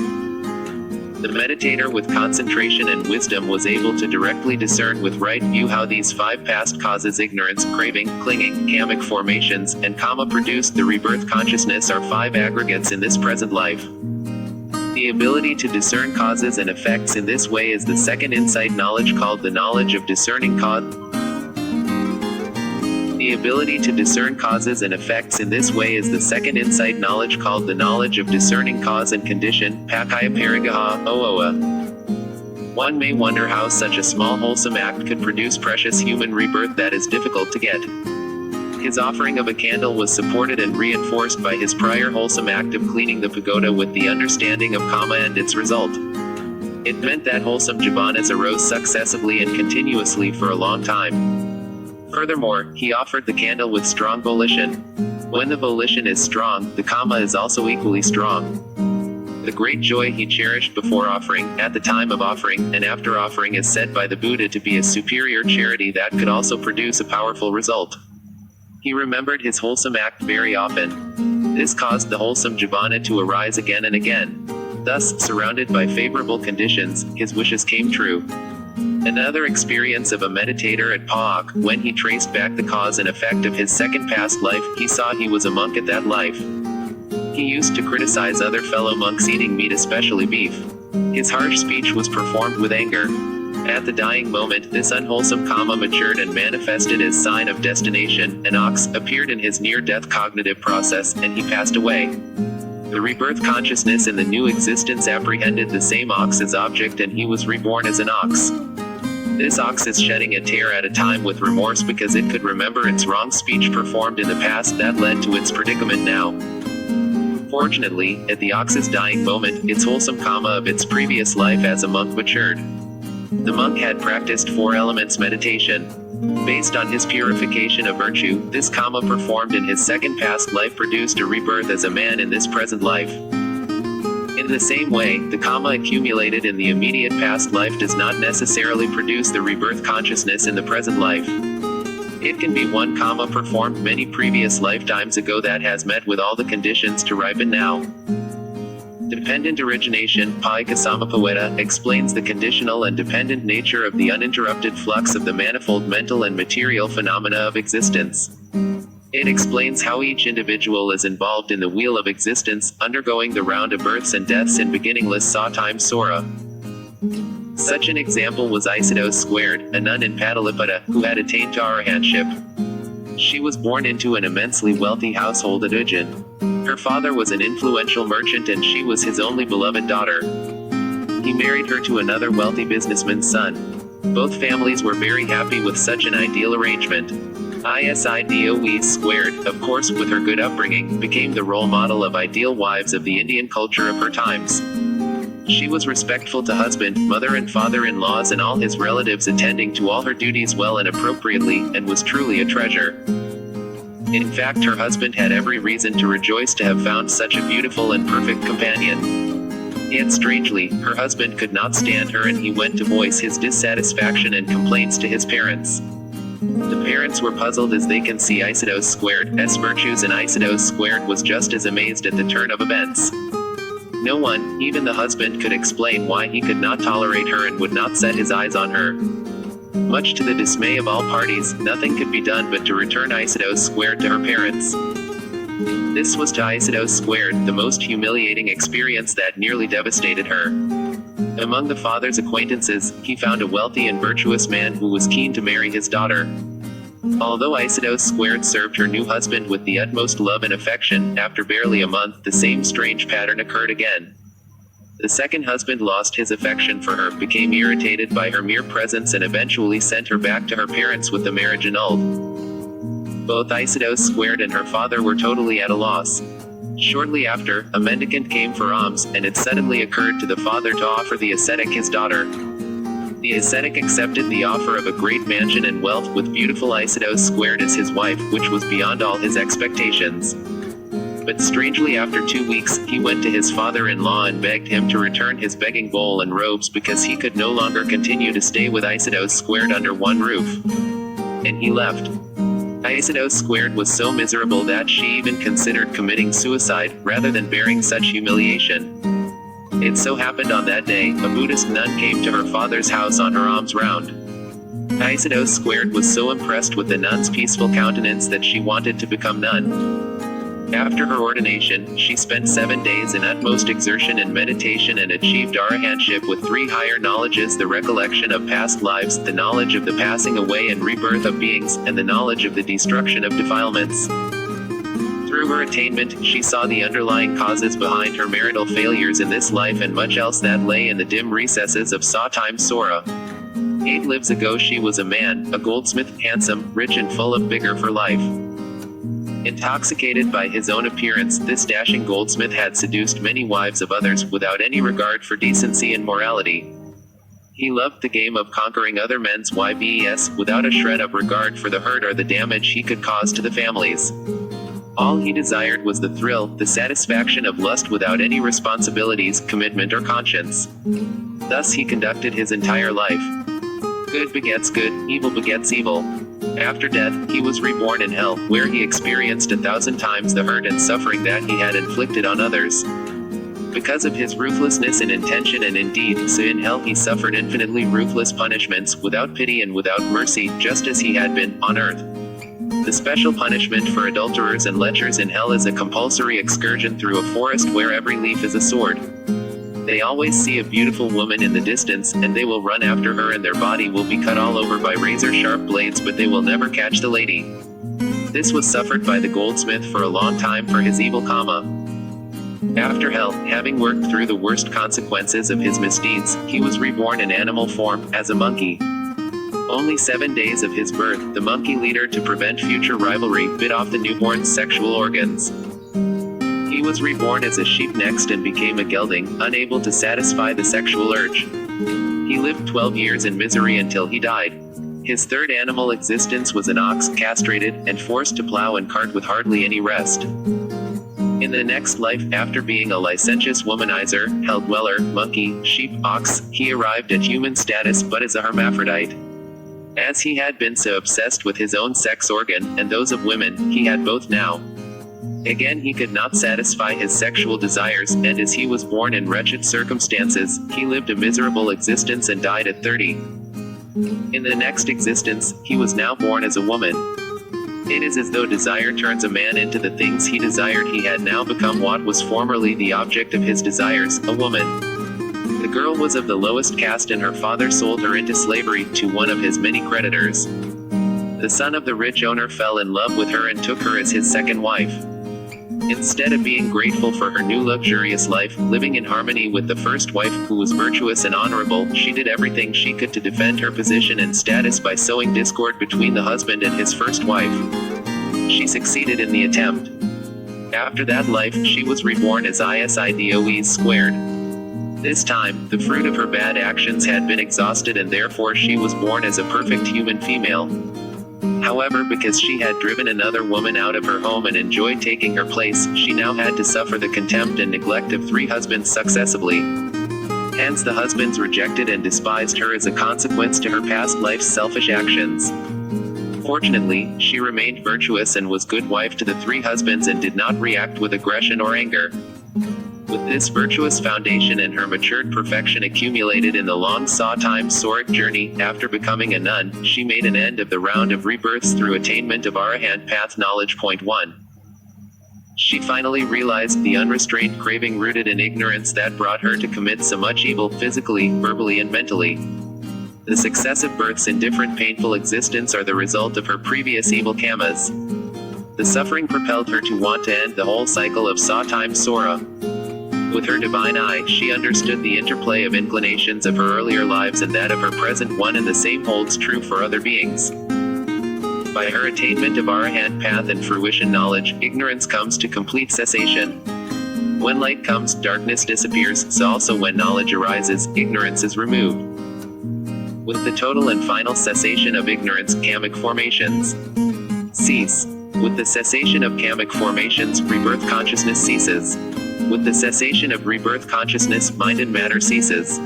The meditator with concentration and wisdom was able to directly discern with right view how these 5 past causes, ignorance, craving, clinging, kamic formations, and kama produced the rebirth consciousness, are 5 aggregates in this present life. The ability to discern causes and effects in this way is the second insight knowledge called the knowledge of discerning cause. The ability to discern causes and effects in this way is the second insight knowledge called the knowledge of discerning cause and condition, pakaya parigaha, ooa. One may wonder how such a small wholesome act could produce precious human rebirth that is difficult to get. His offering of a candle was supported and reinforced by his prior wholesome act of cleaning the pagoda with the understanding of karma and its result. It meant that wholesome jhanas arose successively and continuously for a long time. Furthermore, he offered the candle with strong volition. When the volition is strong, the karma is also equally strong. The great joy he cherished before offering, at the time of offering, and after offering is said by the Buddha to be a superior charity that could also produce a powerful result. He remembered his wholesome act very often. This caused the wholesome jhana to arise again and again. Thus, surrounded by favorable conditions, his wishes came true. Another experience of a meditator at Pa'ak, when he traced back the cause and effect of his second past life, he saw he was a monk at that life. He used to criticize other fellow monks eating meat, especially beef. His harsh speech was performed with anger. At the dying moment, this unwholesome kama matured and manifested as sign of destination. An ox appeared in his near-death cognitive process, and he passed away. The The rebirth consciousness in the new existence apprehended the same ox as object, and he was reborn as an ox. This ox is shedding a tear at a time with remorse because it could remember its wrong speech performed in the past that led to its predicament now. Fortunately, at the ox's dying moment, its wholesome karma of its previous life as a monk matured. The monk had practiced 4 elements meditation. Based on his purification of virtue, this karma performed in his second past life produced a rebirth as a man in this present life. In the same way, the karma accumulated in the immediate past life does not necessarily produce the rebirth consciousness in the present life. It can be one karma performed many previous lifetimes ago that has met with all the conditions to ripen now. Dependent origination, Paikasamapoeta, explains the conditional and dependent nature of the uninterrupted flux of the manifold mental and material phenomena of existence. It explains how each individual is involved in the wheel of existence, undergoing the round of births and deaths in beginningless saw-time sora. Such an example was Isidos Squared, a nun in Padaliputta, who had attained to arahantship. She was born into an immensely wealthy household at Ujjain. Her father was an influential merchant and she was his only beloved daughter. He married her to another wealthy businessman's son. Both families were very happy with such an ideal arrangement. Isidoe Squared, of course with her good upbringing, became the role model of ideal wives of the Indian culture of her times. She was respectful to husband, mother and father-in-laws and all his relatives, attending to all her duties well and appropriately, and was truly a treasure. In fact, her husband had every reason to rejoice to have found such a beautiful and perfect companion. Yet strangely, her husband could not stand her and he went to voice his dissatisfaction and complaints to his parents. The parents were puzzled as they can see Isidos Squared's virtues, and Isidos Squared was just as amazed at the turn of events. No one, even the husband, could explain why he could not tolerate her and would not set his eyes on her. Much to the dismay of all parties, nothing could be done but to return Isidos Squared to her parents. This was to Isidos Squared the most humiliating experience that nearly devastated her. Among the father's acquaintances, he found a wealthy and virtuous man who was keen to marry his daughter. Although Isidos Squared served her new husband with the utmost love and affection, after barely a month the same strange pattern occurred again. The second husband lost his affection for her, became irritated by her mere presence and eventually sent her back to her parents with the marriage annulled. Both Isidos Squared and her father were totally at a loss. Shortly after, a mendicant came for alms, and it suddenly occurred to the father to offer the ascetic his daughter. The ascetic accepted the offer of a great mansion and wealth with beautiful Isidos Squared as his wife, which was beyond all his expectations. But strangely, after 2 weeks, he went to his father-in-law and begged him to return his begging bowl and robes because he could no longer continue to stay with Isidos Squared under one roof. And he left. Isidos Squared was so miserable that she even considered committing suicide, rather than bearing such humiliation. It so happened on that day, a Buddhist nun came to her father's house on her alms round. Isidos Squared was so impressed with the nun's peaceful countenance that she wanted to become nun. After her ordination, she spent 7 days in utmost exertion and meditation and achieved arahantship with 3 higher knowledges: the recollection of past lives, the knowledge of the passing away and rebirth of beings, and the knowledge of the destruction of defilements. Through her attainment, she saw the underlying causes behind her marital failures in this life and much else that lay in the dim recesses of saw-time sora. 8 lives ago she was a man, a goldsmith, handsome, rich and full of vigor for life. Intoxicated by his own appearance, this dashing goldsmith had seduced many wives of others, without any regard for decency and morality. He loved the game of conquering other men's wives, without a shred of regard for the hurt or the damage he could cause to the families. All he desired was the thrill, the satisfaction of lust without any responsibilities, commitment or conscience. Thus he conducted his entire life. Good begets good, evil begets evil. After death, he was reborn in hell, where he experienced 1,000 times the hurt and suffering that he had inflicted on others. Because of his ruthlessness in intention and in deed, so in hell he suffered infinitely ruthless punishments, without pity and without mercy, just as he had been, on earth. The special punishment for adulterers and lechers in hell is a compulsory excursion through a forest where every leaf is a sword. They always see a beautiful woman in the distance, and they will run after her and their body will be cut all over by razor-sharp blades, but they will never catch the lady. This was suffered by the goldsmith for a long time for his evil karma. After hell, having worked through the worst consequences of his misdeeds, he was reborn in animal form, as a monkey. Only 7 days of his birth, the monkey leader, to prevent future rivalry, bit off the newborn's sexual organs. He was reborn as a sheep next and became a gelding, unable to satisfy the sexual urge. He lived 12 years in misery until he died. His third animal existence was an ox, castrated, and forced to plow and cart with hardly any rest. In the next life, after being a licentious womanizer, hell dweller, monkey, sheep, ox, he arrived at human status but as a hermaphrodite. As he had been so obsessed with his own sex organ, and those of women, he had both now. Again he could not satisfy his sexual desires, and as he was born in wretched circumstances, he lived a miserable existence and died at 30. In the next existence, he was now born as a woman. It is as though desire turns a man into the things he desired. He had now become what was formerly the object of his desires, a woman. The girl was of the lowest caste and her father sold her into slavery to one of his many creditors. The son of the rich owner fell in love with her and took her as his second wife. Instead of being grateful for her new luxurious life, living in harmony with the first wife, who was virtuous and honorable, she did everything she could to defend her position and status by sowing discord between the husband and his first wife. She succeeded in the attempt. After that life, she was reborn as Isidoe squared. This time, the fruit of her bad actions had been exhausted and therefore she was born as a perfect human female. However, because she had driven another woman out of her home and enjoyed taking her place, she now had to suffer the contempt and neglect of 3 husbands successively. Hence the husbands rejected and despised her as a consequence to her past life's selfish actions. Fortunately, she remained virtuous and was good wife to the 3 husbands and did not react with aggression or anger. With this virtuous foundation and her matured perfection accumulated in the long souric journey, after becoming a nun, she made an end of the round of rebirths through attainment of Arahant path knowledge. 1. She finally realized the unrestrained craving rooted in ignorance that brought her to commit so much evil physically, verbally and mentally. The successive births in different painful existence are the result of her previous evil karmas. The suffering propelled her to want to end the whole cycle of Sora. With her divine eye, she understood the interplay of inclinations of her earlier lives and that of her present one, and the same holds true for other beings. By her attainment of Arahant path and fruition knowledge, ignorance comes to complete cessation. When light comes, darkness disappears, so also when knowledge arises, ignorance is removed. With the total and final cessation of ignorance, kamic formations cease. With the cessation of kamic formations, rebirth consciousness ceases. With the cessation of rebirth consciousness, mind and matter ceases.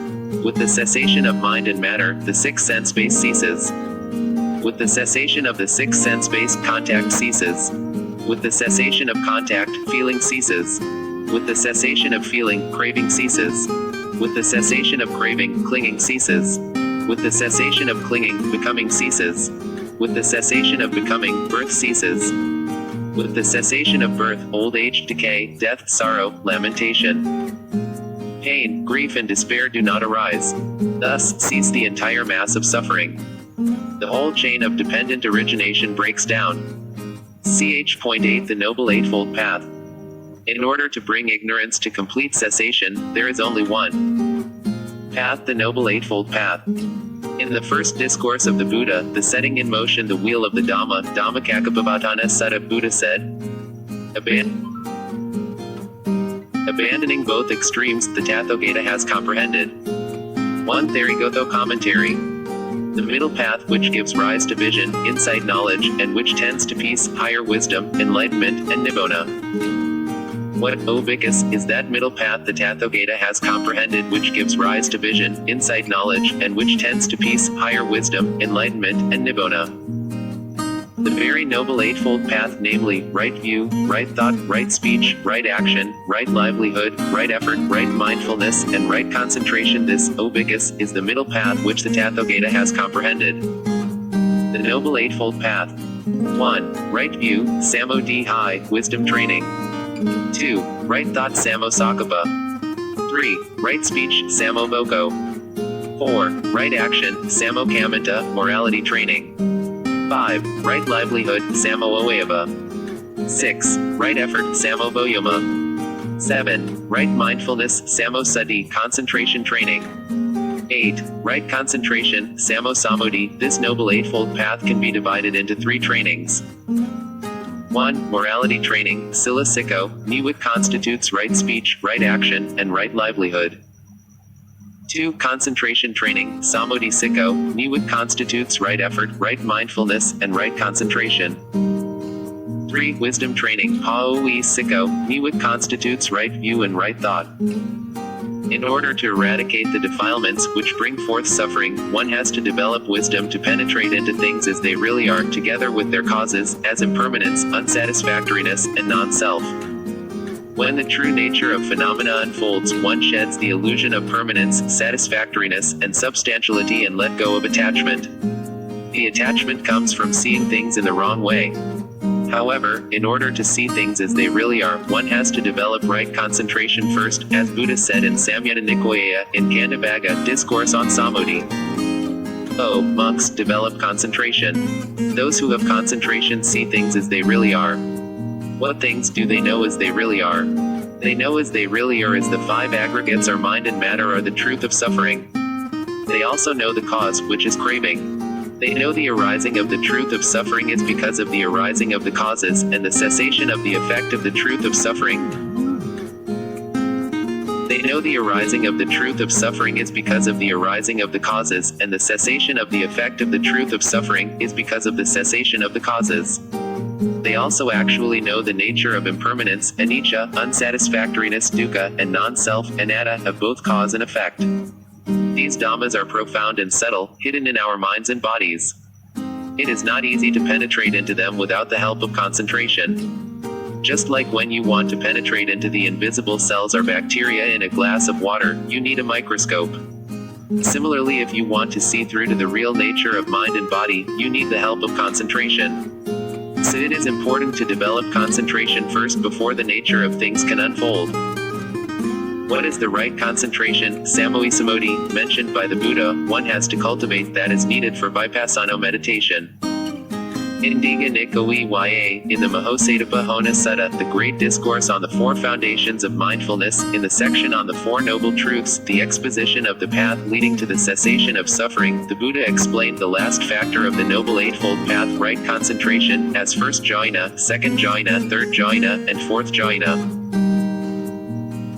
With the cessation of mind and matter, the 6th sense base ceases. With the cessation of the 6th sense base, contact ceases. With the cessation of contact, feeling ceases. With the cessation of feeling, craving ceases. With the cessation of craving, clinging ceases. With the cessation of clinging, becoming ceases. With the cessation of becoming, birth ceases. With the cessation of birth, old age, decay, death, sorrow, lamentation, pain, grief and despair do not arise. Thus, cease the entire mass of suffering. The whole chain of dependent origination breaks down. Ch.8 The Noble Eightfold Path. In order to bring ignorance to complete cessation, there is only one path, the Noble Eightfold Path. In the first discourse of the Buddha, the setting in motion the wheel of the Dhamma, Dhammacakkappavattana Sutta, Buddha said, abandoning both extremes, the Tathagata has comprehended. 1 Therigatha Commentary. The middle path, which gives rise to vision, insight, knowledge, and which tends to peace, higher wisdom, enlightenment, and nibbana. What, O Bhikkhus, is that middle path the Tathagata has comprehended, which gives rise to vision, insight, knowledge, and which tends to peace, higher wisdom, enlightenment, and nibbana? The very noble eightfold path, namely, right view, right thought, right speech, right action, right livelihood, right effort, right mindfulness, and right concentration, this, O Bhikkhus, is the middle path which the Tathagata has comprehended. The Noble Eightfold Path. 1. Right view, Sammo wisdom training. 2. Right thought, Sammo 3. Right speech, Sammo 4. Right action, Sammo morality training. 5. Right livelihood, Sammo 6. Right effort, Sammo 7. Right mindfulness, samosati, concentration training. 8. Right concentration, samosamodhi. This noble eightfold path can be divided into 3 trainings. 1. Morality training, sila sikho, niwit constitutes right speech, right action, and right livelihood. 2. Concentration training, samadhi sikho, niwit constitutes right effort, right mindfulness, and right concentration. 3. Wisdom training, paoi sikho, niwit constitutes right view and right thought. In order to eradicate the defilements which bring forth suffering, one has to develop wisdom to penetrate into things as they really are, together with their causes, as impermanence, unsatisfactoriness, and non-self. When the true nature of phenomena unfolds, one sheds the illusion of permanence, satisfactoriness, and substantiality and let go of attachment. The attachment comes from seeing things in the wrong way. However, in order to see things as they really are, one has to develop right concentration first, as Buddha said in Samyutta Nikaya, in Kandavagga, Discourse on Samadhi. Oh, monks, develop concentration. Those who have concentration see things as they really are. What things do they know as they really are? They know as they really are as the 5 aggregates are mind and matter are the truth of suffering. They also know the cause, which is craving. They know the arising of the truth of suffering is because of the arising of the causes, and the cessation of the effect of the truth of suffering. They know the arising of the truth of suffering is because of the arising of the causes, and the cessation of the effect of the truth of suffering is because of the cessation of the causes. They also actually know the nature of impermanence, anicca, unsatisfactoriness, dukkha, and non-self, anatta, of both cause and effect. These dhammas are profound and subtle, hidden in our minds and bodies. It is not easy to penetrate into them without the help of concentration. Just like when you want to penetrate into the invisible cells or bacteria in a glass of water, you need a microscope. Similarly, if you want to see through to the real nature of mind and body, you need the help of concentration. So it is important to develop concentration first before the nature of things can unfold. What is the right concentration, samosamodhi, mentioned by the Buddha? One has to cultivate that is needed for vipassana meditation. Indiga Nikoe in the Mahosatapa Hona Sutta, the Great Discourse on the 4 Foundations of Mindfulness, in the section on the 4 Noble Truths, the exposition of the path leading to the cessation of suffering, the Buddha explained the last factor of the Noble Eightfold Path, right concentration, as 1st jhana, 2nd jhana, 3rd jhana, and 4th jhana.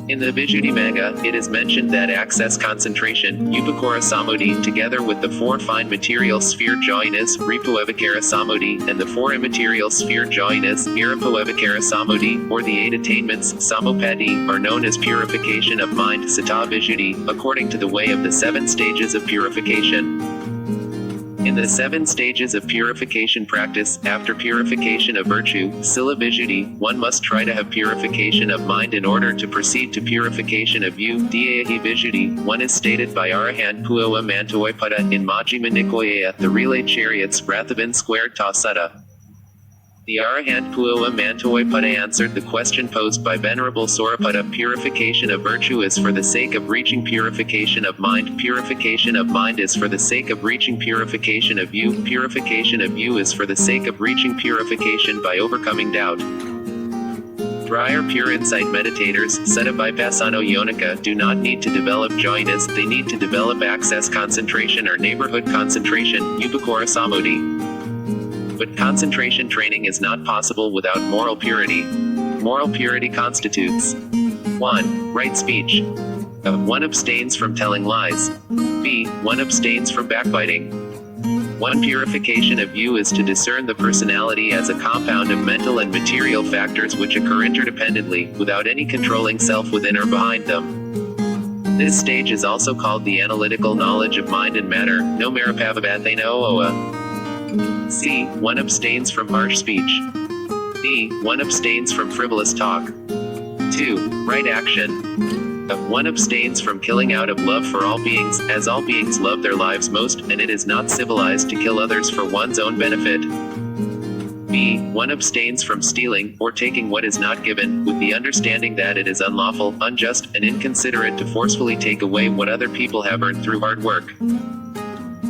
In the Visuddhimagga, it is mentioned that access concentration, upakara samadhi, together with the 4 fine material sphere jhanas, ripuavakara samadhi, and the 4 immaterial sphere jhanas, irapuavakara samadhi, or the 8 attainments, samopati, are known as purification of mind, sata visuddhi, according to the way of the 7 stages of purification. In the 7 stages of purification practice, after purification of virtue, sila visuddhi, one must try to have purification of mind in order to proceed to purification of view, dhyahi visuddhi, one is stated by Arahant Puoa Mantoipada in Majjhima Nikaya, the Relay Chariots, Rathavan Squared Ta Sutta. The Arahant Puoa Mantoipada answered the question posed by Venerable Sorapada. Purification of virtue is for the sake of reaching purification of mind. Purification of mind is for the sake of reaching purification of view. Purification of view is for the sake of reaching purification by overcoming doubt. Prior pure insight meditators, Sutta Vipassano Yonika, do not need to develop jhanas, they need to develop access concentration or neighborhood concentration, upakara samadhi. But concentration training is not possible without moral purity. Moral purity constitutes 1. Right speech. One abstains from telling lies. B. One abstains from backbiting. 1. Purification of view is to discern the personality as a compound of mental and material factors which occur interdependently, without any controlling self within or behind them. This stage is also called the analytical knowledge of mind and matter, no marapavabathena ooa. C. One abstains from harsh speech. D. One abstains from frivolous talk. 2. Right action. One abstains from killing out of love for all beings, as all beings love their lives most, and it is not civilized to kill others for one's own benefit. B. One abstains from stealing, or taking what is not given, with the understanding that it is unlawful, unjust, and inconsiderate to forcefully take away what other people have earned through hard work.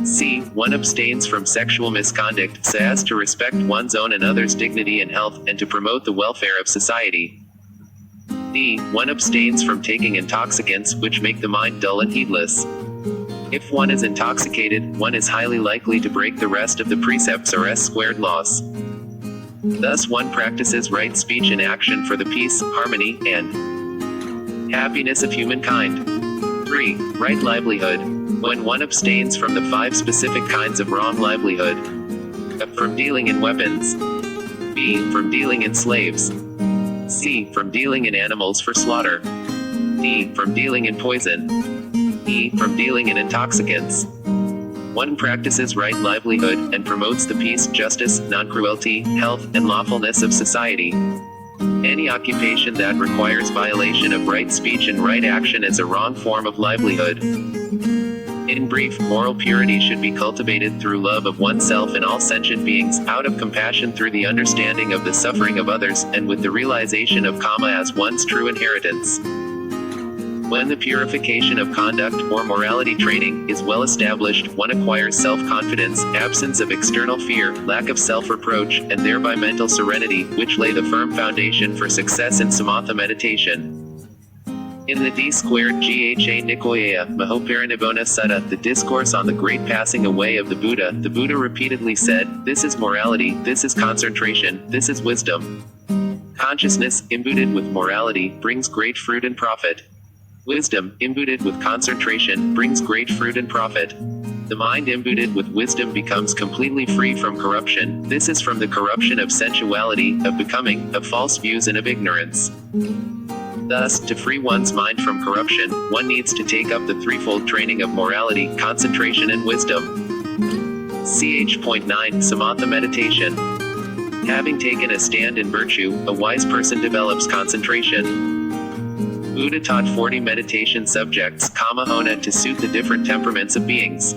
C. One abstains from sexual misconduct, so as to respect one's own and others' dignity and health, and to promote the welfare of society. D. One abstains from taking intoxicants which make the mind dull and heedless. If one is intoxicated, one is highly likely to break the rest of the precepts or S-squared laws. Thus one practices right speech and action for the peace, harmony, and happiness of humankind. 3. Right livelihood. When one abstains from the 5 specific kinds of wrong livelihood. From dealing in weapons. B. From dealing in slaves. C. From dealing in animals for slaughter. D. From dealing in poison. E. From dealing in intoxicants. One practices right livelihood, and promotes the peace, justice, non-cruelty, health, and lawfulness of society. Any occupation that requires violation of right speech and right action is a wrong form of livelihood. In brief, moral purity should be cultivated through love of oneself and all sentient beings, out of compassion through the understanding of the suffering of others, and with the realization of karma as one's true inheritance. When the purification of conduct, or morality training, is well established, one acquires self-confidence, absence of external fear, lack of self-reproach, and thereby mental serenity, which lay the firm foundation for success in samatha meditation. In the D-squared Gha Nikoya, Mahaparinirvana Sutta, the discourse on the great passing away of the Buddha repeatedly said, "This is morality, this is concentration, this is wisdom." Consciousness, imbued with morality, brings great fruit and profit. Wisdom, imbued with concentration, brings great fruit and profit. The mind imbued with wisdom becomes completely free from corruption. This is from the corruption of sensuality, of becoming, of false views and of ignorance. Thus, to free one's mind from corruption, one needs to take up the threefold training of morality, concentration and wisdom. Ch.9 Samatha Meditation. Having taken a stand in virtue, a wise person develops concentration. Buddha taught 40 meditation subjects, kamahona, to suit the different temperaments of beings.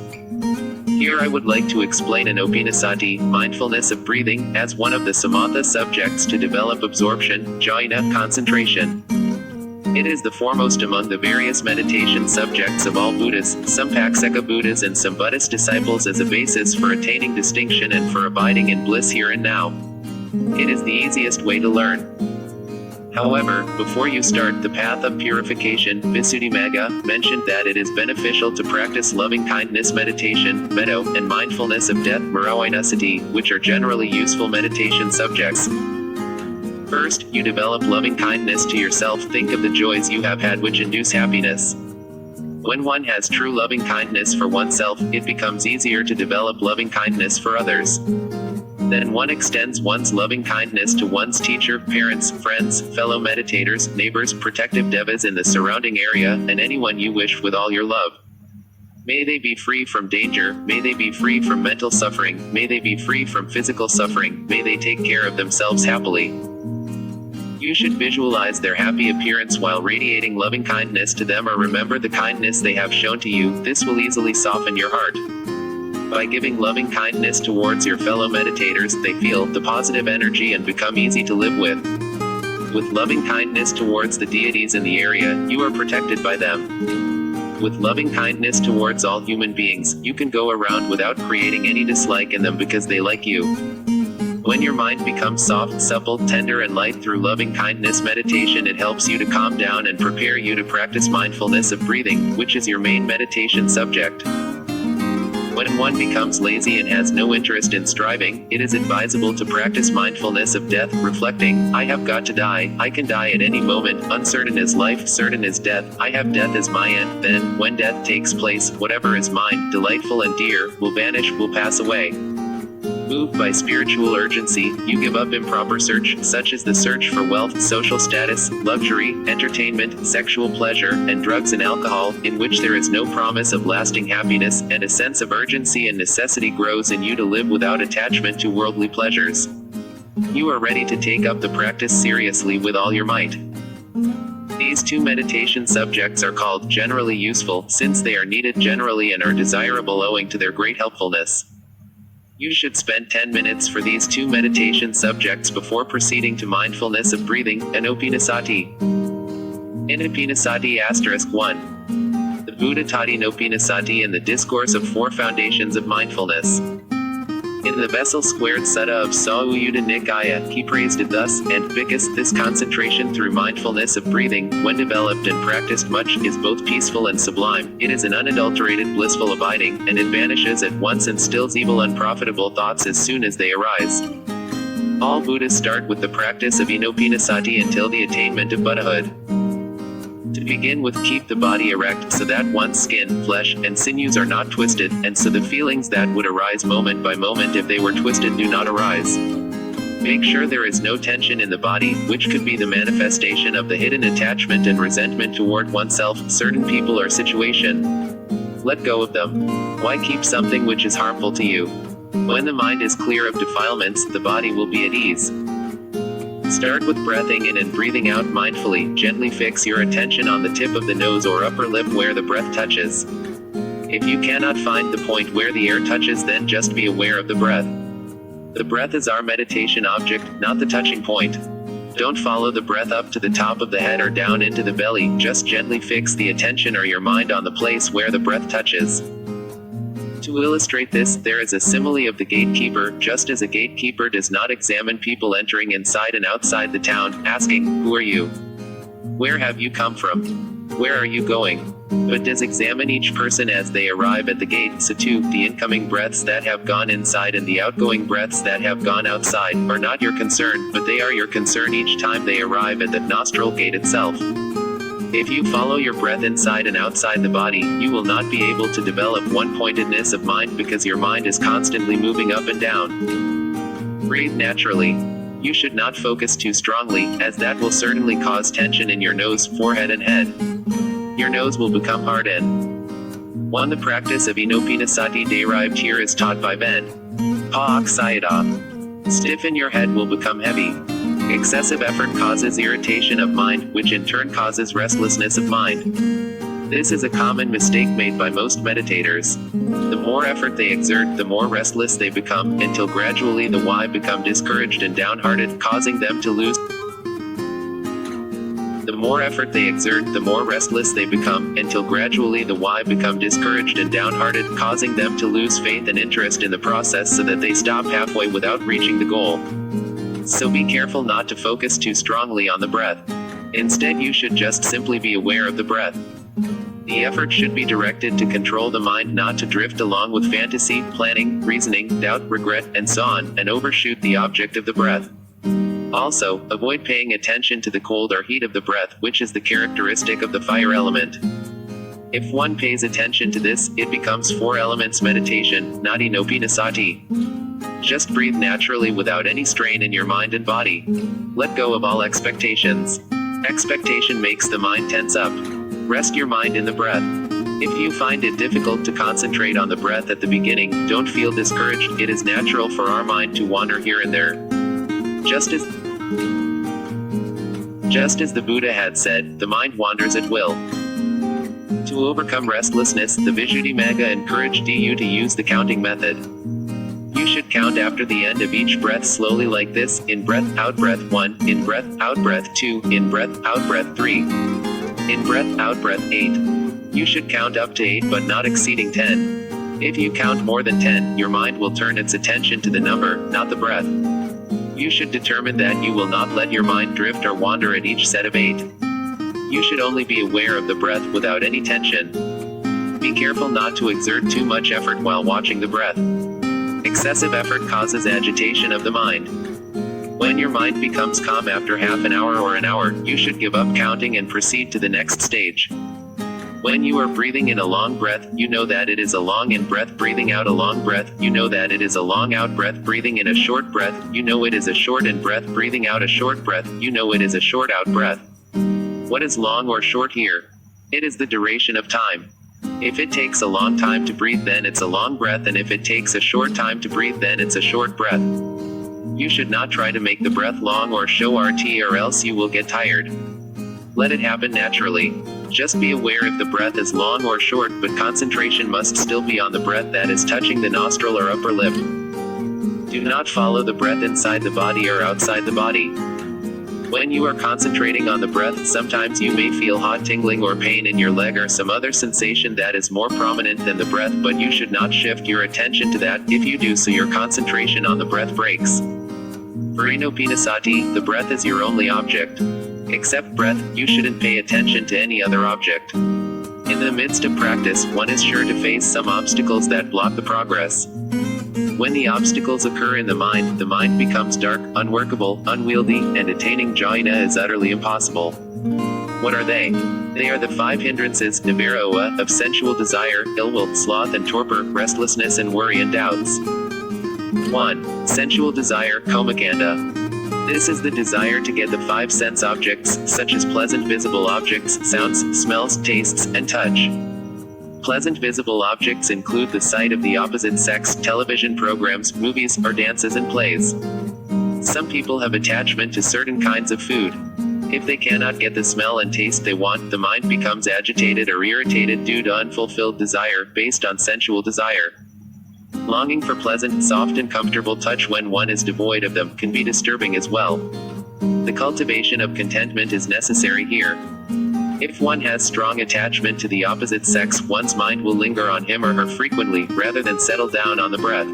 Here I would like to explain anapanasati, mindfulness of breathing, as one of the samatha subjects to develop absorption, jhana, concentration. It is the foremost among the various meditation subjects of all Buddhas, Sampakseka Buddhas and some Buddhist disciples as a basis for attaining distinction and for abiding in bliss here and now. It is the easiest way to learn. However, before you start the path of purification, Visuddhimagga mentioned that it is beneficial to practice loving-kindness meditation, Meadow, and mindfulness of death, Marawainasati, which are generally useful meditation subjects. First, you develop loving-kindness to yourself. Think of the joys you have had which induce happiness. When one has true loving-kindness for oneself, it becomes easier to develop loving-kindness for others. Then one extends one's loving-kindness to one's teacher, parents, friends, fellow meditators, neighbors, protective devas in the surrounding area, and anyone you wish with all your love. May they be free from danger, may they be free from mental suffering, may they be free from physical suffering, may they take care of themselves happily. You should visualize their happy appearance while radiating loving-kindness to them, or remember the kindness they have shown to you. This will easily soften your heart. By giving loving kindness towards your fellow meditators, they feel the positive energy and become easy to live with. With loving kindness towards the deities in the area, you are protected by them. With loving kindness towards all human beings, you can go around without creating any dislike in them because they like you. When your mind becomes soft, supple, tender and light through loving kindness meditation, it helps you to calm down and prepare you to practice mindfulness of breathing, which is your main meditation subject. When one becomes lazy and has no interest in striving, it is advisable to practice mindfulness of death, reflecting, I have got to die, I can die at any moment, uncertain is life, certain is death, I have death as my end. Then, when death takes place, whatever is mine, delightful and dear, will vanish, will pass away. Moved by spiritual urgency, you give up improper search, such as the search for wealth, social status, luxury, entertainment, sexual pleasure, and drugs and alcohol, in which there is no promise of lasting happiness, and a sense of urgency and necessity grows in you to live without attachment to worldly pleasures. You are ready to take up the practice seriously with all your might. These two meditation subjects are called generally useful, since they are needed generally and are desirable owing to their great helpfulness. You should spend 10 minutes for these two meditation subjects before proceeding to mindfulness of breathing, Anapanasati. Anapanasati *1. The Buddha taught Anapanasati in the Discourse of Four Foundations of Mindfulness. In the vessel squared sutta of Sauyutta Nikaya, he praised it thus, and because this concentration through mindfulness of breathing, when developed and practiced much, is both peaceful and sublime. It is an unadulterated blissful abiding, and it vanishes at once and stills evil unprofitable thoughts as soon as they arise. All Buddhas start with the practice of Inopanasati until the attainment of Buddhahood. To begin with, keep the body erect so that one's skin, flesh, and sinews are not twisted, and so the feelings that would arise moment by moment if they were twisted do not arise. Make sure there is no tension in the body, which could be the manifestation of the hidden attachment and resentment toward oneself, certain people or situation. Let go of them. Why keep something which is harmful to you? When the mind is clear of defilements, the body will be at ease. Start with breathing in and breathing out mindfully. Gently fix your attention on the tip of the nose or upper lip where the breath touches. If you cannot find the point where the air touches, then just be aware of the breath. The breath is our meditation object, not the touching point. Don't follow the breath up to the top of the head or down into the belly, just gently fix the attention or your mind on the place where the breath touches. To illustrate this, there is a simile of the gatekeeper. Just as a gatekeeper does not examine people entering inside and outside the town, asking, "Who are you? Where have you come from? Where are you going?" but does examine each person as they arrive at the gate, so too, the incoming breaths that have gone inside and the outgoing breaths that have gone outside are not your concern, but they are your concern each time they arrive at the nostril gate itself. If you follow your breath inside and outside the body, you will not be able to develop one-pointedness of mind because your mind is constantly moving up and down. Breathe naturally. You should not focus too strongly, as that will certainly cause tension in your nose, forehead and head. Your nose will become hard and 1. The practice of Inopanasati derived here is taught by Ben. Pa Aksayada. Stiffen your head will become heavy. Excessive effort causes irritation of mind, which in turn causes restlessness of mind. This is a common mistake made by most meditators. The more effort they exert, the more restless they become, until gradually the why become discouraged and downhearted, causing them to lose. The more effort they exert, the more restless they become, until gradually the why become discouraged and downhearted, causing them to lose faith and interest in the process so that they stop halfway without reaching the goal. So be careful not to focus too strongly on the breath. Instead, you should just simply be aware of the breath. The effort should be directed to control the mind, not to drift along with fantasy, planning, reasoning, doubt, regret, and so on, and overshoot the object of the breath. Also, avoid paying attention to the cold or heat of the breath, which is the characteristic of the fire element. If one pays attention to this, it becomes four elements meditation, not Inopanasati. Just breathe naturally without any strain in your mind and body. Let go of all expectations. Expectation makes the mind tense up. Rest your mind in the breath. If you find it difficult to concentrate on the breath at the beginning, don't feel discouraged. It is natural for our mind to wander here and there. Just as the Buddha had said, the mind wanders at will. To overcome restlessness, the Visuddhimagga encouraged you to use the counting method. You should count after the end of each breath slowly like this: in breath, out breath 1, in breath, out breath 2, in breath, out breath 3, in breath, out breath 8. You should count up to 8 but not exceeding 10. If you count more than 10, your mind will turn its attention to the number, not the breath. You should determine that you will not let your mind drift or wander at each set of 8. You should only be aware of the breath without any tension. Be careful not to exert too much effort while watching the breath. Excessive effort causes agitation of the mind. When your mind becomes calm after half an hour or an hour, you should give up counting and proceed to the next stage. When you are breathing in a long breath, you know that it is a long in breath. Breathing out a long breath, you know that it is a long out breath. Breathing in a short breath, you know it is a short in breath. Breathing out a short breath, you know it is a short out breath. What is long or short here? It is the duration of time. If it takes a long time to breathe, then it's a long breath, and if it takes a short time to breathe, then it's a short breath. You should not try to make the breath long or show RT, or else you will get tired. Let it happen naturally. Just be aware if the breath is long or short, but concentration must still be on the breath that is touching the nostril or upper lip. Do not follow the breath inside the body or outside the body. When you are concentrating on the breath, sometimes you may feel hot tingling or pain in your leg or some other sensation that is more prominent than the breath, but you should not shift your attention to that. If you do so, your concentration on the breath breaks. Parinopinasati, the breath is your only object. Except breath, you shouldn't pay attention to any other object. In the midst of practice, one is sure to face some obstacles that block the progress. When the obstacles occur in the mind becomes dark, unworkable, unwieldy, and attaining jhana is utterly impossible. What are they? They are the 5 hindrances, nivira, of sensual desire, ill will, sloth and torpor, restlessness and worry and doubts. 1. Sensual desire, komaganda. This is the desire to get the 5 sense objects, such as pleasant visible objects, sounds, smells, tastes, and touch. Pleasant visible objects include the sight of the opposite sex, television programs, movies, or dances and plays. Some people have attachment to certain kinds of food. If they cannot get the smell and taste they want, the mind becomes agitated or irritated due to unfulfilled desire, based on sensual desire. Longing for pleasant, soft and comfortable touch when one is devoid of them can be disturbing as well. The cultivation of contentment is necessary here. If one has strong attachment to the opposite sex, one's mind will linger on him or her frequently, rather than settle down on the breath.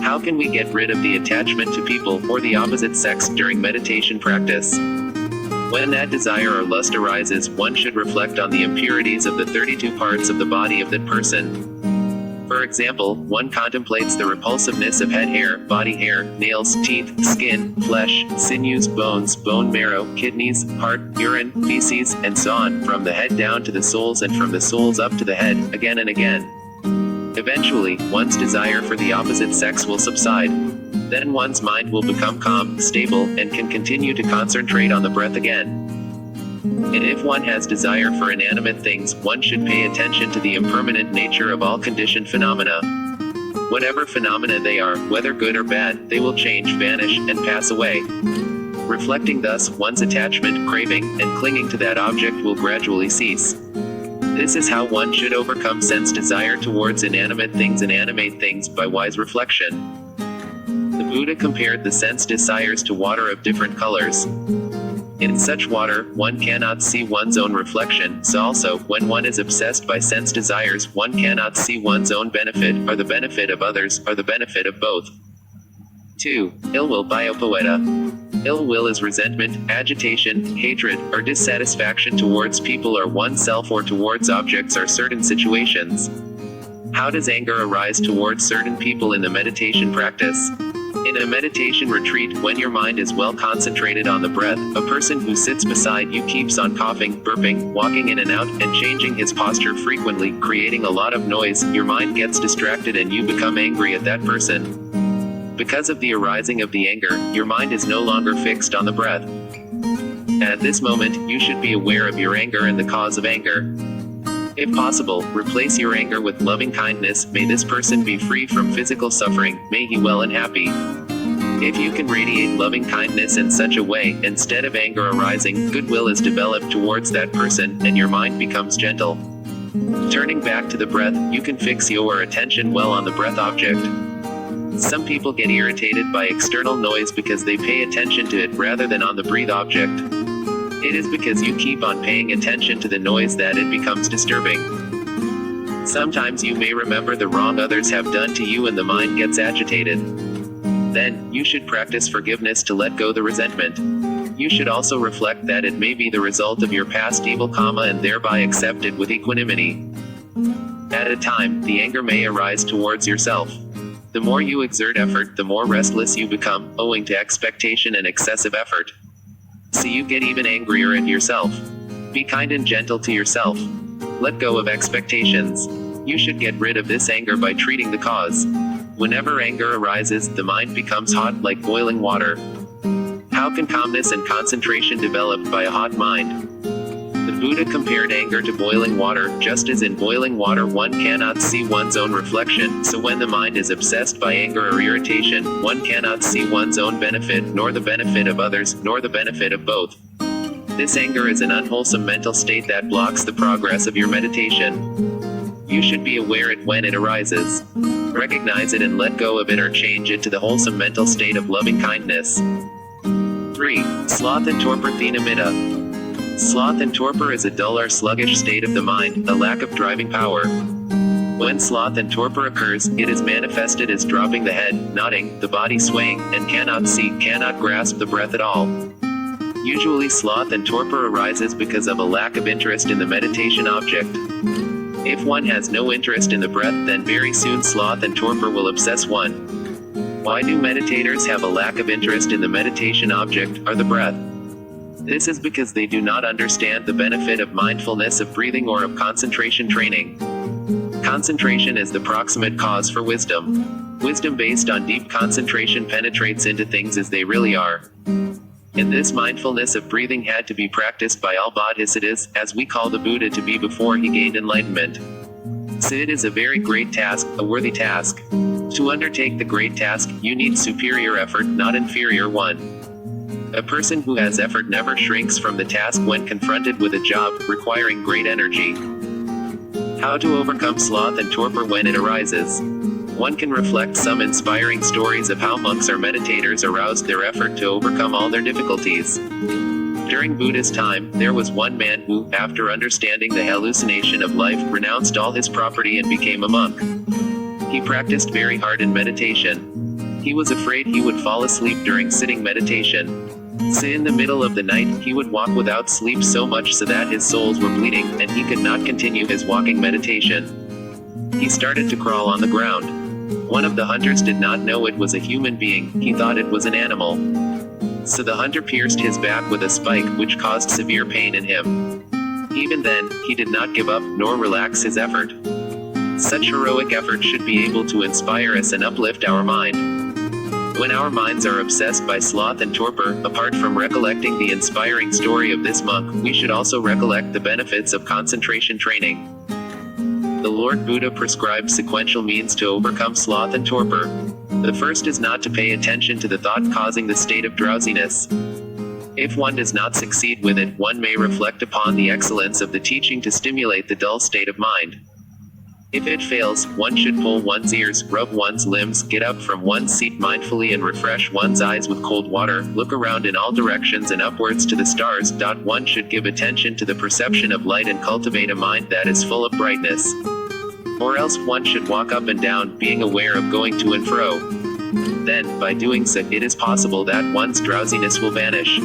How can we get rid of the attachment to people, or the opposite sex, during meditation practice? When that desire or lust arises, one should reflect on the impurities of the 32 parts of the body of that person. For example, one contemplates the repulsiveness of head hair, body hair, nails, teeth, skin, flesh, sinews, bones, bone marrow, kidneys, heart, urine, feces, and so on, from the head down to the soles and from the soles up to the head, again and again. Eventually, one's desire for the opposite sex will subside. Then one's mind will become calm, stable, and can continue to concentrate on the breath again. And if one has desire for inanimate things, one should pay attention to the impermanent nature of all conditioned phenomena. Whatever phenomena they are, whether good or bad, they will change, vanish, and pass away. Reflecting thus, one's attachment, craving, and clinging to that object will gradually cease. This is how one should overcome sense desire towards inanimate things by wise reflection. The Buddha compared the sense desires to water of different colors. In such water, one cannot see one's own reflection, so also, when one is obsessed by sense desires, one cannot see one's own benefit, or the benefit of others, or the benefit of both. 2. Ill will biopoeta. Ill will is resentment, agitation, hatred, or dissatisfaction towards people or oneself or towards objects or certain situations. How does anger arise towards certain people in the meditation practice? In a meditation retreat, when your mind is well concentrated on the breath, a person who sits beside you keeps on coughing, burping, walking in and out, and changing his posture frequently, creating a lot of noise. Your mind gets distracted and you become angry at that person. Because of the arising of the anger, your mind is no longer fixed on the breath. At this moment, you should be aware of your anger and the cause of anger. If possible, replace your anger with loving kindness. May this person be free from physical suffering, may he well and happy. If you can radiate loving kindness in such a way, instead of anger arising, goodwill is developed towards that person, and your mind becomes gentle. Turning back to the breath, you can fix your attention well on the breath object. Some people get irritated by external noise because they pay attention to it rather than on the breathe object. It is because you keep on paying attention to the noise that it becomes disturbing. Sometimes you may remember the wrong others have done to you and the mind gets agitated. Then, you should practice forgiveness to let go the resentment. You should also reflect that it may be the result of your past evil karma and thereby accept it with equanimity. At a time, the anger may arise towards yourself. The more you exert effort, the more restless you become, owing to expectation and excessive effort. So you get even angrier at yourself. Be kind and gentle to yourself. Let go of expectations. You should get rid of this anger by treating the cause. Whenever anger arises, the mind becomes hot like boiling water. How can calmness and concentration develop by a hot mind? The Buddha compared anger to boiling water, just as in boiling water one cannot see one's own reflection, so when the mind is obsessed by anger or irritation, one cannot see one's own benefit, nor the benefit of others, nor the benefit of both. This anger is an unwholesome mental state that blocks the progress of your meditation. You should be aware it when it arises. Recognize it and let go of it or change it to the wholesome mental state of loving kindness. 3. Sloth and torpor thenamita. Sloth and torpor is a dull or sluggish state of the mind, a lack of driving power. When sloth and torpor occurs, it is manifested as dropping the head, nodding, the body swaying, and cannot see, cannot grasp the breath at all. Usually sloth and torpor arises because of a lack of interest in the meditation object. If one has no interest in the breath, then very soon sloth and torpor will obsess one. Why do meditators have a lack of interest in the meditation object, or the breath? This is because they do not understand the benefit of mindfulness of breathing or of concentration training. Concentration is the proximate cause for wisdom. Wisdom based on deep concentration penetrates into things as they really are. And this mindfulness of breathing had to be practiced by all bodhisattvas, as we call the Buddha to be before he gained enlightenment. So it is a very great task, a worthy task. To undertake the great task, you need superior effort, not inferior one. A person who has effort never shrinks from the task when confronted with a job requiring great energy. How to overcome sloth and torpor when it arises. One can reflect some inspiring stories of how monks or meditators aroused their effort to overcome all their difficulties. During Buddha's time, there was one man who, after understanding the hallucination of life, renounced all his property and became a monk. He practiced very hard in meditation. He was afraid he would fall asleep during sitting meditation. So in the middle of the night, he would walk without sleep so much so that his soles were bleeding, and he could not continue his walking meditation. He started to crawl on the ground. One of the hunters did not know it was a human being, he thought it was an animal. So the hunter pierced his back with a spike, which caused severe pain in him. Even then, he did not give up, nor relax his effort. Such heroic effort should be able to inspire us and uplift our mind. When our minds are obsessed by sloth and torpor, apart from recollecting the inspiring story of this monk, we should also recollect the benefits of concentration training. The Lord Buddha prescribed sequential means to overcome sloth and torpor. The first is not to pay attention to the thought causing the state of drowsiness. If one does not succeed with it, one may reflect upon the excellence of the teaching to stimulate the dull state of mind. If it fails, one should pull one's ears, rub one's limbs, get up from one's seat mindfully and refresh one's eyes with cold water, look around in all directions and upwards to the stars. One should give attention to the perception of light and cultivate a mind that is full of brightness. Or else one should walk up and down, being aware of going to and fro. Then, by doing so, it is possible that one's drowsiness will vanish.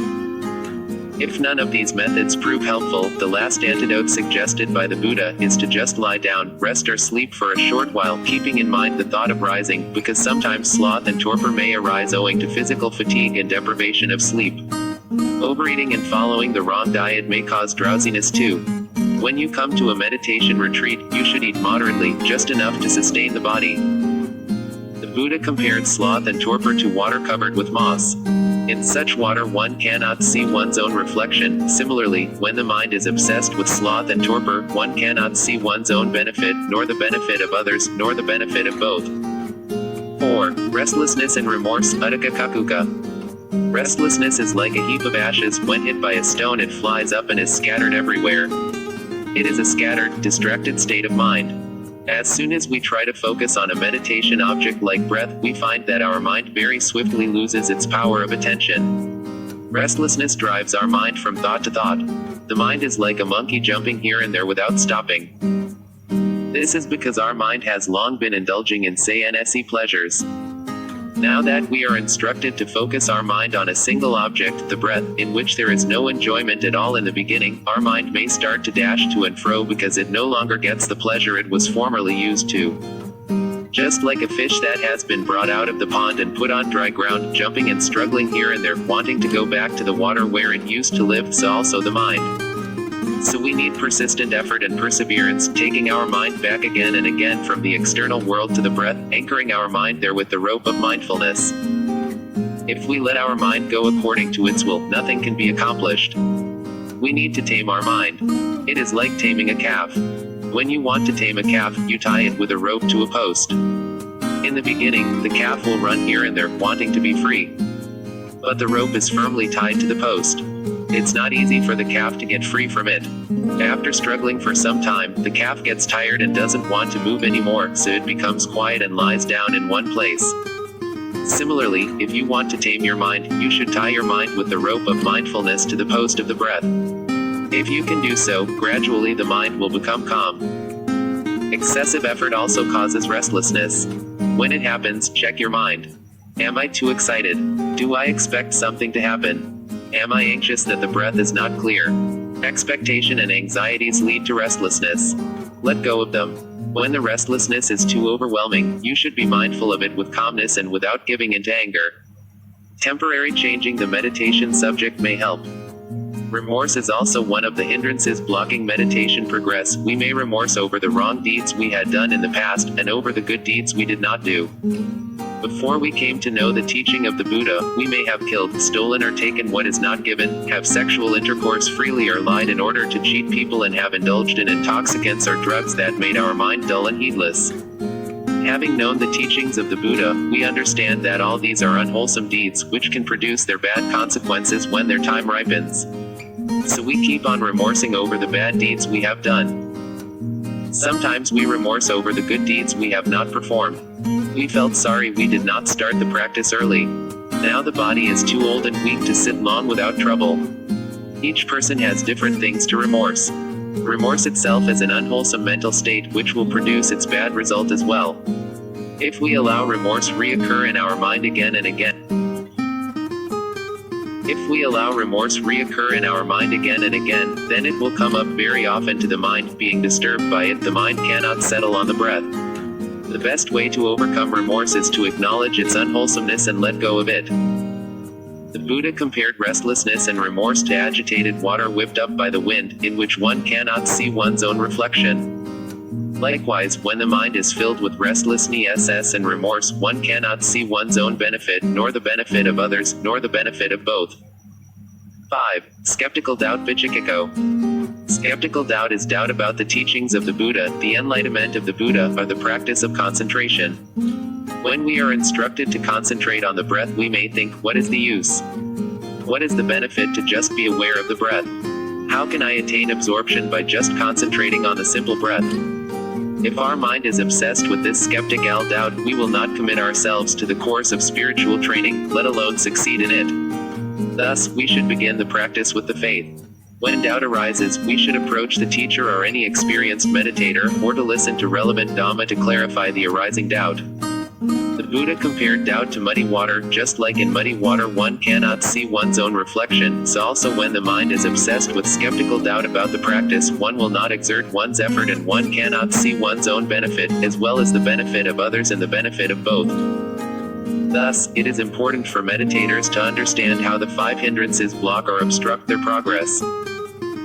If none of these methods prove helpful, the last antidote suggested by the Buddha is to just lie down, rest or sleep for a short while, keeping in mind the thought of rising, because sometimes sloth and torpor may arise owing to physical fatigue and deprivation of sleep. Overeating and following the wrong diet may cause drowsiness too. When you come to a meditation retreat, you should eat moderately, just enough to sustain the body. The Buddha compared sloth and torpor to water covered with moss. In such water one cannot see one's own reflection. Similarly, when the mind is obsessed with sloth and torpor, one cannot see one's own benefit, nor the benefit of others, nor the benefit of both. 4. Restlessness and remorse, uddhacca kakuka. Restlessness is like a heap of ashes. When hit by a stone it flies up and is scattered everywhere. It is a scattered, distracted state of mind. As soon as we try to focus on a meditation object like breath, we find that our mind very swiftly loses its power of attention. Restlessness drives our mind from thought to thought. The mind is like a monkey jumping here and there without stopping. This is because our mind has long been indulging in say-and-see pleasures. Now that we are instructed to focus our mind on a single object, the breath, in which there is no enjoyment at all in the beginning, our mind may start to dash to and fro because it no longer gets the pleasure it was formerly used to. Just like a fish that has been brought out of the pond and put on dry ground, jumping and struggling here and there, wanting to go back to the water where it used to live, so also the mind. So we need persistent effort and perseverance, taking our mind back again and again from the external world to the breath, anchoring our mind there with the rope of mindfulness. If we let our mind go according to its will, nothing can be accomplished. We need to tame our mind. It is like taming a calf. When you want to tame a calf, you tie it with a rope to a post. In the beginning, the calf will run here and there, wanting to be free. But the rope is firmly tied to the post. It's not easy for the calf to get free from it. After struggling for some time, the calf gets tired and doesn't want to move anymore, so it becomes quiet and lies down in one place. Similarly, if you want to tame your mind, you should tie your mind with the rope of mindfulness to the post of the breath. If you can do so, gradually the mind will become calm. Excessive effort also causes restlessness. When it happens, check your mind. Am I too excited? Do I expect something to happen? Am I anxious that the breath is not clear? Expectation and anxieties lead to restlessness. Let go of them. When the restlessness is too overwhelming, you should be mindful of it with calmness and without giving into anger. Temporary changing the meditation subject may help. Remorse is also one of the hindrances blocking meditation progress. We may remorse over the wrong deeds we had done in the past, and over the good deeds we did not do. Before we came to know the teaching of the Buddha, we may have killed, stolen or taken what is not given, have sexual intercourse freely or lied in order to cheat people, and have indulged in intoxicants or drugs that made our mind dull and heedless. Having known the teachings of the Buddha, we understand that all these are unwholesome deeds, which can produce their bad consequences when their time ripens. So we keep on remorsing over the bad deeds we have done. Sometimes we remorse over the good deeds we have not performed. We felt sorry we did not start the practice early. Now the body is too old and weak to sit long without trouble. Each person has different things to remorse. Remorse itself is an unwholesome mental state which will produce its bad result as well. If we allow remorse reoccur in our mind again and again, then it will come up very often to the mind. Being disturbed by it, the mind cannot settle on the breath. The best way to overcome remorse is to acknowledge its unwholesomeness and let go of it. The Buddha compared restlessness and remorse to agitated water whipped up by the wind, in which one cannot see one's own reflection. Likewise, when the mind is filled with restlessness and remorse, one cannot see one's own benefit, nor the benefit of others, nor the benefit of both. 5. Skeptical doubt Vichikiko. Skeptical doubt is doubt about the teachings of the Buddha. The enlightenment of the Buddha, or the practice of concentration. When we are instructed to concentrate on the breath, we may think, what is the use? What is the benefit to just be aware of the breath? How can I attain absorption by just concentrating on the simple breath? If our mind is obsessed with this skeptical doubt, we will not commit ourselves to the course of spiritual training, let alone succeed in it. Thus, we should begin the practice with the faith. When doubt arises, we should approach the teacher or any experienced meditator, or to listen to relevant Dhamma to clarify the arising doubt. The Buddha compared doubt to muddy water. Just like in muddy water one cannot see one's own reflection, so also when the mind is obsessed with skeptical doubt about the practice, one will not exert one's effort and one cannot see one's own benefit, as well as the benefit of others and the benefit of both. Thus, it is important for meditators to understand how the 5 hindrances block or obstruct their progress.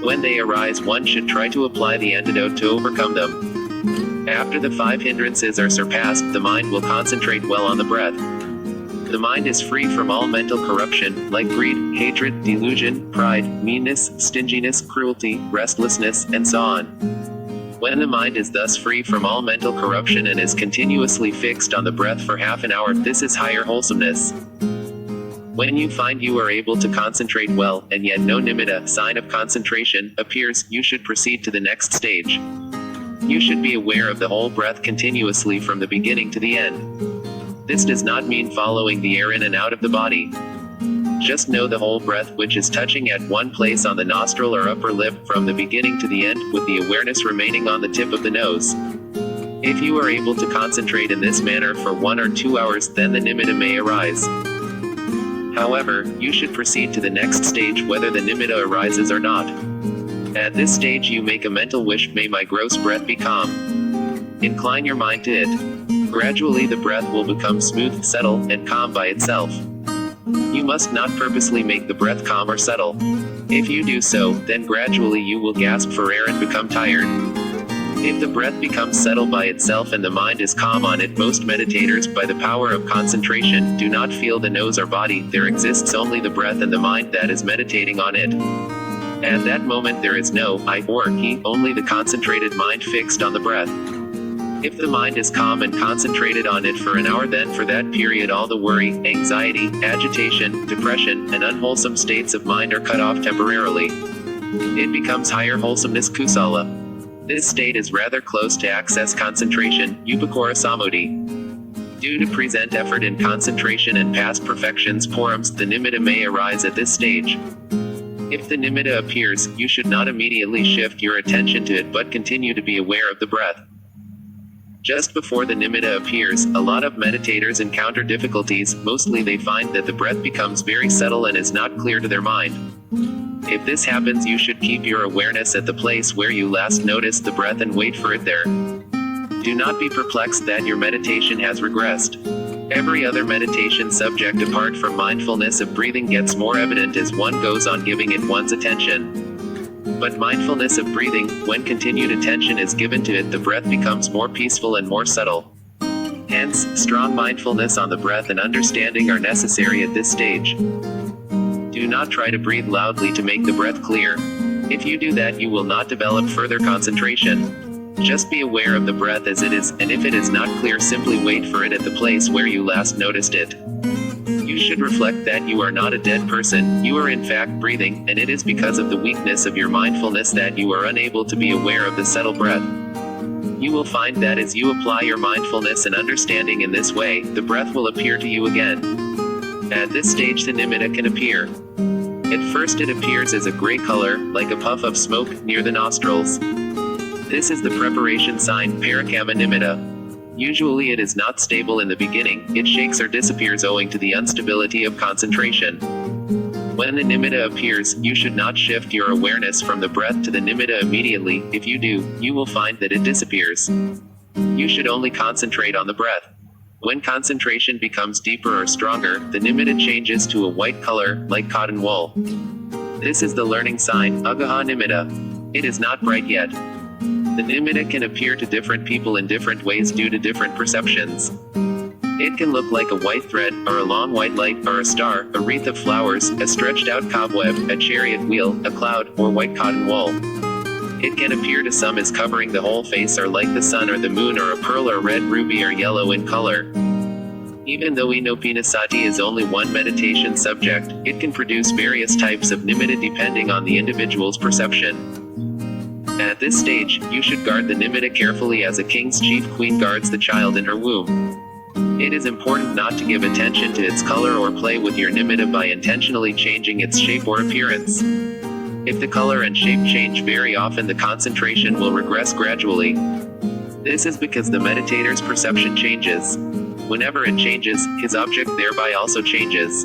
When they arise, one should try to apply the antidote to overcome them. After the 5 hindrances are surpassed, the mind will concentrate well on the breath. The mind is free from all mental corruption, like greed, hatred, delusion, pride, meanness, stinginess, cruelty, restlessness, and so on. When the mind is thus free from all mental corruption and is continuously fixed on the breath for half an hour, this is higher wholesomeness. When you find you are able to concentrate well, and yet no nimitta, sign of concentration, appears, you should proceed to the next stage. You should be aware of the whole breath continuously from the beginning to the end. This does not mean following the air in and out of the body. Just know the whole breath, which is touching at one place on the nostril or upper lip from the beginning to the end, with the awareness remaining on the tip of the nose. If you are able to concentrate in this manner for 1 or 2 hours, then the nimitta may arise. However, you should proceed to the next stage whether the nimitta arises or not. At this stage you make a mental wish, may my gross breath be calm. Incline your mind to it. Gradually the breath will become smooth, settle, and calm by itself. You must not purposely make the breath calm or settle. If you do so, then gradually you will gasp for air and become tired. If the breath becomes settled by itself and the mind is calm on it, most meditators, by the power of concentration, do not feel the nose or body. There exists only the breath and the mind that is meditating on it. At that moment there is no I or he, only the concentrated mind fixed on the breath. If the mind is calm and concentrated on it for an hour, then for that period all the worry, anxiety, agitation, depression, and unwholesome states of mind are cut off temporarily. It becomes higher wholesomeness kusala. This state is rather close to access concentration, upakara samadhi. Due to present effort in concentration and past perfections forums, the nimitta may arise at this stage. If the nimitta appears, you should not immediately shift your attention to it but continue to be aware of the breath. Just before the nimitta appears, a lot of meditators encounter difficulties. Mostly they find that the breath becomes very subtle and is not clear to their mind. If this happens, you should keep your awareness at the place where you last noticed the breath and wait for it there. Do not be perplexed that your meditation has regressed. Every other meditation subject apart from mindfulness of breathing gets more evident as one goes on giving it one's attention. But mindfulness of breathing, when continued attention is given to it, the breath becomes more peaceful and more subtle. Hence, strong mindfulness on the breath and understanding are necessary at this stage. Do not try to breathe loudly to make the breath clear. If you do that, you will not develop further concentration. Just be aware of the breath as it is, and if it is not clear, simply wait for it at the place where you last noticed it. You should reflect that you are not a dead person, you are in fact breathing, and it is because of the weakness of your mindfulness that you are unable to be aware of the subtle breath. You will find that as you apply your mindfulness and understanding in this way, the breath will appear to you again. At this stage, the nimitta can appear. At first it appears as a gray color, like a puff of smoke, near the nostrils. This is the preparation sign, parakama nimitta. Usually it is not stable in the beginning, it shakes or disappears owing to the instability of concentration. When the nimitta appears, you should not shift your awareness from the breath to the nimitta immediately. If you do, you will find that it disappears. You should only concentrate on the breath. When concentration becomes deeper or stronger, the nimitta changes to a white color, like cotton wool. This is the learning sign, agaha nimitta. It is not bright yet. The nimitta can appear to different people in different ways due to different perceptions. It can look like a white thread, or a long white light, or a star, a wreath of flowers, a stretched out cobweb, a chariot wheel, a cloud, or white cotton wool. It can appear to some as covering the whole face or like the sun or the moon or a pearl or red ruby or yellow in color. Even though Inopinasati is only one meditation subject, it can produce various types of nimitta depending on the individual's perception. At this stage, you should guard the nimitta carefully as a king's chief queen guards the child in her womb. It is important not to give attention to its color or play with your nimitta by intentionally changing its shape or appearance. If the color and shape change very often, the concentration will regress gradually. This is because the meditator's perception changes. Whenever it changes, his object thereby also changes.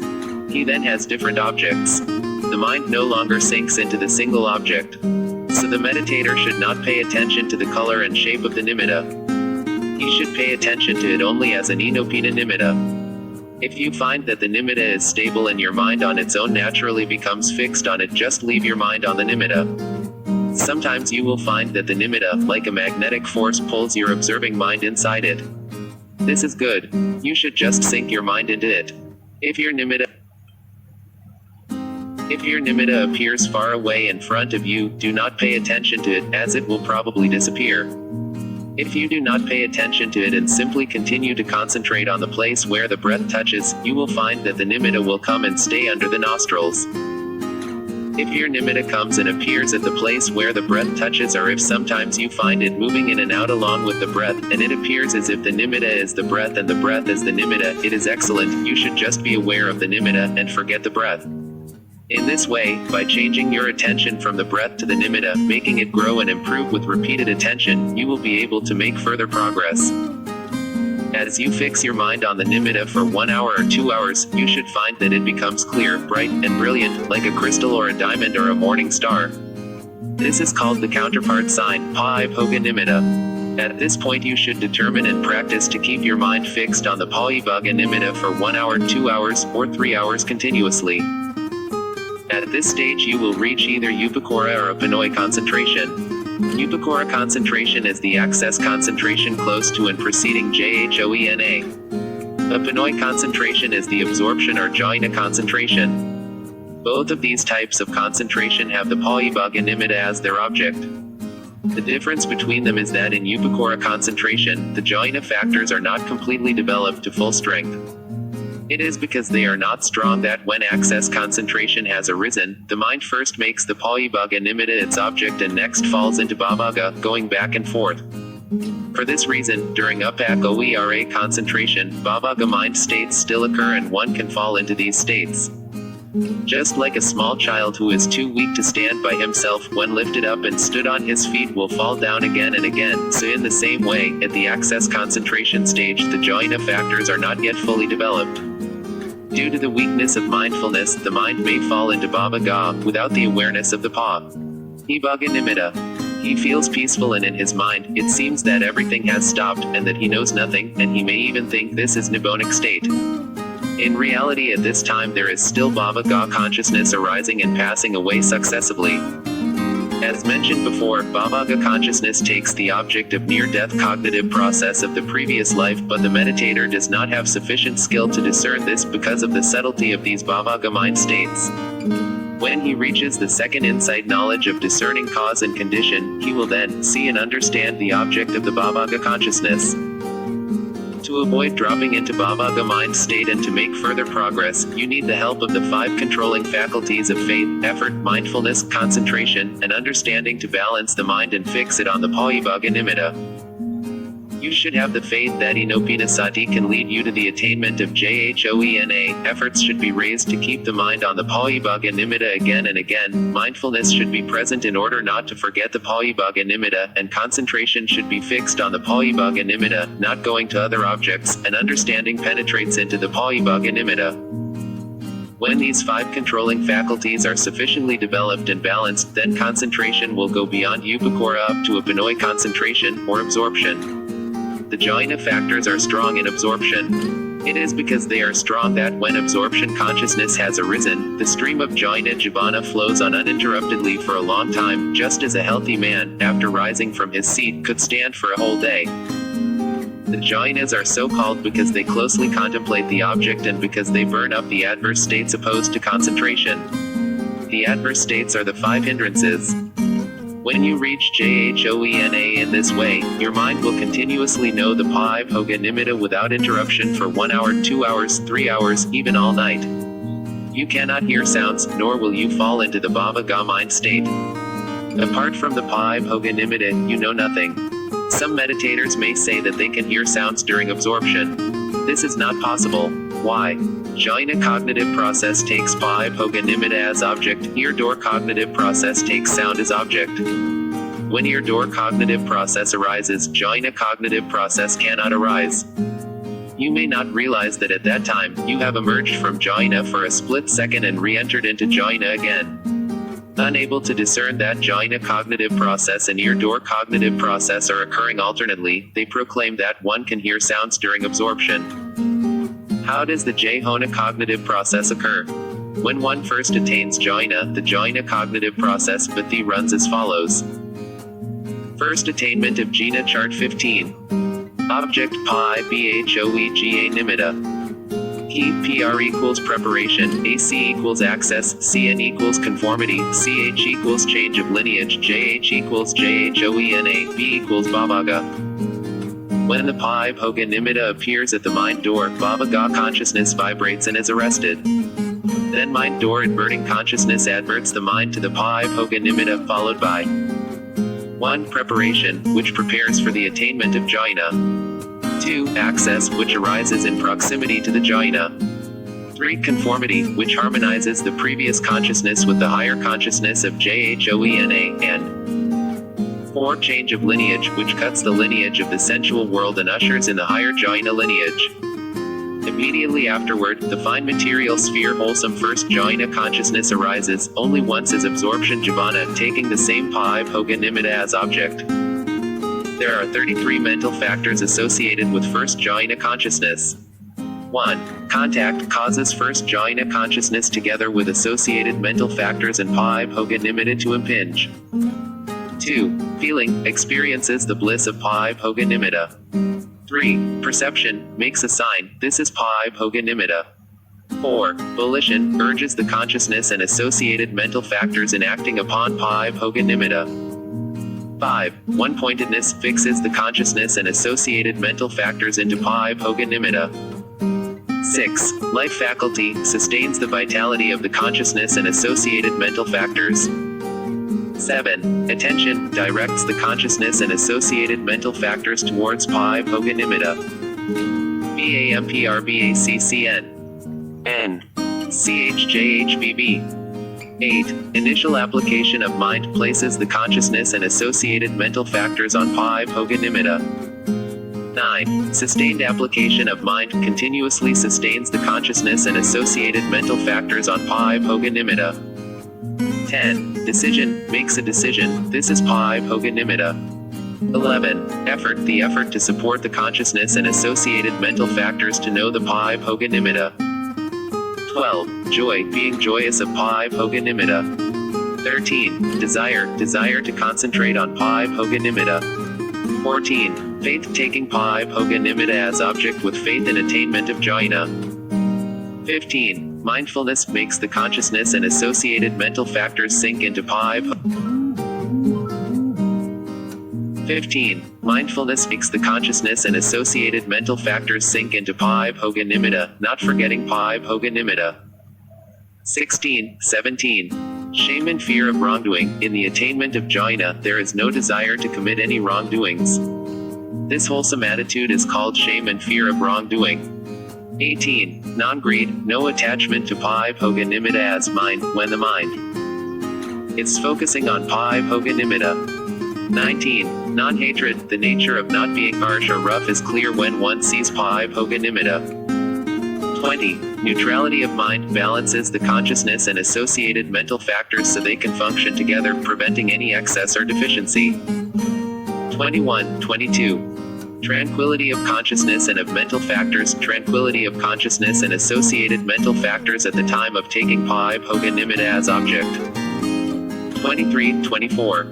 He then has different objects. The mind no longer sinks into the single object. So the meditator should not pay attention to the color and shape of the nimitta. He should pay attention to it only as an inopina nimitta. If you find that the nimitta is stable and your mind on its own naturally becomes fixed on it, just leave your mind on the nimitta. Sometimes you will find that the nimitta, like a magnetic force, pulls your observing mind inside it. This is good. You should just sink your mind into it. If your nimitta appears far away in front of you, do not pay attention to it, as it will probably disappear. If you do not pay attention to it and simply continue to concentrate on the place where the breath touches, you will find that the nimitta will come and stay under the nostrils. If your nimitta comes and appears at the place where the breath touches, or if sometimes you find it moving in and out along with the breath, and it appears as if the nimitta is the breath and the breath is the nimitta, it is excellent. You should just be aware of the nimitta and forget the breath. In this way, by changing your attention from the breath to the nimitta, making it grow and improve with repeated attention, you will be able to make further progress. As you fix your mind on the nimitta for 1 hour or 2 hours, you should find that it becomes clear, bright, and brilliant, like a crystal or a diamond or a morning star. This is called the counterpart sign, Pā'ipoga nimitta. At this point you should determine and practice to keep your mind fixed on the Pā'ipoga nimitta for 1 hour, 2 hours, or 3 hours continuously. At this stage you will reach either upakara or Apanoy concentration. Upakara concentration is the access concentration close to and preceding Jhoena. Apanoy concentration is the absorption or Jhaina concentration. Both of these types of concentration have the Pā'ipoga nimitta as their object. The difference between them is that in upakara concentration, the Jhaina factors are not completely developed to full strength. It is because they are not strong that when access concentration has arisen, the mind first makes the Pā'ipoga nimitta its object and next falls into bhavaga, going back and forth. For this reason, during upak oera concentration, bhavaga mind states still occur and one can fall into these states. Just like a small child who is too weak to stand by himself when lifted up and stood on his feet will fall down again and again, so in the same way, at the access concentration stage the jhana factors are not yet fully developed. Due to the weakness of mindfulness, the mind may fall into bhavaga, without the awareness of the abhidhamma nimitta. He feels peaceful and in his mind, it seems that everything has stopped, and that he knows nothing, and he may even think this is nibbonic state. In reality at this time there is still bhavaga consciousness arising and passing away successively. As mentioned before, bhavaga consciousness takes the object of near-death cognitive process of the previous life, but the meditator does not have sufficient skill to discern this because of the subtlety of these bhavaga mind states. When he reaches the second insight knowledge of discerning cause and condition, he will then see and understand the object of the bhavaga consciousness. To avoid dropping into bhavaga mind state and to make further progress, you need the help of the 5 controlling faculties of faith, effort, mindfulness, concentration, and understanding to balance the mind and fix it on the abhidhamma nimitta. You should have the faith that inopinasati can lead you to the attainment of jhona. Efforts should be raised to keep the mind on the abhidhamma nimitta again and again. Mindfulness should be present in order not to forget the abhidhamma nimitta, and concentration should be fixed on the abhidhamma nimitta, not going to other objects, and understanding penetrates into the abhidhamma nimitta. When these 5 controlling faculties are sufficiently developed and balanced, then concentration will go beyond upakara up to apanoy concentration, or absorption. The jhana factors are strong in absorption. It is because they are strong that when absorption consciousness has arisen, the stream of jhana jivana flows on uninterruptedly for a long time, just as a healthy man, after rising from his seat, could stand for a whole day. The jhanas are so called because they closely contemplate the object and because they burn up the adverse states opposed to concentration. The adverse states are the 5 hindrances. When you reach jhona in this way, your mind will continuously know the abhidhamma nimitta without interruption for 1 hour, 2 hours, 3 hours, even all night. You cannot hear sounds, nor will you fall into the bhavaga mind state. Apart from the abhidhamma nimitta, you know nothing. Some meditators may say that they can hear sounds during absorption. This is not possible. Why? Jhana cognitive process takes abhidhamma nimitta as object, ear-door cognitive process takes sound as object. When ear-door cognitive process arises, jhana cognitive process cannot arise. You may not realize that at that time, you have emerged from jhana for a split second and re-entered into jhana again. Unable to discern that jhana cognitive process and ear-door cognitive process are occurring alternately, they proclaim that one can hear sounds during absorption. How does the jhana cognitive process occur? When one first attains jhana, the jhana cognitive process Bhati runs as follows. First attainment of jhana chart 15. Object pi bhoega nimitta. He PR equals preparation, AC equals access, CN equals conformity, CH equals change of lineage, JH equals JHOENA, B equals bhavaga. When the abhidhamma nimitta appears at the mind door, bhavaga consciousness vibrates and is arrested. Then mind door inverting consciousness adverts the mind to the abhidhamma nimitta, followed by 1. Preparation, which prepares for the attainment of jhana. 2. Access, which arises in proximity to the jhana. 3. Conformity, which harmonizes the previous consciousness with the higher consciousness of JHOENA, and 4. Change of lineage, which cuts the lineage of the sensual world and ushers in the higher jhana lineage. Immediately afterward, the fine material sphere wholesome first jhana consciousness arises, only once as absorption jivana, taking the same abhidhamma nimitta as object. There are 33 mental factors associated with first jhana consciousness. 1. Contact causes first jhana consciousness together with associated mental factors and abhidhamma nimitta to impinge. 2. Feeling experiences the bliss of abhidhamma nimitta. 3. Perception makes a sign, this is abhidhamma nimitta. 4. Volition urges the consciousness and associated mental factors in acting upon abhidhamma nimitta. 5. One-pointedness fixes the consciousness and associated mental factors into abhidhamma nimitta. 6. Life faculty sustains the vitality of the consciousness and associated mental factors. 7. Attention directs the consciousness and associated mental factors towards pi bhoga nimitta. BAMPRBACCN. N. CHJHBB. 8. Initial application of mind places the consciousness and associated mental factors on pi bhoga nimitta. 9. Sustained application of mind continuously sustains the consciousness and associated mental factors on pi bhoga nimitta. 10. Decision makes a decision, this is pi bhoga nimitta. 11. Effort, the effort to support the consciousness and associated mental factors to know the pi bhoga nimitta. 12. Joy, being joyous of pi bhoga nimitta. 13. Desire to concentrate on pi bhoga nimitta. 14. Faith, taking pi bhoga nimitta as object with faith in attainment of jhana. 15. Mindfulness makes the consciousness and associated mental factors sink into pi bhoga. 15. Mindfulness makes the consciousness and associated mental factors sink into pi bhoga nimitta, not forgetting pi bhoga nimitta. 16. 17. Shame and fear of wrongdoing. In the attainment of jhana, there is no desire to commit any wrongdoings. This wholesome attitude is called shame and fear of wrongdoing. 18. Non-greed, no attachment to pi bhoga nimitta as mind, when the mind is focusing on pi bhoga nimitta. 19. Non-hatred, the nature of not being harsh or rough is clear when one sees pi bhoga nimitta. 20. Neutrality of mind balances the consciousness and associated mental factors so they can function together, preventing any excess or deficiency. 21. 22. Tranquility of consciousness and of mental factors, tranquility of consciousness and associated mental factors at the time of taking pi bhoga nimitta as object. 23. 24.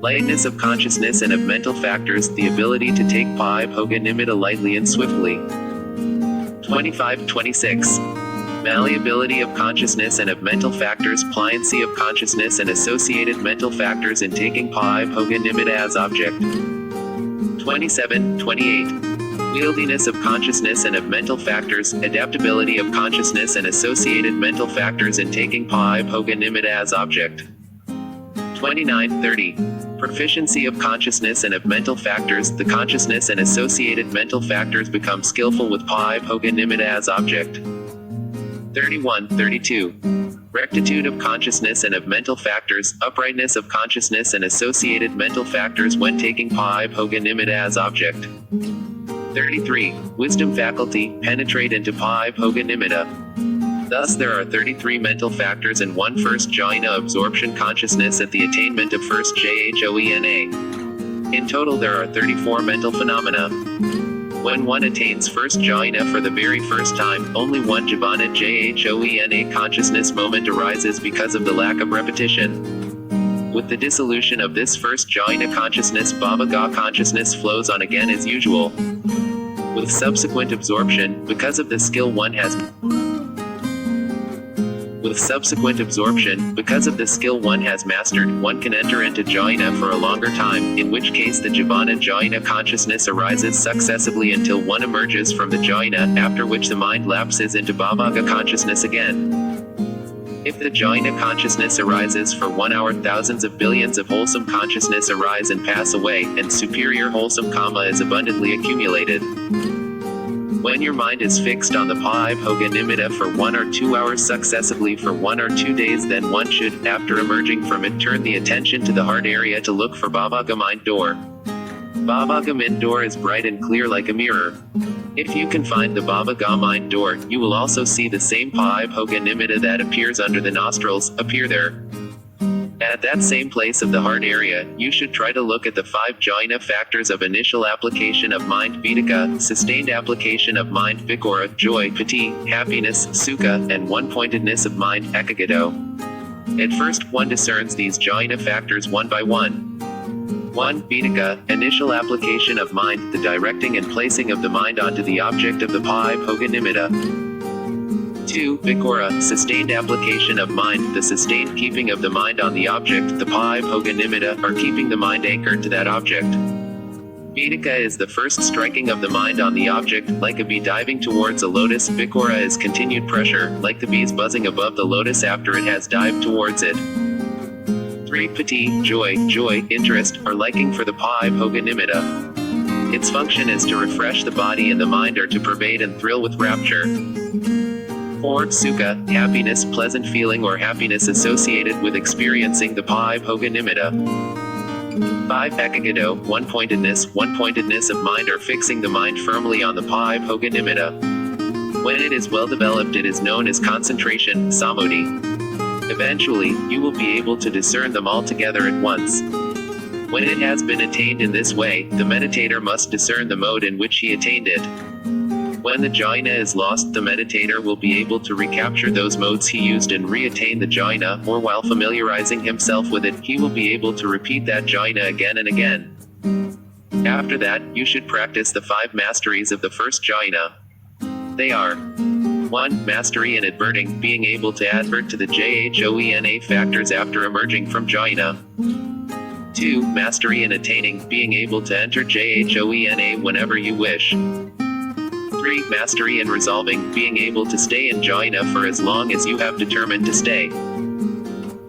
Lightness of consciousness and of mental factors, the ability to take pi bhoga nimitta lightly and swiftly. 25. 26. Malleability of consciousness and of mental factors, pliancy of consciousness and associated mental factors in taking pi bhoga nimitta as object. 27. 28. Wieldiness of consciousness and of mental factors, adaptability of consciousness and associated mental factors in taking pi bhoga nimitta as object. 29. 30. Proficiency of consciousness and of mental factors, the consciousness and associated mental factors become skillful with pi bhoga nimitta as object. 31. 32. Rectitude of consciousness and of mental factors, uprightness of consciousness and associated mental factors when taking pi bhoga nimitta as object. 33. Wisdom faculty, penetrate into pi bhoga nimitta. Thus there are 33 mental factors and one first jhana absorption consciousness at the attainment of first jhana. In total there are 34 mental phenomena. When one attains first jhana for the very first time, only one jhana jhana consciousness moment arises because of the lack of repetition. With the dissolution of this first jhana consciousness, bhava consciousness flows on again as usual. With subsequent absorption, because of the skill one has mastered, one can enter into jhana for a longer time, in which case the jhana consciousness arises successively until one emerges from the jhana, after which the mind lapses into bhava consciousness again. If the jhana consciousness arises for 1 hour, thousands of billions of wholesome consciousness arise and pass away, and superior wholesome karma is abundantly accumulated. When your mind is fixed on the pi bhoga nimitta for 1 or 2 hours successively for 1 or 2 days, then one should, after emerging from it, turn the attention to the heart area to look for bhavaga mind door. Bhavaga mind door is bright and clear like a mirror. If you can find the bhavaga mind door, you will also see the same pi bhoga nimitta that appears under the nostrils appear there. At that same place of the heart area, you should try to look at the 5 jhana factors of initial application of mind vidika, sustained application of mind vikara, joy, piti, happiness, sukha, and one-pointedness of mind ekagito. At first, one discerns these jhana factors one by one. 1. Vidika, initial application of mind, the directing and placing of the mind onto the object of the pi bhoga nimitta. 2. Vikara, sustained application of mind, the sustained keeping of the mind on the object, the pi bhoga nimitta, or keeping the mind anchored to that object. Vidika is the first striking of the mind on the object, like a bee diving towards a lotus. Vikara is continued pressure, like the bees buzzing above the lotus after it has dived towards it. 3. Piti, joy, interest, or liking for the bhoga nimitta. Its function is to refresh the body and the mind, or to pervade and thrill with rapture. 4. Sukha, happiness, pleasant feeling or happiness associated with experiencing the bhoga nimitta. 5. Ekagado, one-pointedness of mind, or fixing the mind firmly on the bhoga nimitta. When it is well developed, it is known as concentration, samadhi. Eventually, you will be able to discern them all together at once. When it has been attained in this way, the meditator must discern the mode in which he attained it. When the jhana is lost, the meditator will be able to recapture those modes he used and re-attain the jhana, or while familiarizing himself with it, he will be able to repeat that jhana again and again. After that, you should practice the 5 masteries of the first jhana. They are: 1. Mastery in adverting, being able to advert to the jhana factors after emerging from jhana. 2. Mastery in attaining, being able to enter jhana whenever you wish. 3. Mastery in resolving, being able to stay in jhana for as long as you have determined to stay.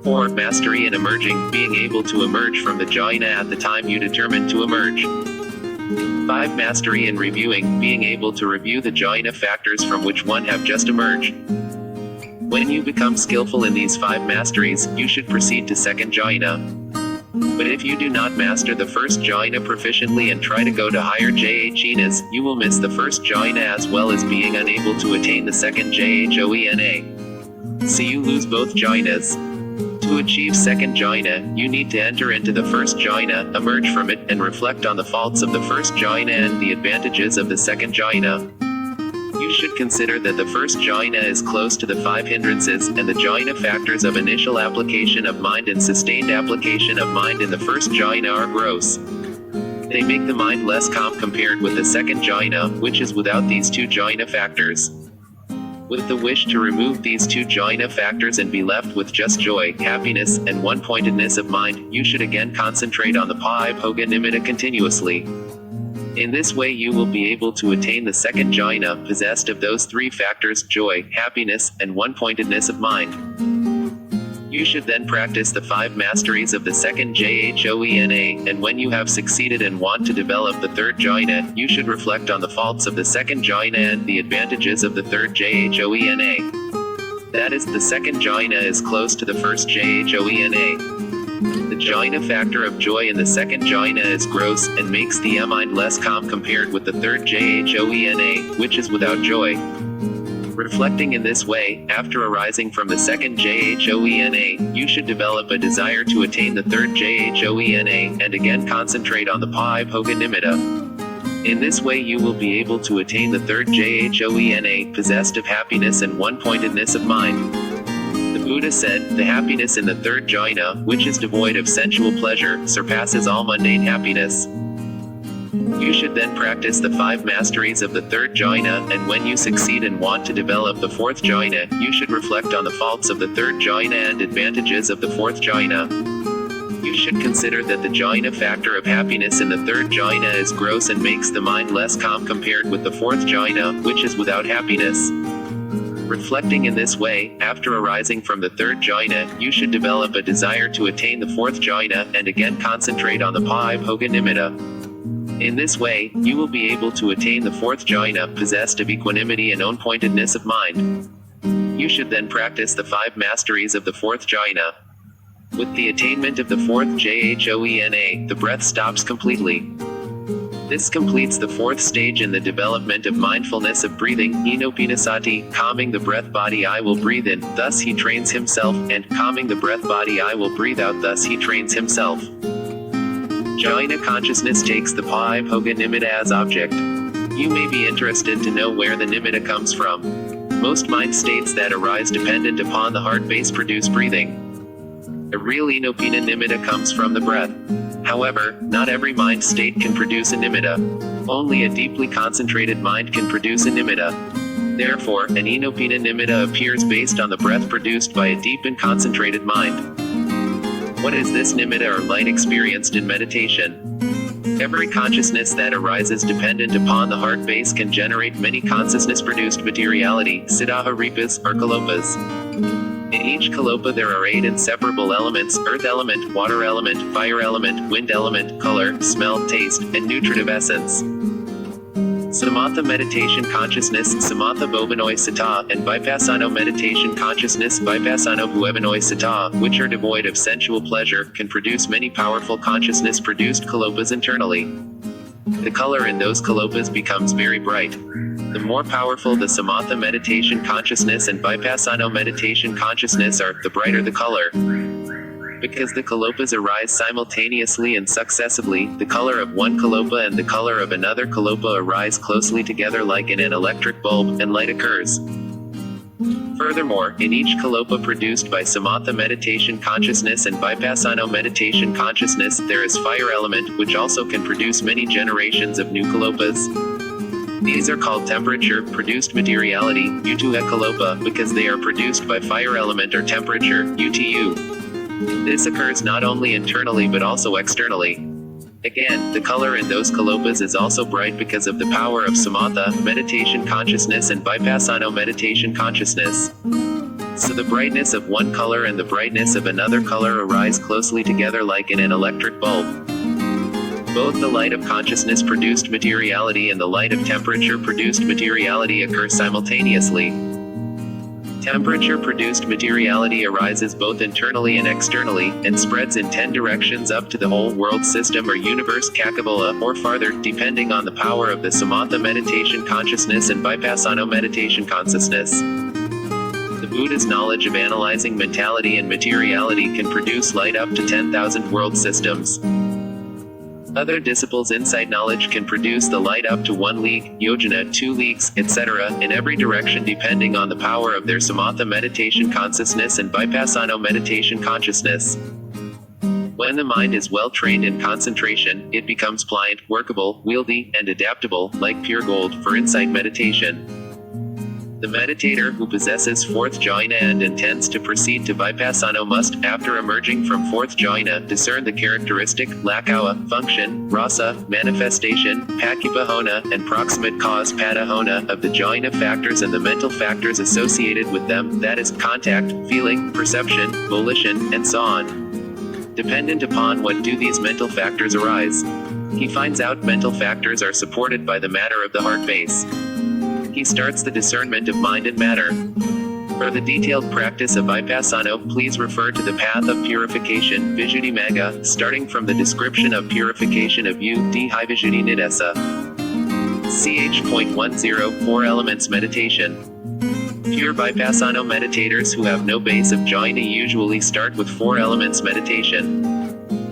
4. Mastery in emerging, being able to emerge from the jhana at the time you determine to emerge. 5. Mastery in reviewing, being able to review the jhana factors from which one have just emerged. When you become skillful in these 5 masteries, you should proceed to second jhana. But if you do not master the first jhana proficiently and try to go to higher jhanas, you will miss the first jhana as well as being unable to attain the second jhana. So you lose both jhanas. To achieve second jhana, you need to enter into the first jhana, emerge from it, and reflect on the faults of the first jhana and the advantages of the second jhana. You should consider that the first jhana is close to the 5 hindrances, and the jhana factors of initial application of mind and sustained application of mind in the first jhana are gross. They make the mind less calm compared with the second jhana, which is without these 2 jhana factors. With the wish to remove these 2 jhana factors and be left with just joy, happiness, and one-pointedness of mind, you should again concentrate on the bhoga nimitta continuously. In this way you will be able to attain the second jhana, possessed of those 3 factors: joy, happiness, and one-pointedness of mind. You should then practice the 5 masteries of the second jhana, and when you have succeeded and want to develop the third jhana, you should reflect on the faults of the second jhana and the advantages of the third jhana. That is, the second jhana is close to the first jhana. The jhana factor of joy in the second jhana is gross, and makes the mind less calm compared with the third jhana, which is without joy. Reflecting in this way, after arising from the second jhana, you should develop a desire to attain the third jhana, and again concentrate on the bhoga nimitta. In this way you will be able to attain the third jhana, possessed of happiness and one-pointedness of mind. The Buddha said, "The happiness in the third jhana, which is devoid of sensual pleasure, surpasses all mundane happiness." You should then practice the 5 masteries of the third jhana, and when you succeed and want to develop the fourth jhana, you should reflect on the faults of the third jhana and advantages of the fourth jhana. You should consider that the jhana factor of happiness in the third jhana is gross and makes the mind less calm compared with the fourth jhana, which is without happiness. Reflecting in this way, after arising from the third jhana, you should develop a desire to attain the fourth jhana, and again concentrate on the bhoga nimitta. In this way, you will be able to attain the fourth jhana, possessed of equanimity and own-pointedness of mind. You should then practice the 5 masteries of the fourth jhana. With the attainment of the fourth jhana, the breath stops completely. This completes the 4th stage in the development of mindfulness of breathing, inopanasati, calming the breath body I will breathe in, thus he trains himself, and calming the breath body I will breathe out, thus he trains himself. Jhana consciousness takes the bhoga nimitta as object. You may be interested to know where the nimitta comes from. Most mind states that arise dependent upon the heart base produce breathing. A real inopina nimitta comes from the breath. However, not every mind state can produce a nimitta. Only a deeply concentrated mind can produce a nimitta. Therefore, an inopina nimitta appears based on the breath produced by a deep and concentrated mind. What is this nimitta or light experienced in meditation? Every consciousness that arises dependent upon the heart base can generate many consciousness-produced materiality, siddha ripas, or kalopas. In each kalopa there are 8 inseparable elements: earth element, water element, fire element, wind element, color, smell, taste, and nutritive essence. Samatha meditation consciousness, Samatha Bhobanoi Sata, and Vipassana meditation consciousness, Vipassana Bhuvanoi Sata, which are devoid of sensual pleasure, can produce many powerful consciousness-produced kalopas internally. The color in those kalopas becomes very bright. The more powerful the Samatha meditation consciousness and Vipassana meditation consciousness are, the brighter the color. Because the kalopas arise simultaneously and successively, the color of one kalopa and the color of another kalopa arise closely together like in an electric bulb, and light occurs. Furthermore, in each kalopa produced by Samatha meditation consciousness and Vipassana meditation consciousness, there is fire element, which also can produce many generations of new kalopas. These are called temperature-produced materiality, Utuha kalopa, because they are produced by fire element or temperature, UTU. This occurs not only internally but also externally. Again, the color in those kalopas is also bright because of the power of Samatha meditation consciousness and Vipassana meditation consciousness. So the brightness of one color and the brightness of another color arise closely together like in an electric bulb. Both the light of consciousness-produced materiality and the light of temperature-produced materiality occur simultaneously. Temperature-produced materiality arises both internally and externally, and spreads in 10 directions up to the whole world system or universe Kakavala, or farther, depending on the power of the Samatha meditation consciousness and Vipassana meditation consciousness. The Buddha's knowledge of analyzing mentality and materiality can produce light up to 10,000 world systems. Other disciples' insight knowledge can produce the light up to 1 league, yojana, 2 leagues, etc., in every direction depending on the power of their Samatha meditation consciousness and Vipassana meditation consciousness. When the mind is well trained in concentration, it becomes pliant, workable, wieldy, and adaptable, like pure gold, for insight meditation. The meditator who possesses 4th jhana and intends to proceed to Vipassana must, after emerging from 4th jhana, discern the characteristic, lakawa, function, rasa, manifestation, pakipahona, and proximate cause padahona of the jhana factors and the mental factors associated with them, that is, contact, feeling, perception, volition, and so on. Dependent upon what do these mental factors arise. He finds out mental factors are supported by the matter of the heart base. He starts the discernment of mind and matter. For the detailed practice of Vipassana, please refer to the path of purification, Visuddhimagga, starting from the description of purification of Visuddhi Nidesa. Ch.10 4 Elements Meditation. Pure Vipassana meditators who have no base of jhana usually start with 4 elements meditation.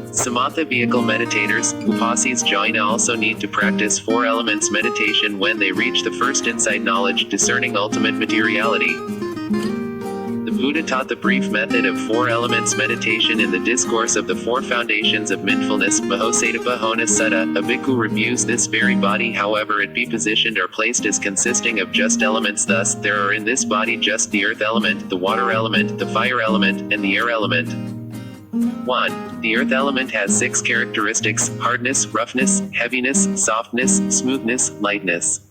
Samatha vehicle meditators, Upasis jhana, also need to practice 4 elements meditation when they reach the first insight knowledge discerning ultimate materiality. The Buddha taught the brief method of 4 elements meditation in the discourse of the 4 foundations of mindfulness, Mahosatapa Hona Sutta. A bhikkhu reviews this very body however it be positioned or placed as consisting of just elements. Thus, there are in this body just the earth element, the water element, the fire element, and the air element. 1. The earth element has 6 characteristics: hardness, roughness, heaviness, softness, smoothness, lightness.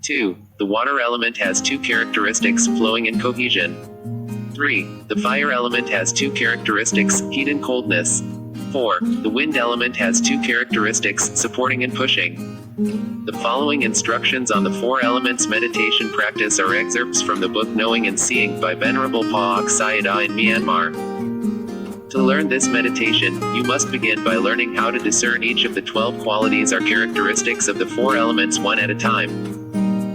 2. The water element has 2 characteristics: flowing and cohesion. 3. The fire element has 2 characteristics: heat and coldness. 4. The wind element has 2 characteristics: supporting and pushing. The following instructions on the 4 elements meditation practice are excerpts from the book Knowing and Seeing by Venerable Pa Auk Sayadaw in Myanmar. To learn this meditation, you must begin by learning how to discern each of the 12 qualities or characteristics of the 4 elements one at a time.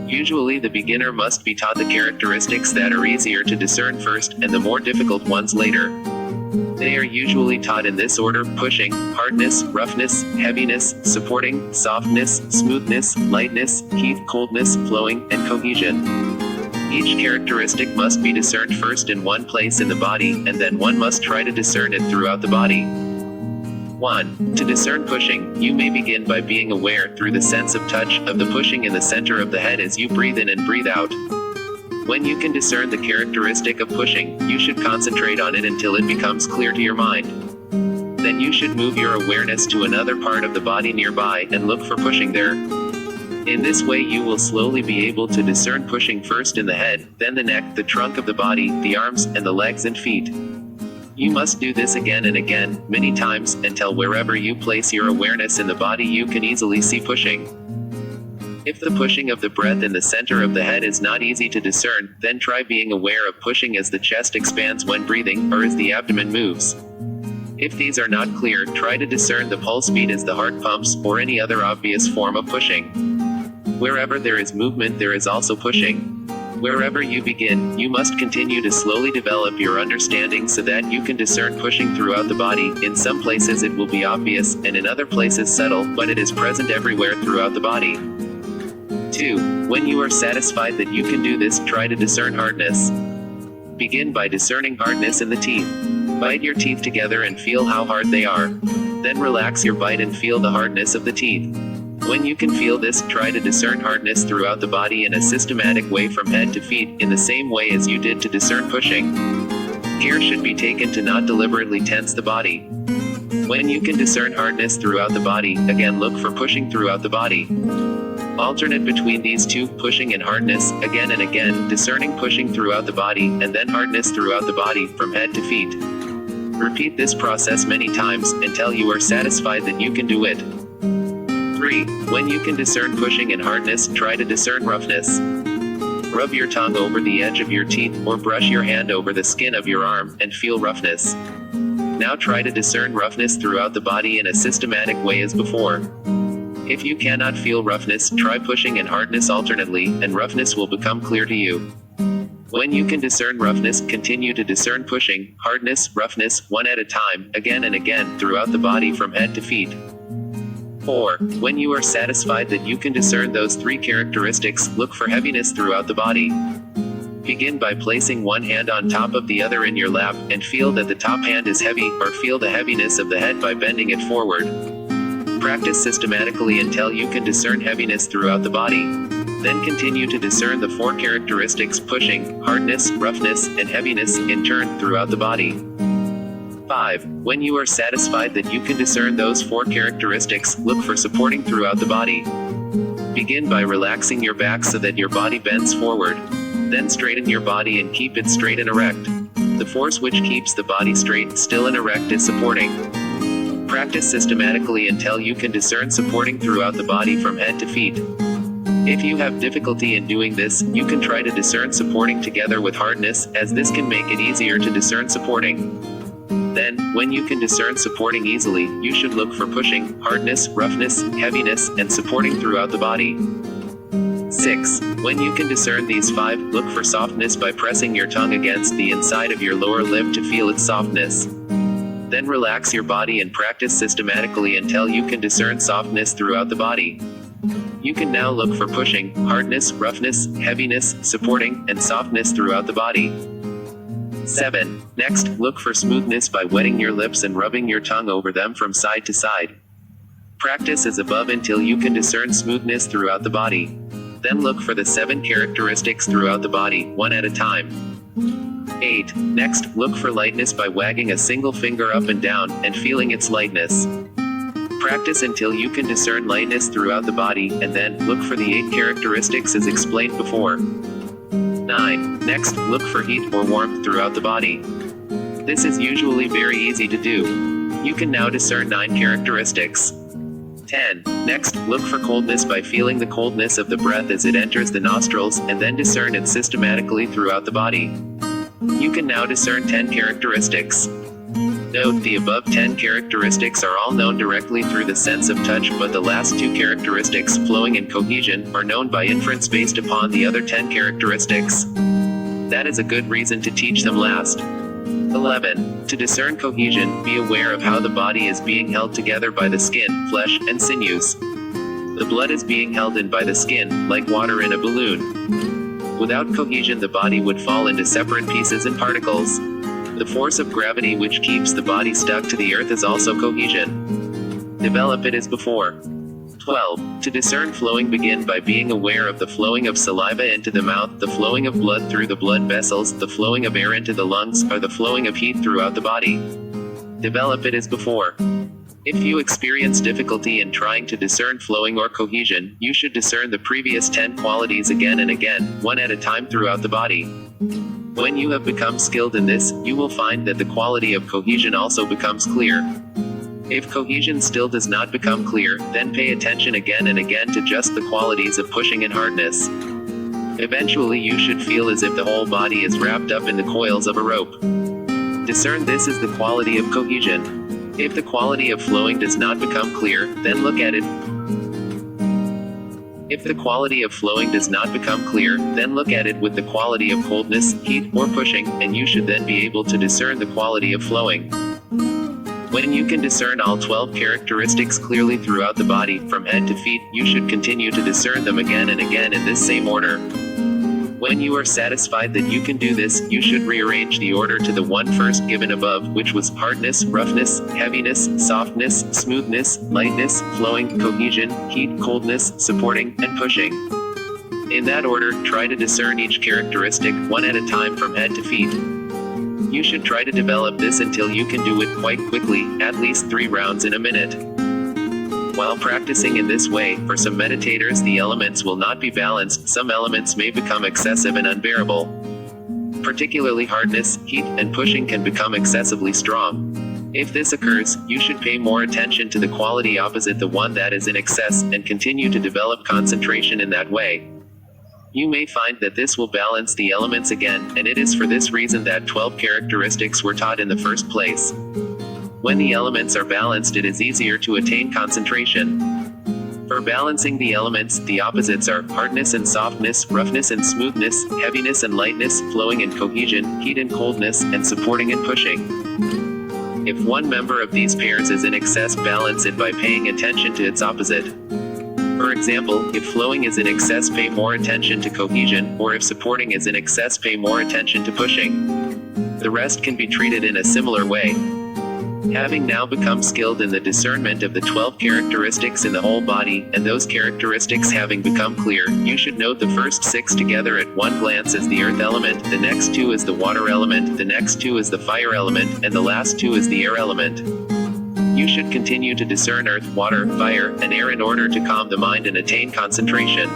Usually the beginner must be taught the characteristics that are easier to discern first, and the more difficult ones later. They are usually taught in this order: pushing, hardness, roughness, heaviness, supporting, softness, smoothness, lightness, heat, coldness, flowing, and cohesion. Each characteristic must be discerned first in one place in the body, and then one must try to discern it throughout the body. 1. To discern pushing, you may begin by being aware, through the sense of touch, of the pushing in the center of the head as you breathe in and breathe out. When you can discern the characteristic of pushing, you should concentrate on it until it becomes clear to your mind. Then you should move your awareness to another part of the body nearby, and look for pushing there. In this way you will slowly be able to discern pushing first in the head, then the neck, the trunk of the body, the arms, and the legs and feet. You must do this again and again, many times, until wherever you place your awareness in the body you can easily see pushing. If the pushing of the breath in the center of the head is not easy to discern, then try being aware of pushing as the chest expands when breathing, or as the abdomen moves. If these are not clear, try to discern the pulse beat as the heart pumps, or any other obvious form of pushing. Wherever there is movement there is also pushing. Wherever you begin, you must continue to slowly develop your understanding so that you can discern pushing throughout the body. In some places it will be obvious, and in other places subtle, but it is present everywhere throughout the body. 2. When you are satisfied that you can do this, try to discern hardness. Begin by discerning hardness in the teeth. Bite your teeth together and feel how hard they are. Then relax your bite and feel the hardness of the teeth. When you can feel this, try to discern hardness throughout the body in a systematic way from head to feet, in the same way as you did to discern pushing. Care should be taken to not deliberately tense the body. When you can discern hardness throughout the body, again look for pushing throughout the body. Alternate between these two, pushing and hardness, again and again, discerning pushing throughout the body, and then hardness throughout the body, from head to feet. Repeat this process many times, until you are satisfied that you can do it. 3. When you can discern pushing and hardness, try to discern roughness. Rub your tongue over the edge of your teeth, or brush your hand over the skin of your arm, and feel roughness. Now try to discern roughness throughout the body in a systematic way as before. If you cannot feel roughness, try pushing and hardness alternately, and roughness will become clear to you. When you can discern roughness, continue to discern pushing, hardness, roughness, one at a time, again and again, throughout the body from head to feet. 4. When you are satisfied that you can discern those three characteristics, look for heaviness throughout the body. Begin by placing one hand on top of the other in your lap, and feel that the top hand is heavy, or feel the heaviness of the head by bending it forward. Practice systematically until you can discern heaviness throughout the body. Then continue to discern the four characteristics pushing, hardness, roughness, and heaviness, in turn, throughout the body. 5. When you are satisfied that you can discern those four characteristics, look for supporting throughout the body. Begin by relaxing your back so that your body bends forward. Then straighten your body and keep it straight and erect. The force which keeps the body straight, still, and erect is supporting. Practice systematically until you can discern supporting throughout the body from head to feet. If you have difficulty in doing this, you can try to discern supporting together with hardness, as this can make it easier to discern supporting. Then, when you can discern supporting easily, you should look for pushing, hardness, roughness, heaviness, and supporting throughout the body. 6. When you can discern these 5, look for softness by pressing your tongue against the inside of your lower lip to feel its softness. Then relax your body and practice systematically until you can discern softness throughout the body. You can now look for pushing, hardness, roughness, heaviness, supporting, and softness throughout the body. 7. Next, look for smoothness by wetting your lips and rubbing your tongue over them from side to side. Practice as above until you can discern smoothness throughout the body. Then look for the 7 characteristics throughout the body, one at a time. 8. Next, look for lightness by wagging a single finger up and down, and feeling its lightness. Practice until you can discern lightness throughout the body, and then, look for the 8 characteristics as explained before. 9. Next, look for heat or warmth throughout the body. This is usually very easy to do. You can now discern 9 characteristics. 10. Next, look for coldness by feeling the coldness of the breath as it enters the nostrils, and then discern it systematically throughout the body. You can now discern 10 characteristics. Note, the above 10 characteristics are all known directly through the sense of touch, but the last 2 characteristics, flowing and cohesion, are known by inference based upon the other 10 characteristics. That is a good reason to teach them last. 11. To discern cohesion, be aware of how the body is being held together by the skin, flesh, and sinews. The blood is being held in by the skin, like water in a balloon. Without cohesion, the body would fall into separate pieces and particles. The force of gravity which keeps the body stuck to the earth is also cohesion. Develop it as before. 12. To discern flowing, begin by being aware of the flowing of saliva into the mouth, the flowing of blood through the blood vessels, the flowing of air into the lungs, or the flowing of heat throughout the body. Develop it as before. If you experience difficulty in trying to discern flowing or cohesion, you should discern the previous 10 qualities again and again, one at a time throughout the body. When you have become skilled in this, you will find that the quality of cohesion also becomes clear. If cohesion still does not become clear, then pay attention again and again to just the qualities of pushing and hardness. Eventually you should feel as if the whole body is wrapped up in the coils of a rope. Discern this as the quality of cohesion. If the quality of flowing does not become clear, then look at it. If the quality of flowing does not become clear, then look at it with the quality of coldness, heat, or pushing, and you should then be able to discern the quality of flowing. When you can discern all 12 characteristics clearly throughout the body, from head to feet, you should continue to discern them again and again in this same order. When you are satisfied that you can do this, you should rearrange the order to the one first given above, which was hardness, roughness, heaviness, softness, smoothness, lightness, flowing, cohesion, heat, coldness, supporting, and pushing. In that order, try to discern each characteristic, one at a time from head to feet. You should try to develop this until you can do it quite quickly, at least 3 rounds in a minute. While practicing in this way, for some meditators the elements will not be balanced, some elements may become excessive and unbearable. Particularly hardness, heat, and pushing can become excessively strong. If this occurs, you should pay more attention to the quality opposite the one that is in excess, and continue to develop concentration in that way. You may find that this will balance the elements again, and it is for this reason that 12 characteristics were taught in the first place. When the elements are balanced, it is easier to attain concentration. For balancing the elements, the opposites are hardness and softness, roughness and smoothness, heaviness and lightness, flowing and cohesion, heat and coldness, and supporting and pushing. If one member of these pairs is in excess, balance it by paying attention to its opposite. For example, if flowing is in excess, pay more attention to cohesion, or if supporting is in excess, pay more attention to pushing. The rest can be treated in a similar way. Having now become skilled in the discernment of the 12 characteristics in the whole body, and those characteristics having become clear, you should note the first 6 together at one glance as the earth element, the next 2 as the water element, the next 2 as the fire element, and the last 2 as the air element. You should continue to discern earth, water, fire, and air in order to calm the mind and attain concentration.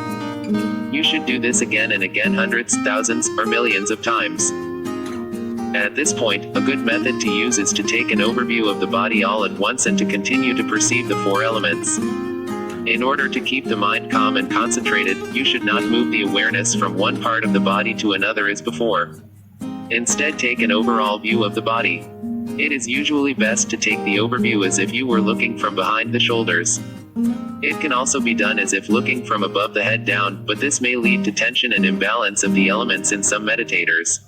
You should do this again and again, hundreds, thousands, or millions of times. At this point, a good method to use is to take an overview of the body all at once and to continue to perceive the 4 elements. In order to keep the mind calm and concentrated, you should not move the awareness from one part of the body to another as before. Instead, take an overall view of the body. It is usually best to take the overview as if you were looking from behind the shoulders. It can also be done as if looking from above the head down, but this may lead to tension and imbalance of the elements in some meditators.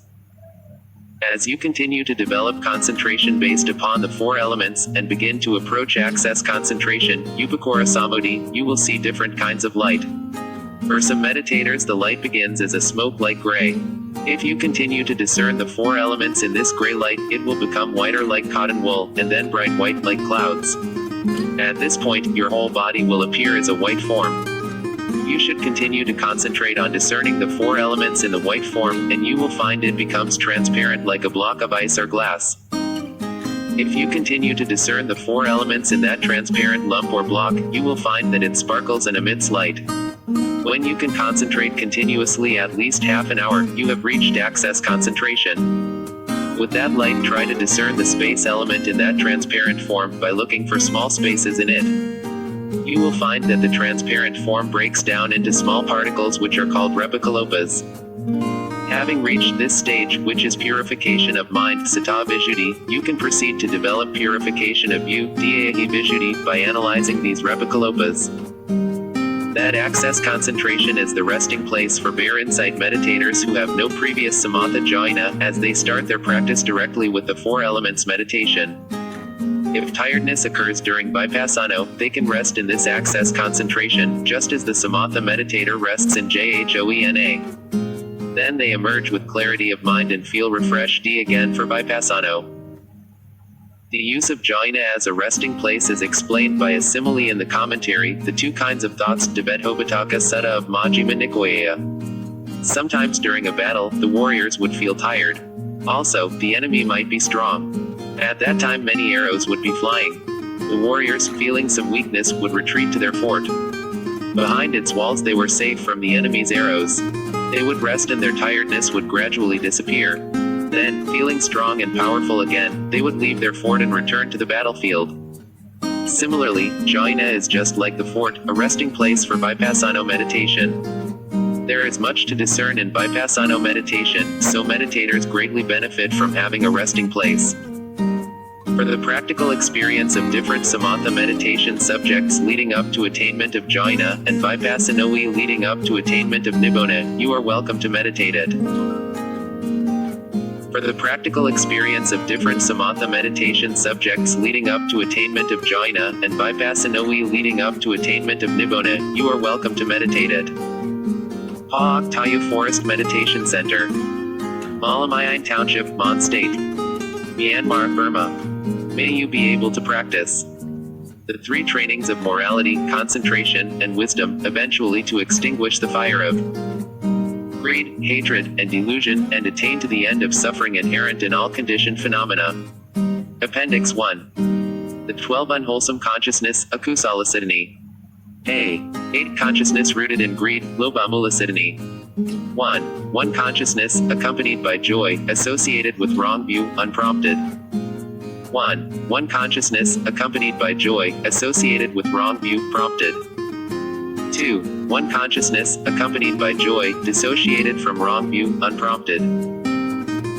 As you continue to develop concentration based upon the 4 elements, and begin to approach access concentration, upakara samadhi, you will see different kinds of light. For some meditators the light begins as a smoke-like gray. If you continue to discern the 4 elements in this gray light, it will become whiter like cotton wool, and then bright white like clouds. At this point, your whole body will appear as a white form. You should continue to concentrate on discerning the 4 elements in the white form, and you will find it becomes transparent like a block of ice or glass. If you continue to discern the 4 elements in that transparent lump or block, you will find that it sparkles and emits light. When you can concentrate continuously at least half an hour, you have reached access concentration. With that light, try to discern the space element in that transparent form by looking for small spaces in it. You will find that the transparent form breaks down into small particles which are called repikalopas. Having reached this stage, which is purification of mind, sata visuddhi, you can proceed to develop purification of view, dhyahi visuddhi, by analyzing these repikalopas. That access concentration is the resting place for bare insight meditators who have no previous samatha jhana, as they start their practice directly with the 4 elements meditation. If tiredness occurs during vipasana, they can rest in this access concentration, just as the samatha meditator rests in jhona. Then they emerge with clarity of mind and feel refreshed again for vipassana. The use of jhana as a resting place is explained by a simile in the commentary, the 2 kinds of thoughts, Debedhopataka Sutta of Majjhima Nikaya. Sometimes during a battle, the warriors would feel tired. Also, the enemy might be strong. At that time many arrows would be flying. The warriors, feeling some weakness, would retreat to their fort. Behind its walls they were safe from the enemy's arrows. They would rest and their tiredness would gradually disappear. Then, feeling strong and powerful again, they would leave their fort and return to the battlefield. Similarly, jhana is just like the fort, a resting place for vipassana meditation. There is much to discern in vipassana meditation, so meditators greatly benefit from having a resting place. For the practical experience of different samatha meditation subjects leading up to attainment of jhana, and vipassana leading up to attainment of nibbana, you are welcome to meditate it. For the practical experience of different samatha meditation subjects leading up to attainment of jhana, and vipassana leading up to attainment of nibbana, you are welcome to meditate it. Paak Tayu Forest Meditation Center, Malamayan Township, Mon State, Myanmar, Burma. May you be able to practice the 3 trainings of morality, concentration, and wisdom, eventually to extinguish the fire of greed, hatred, and delusion, and attain to the end of suffering inherent in all conditioned phenomena. Appendix 1. The 12 unwholesome consciousness, akusala siddhini. A. 8 consciousness rooted in greed, lobhamula siddhini. 1 consciousness, accompanied by joy, associated with wrong view, unprompted. 1 consciousness, accompanied by joy, associated with wrong view, prompted. 2 1 consciousness, accompanied by joy, dissociated from wrong view, unprompted.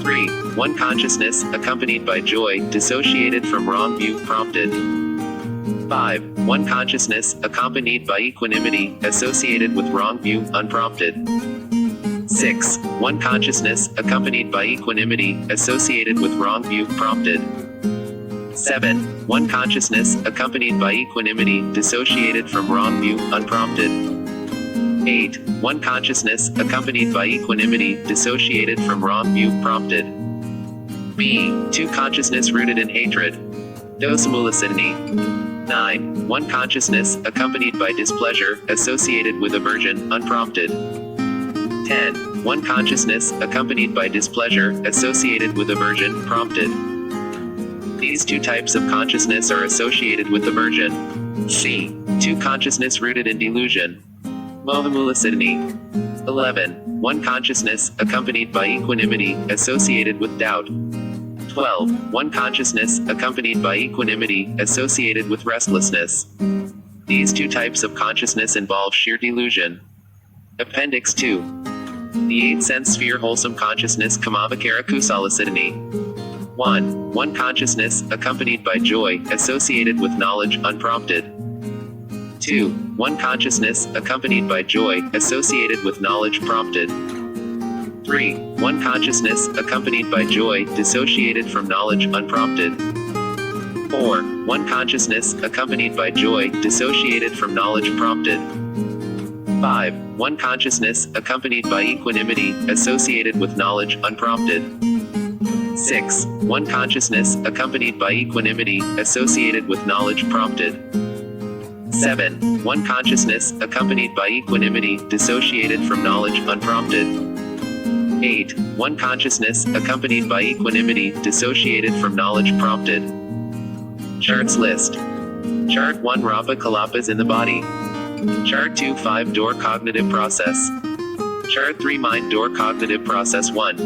3 1 consciousness, accompanied by joy, dissociated from wrong view, prompted. 5 1 consciousness, accompanied by equanimity, associated with wrong view, unprompted. 6 1 consciousness, accompanied by equanimity, associated with wrong view, prompted. 7 1 consciousness, accompanied by equanimity, dissociated from wrong view, unprompted. 8 1 consciousness, accompanied by equanimity, dissociated from wrong view, prompted. B 2 consciousness rooted in hatred, dosamula siddhini. 9 1 consciousness, accompanied by displeasure, associated with aversion, unprompted. 10 1 consciousness, accompanied by displeasure, associated with aversion, prompted. These 2 types of consciousness are associated with aversion. C 2 consciousness rooted in delusion, mohamula siddhini. 11 1 consciousness, accompanied by equanimity, associated with doubt. 12 1 consciousness, accompanied by equanimity, associated with restlessness. These 2 types of consciousness involve sheer delusion. Appendix 2. The 8 sense sphere wholesome consciousness, kamavakara kusala siddhini. 1 consciousness, accompanied by joy, associated with knowledge, unprompted. 2 1 consciousness, accompanied by joy, associated with knowledge, prompted. 3 1 consciousness, accompanied by joy, dissociated from knowledge, unprompted. 4 1 consciousness, accompanied by joy, dissociated from knowledge, prompted. 5 1 consciousness, accompanied by equanimity, associated with knowledge, unprompted. 6 1 consciousness, accompanied by equanimity, associated with knowledge, prompted. 7 1 consciousness, accompanied by equanimity, dissociated from knowledge, unprompted. 8 1 consciousness, accompanied by equanimity, dissociated from knowledge, prompted. Charts list. Chart 1 Rapa Kalapas in the body. Chart 2 5 door cognitive process. Chart 3 mind door cognitive process 1.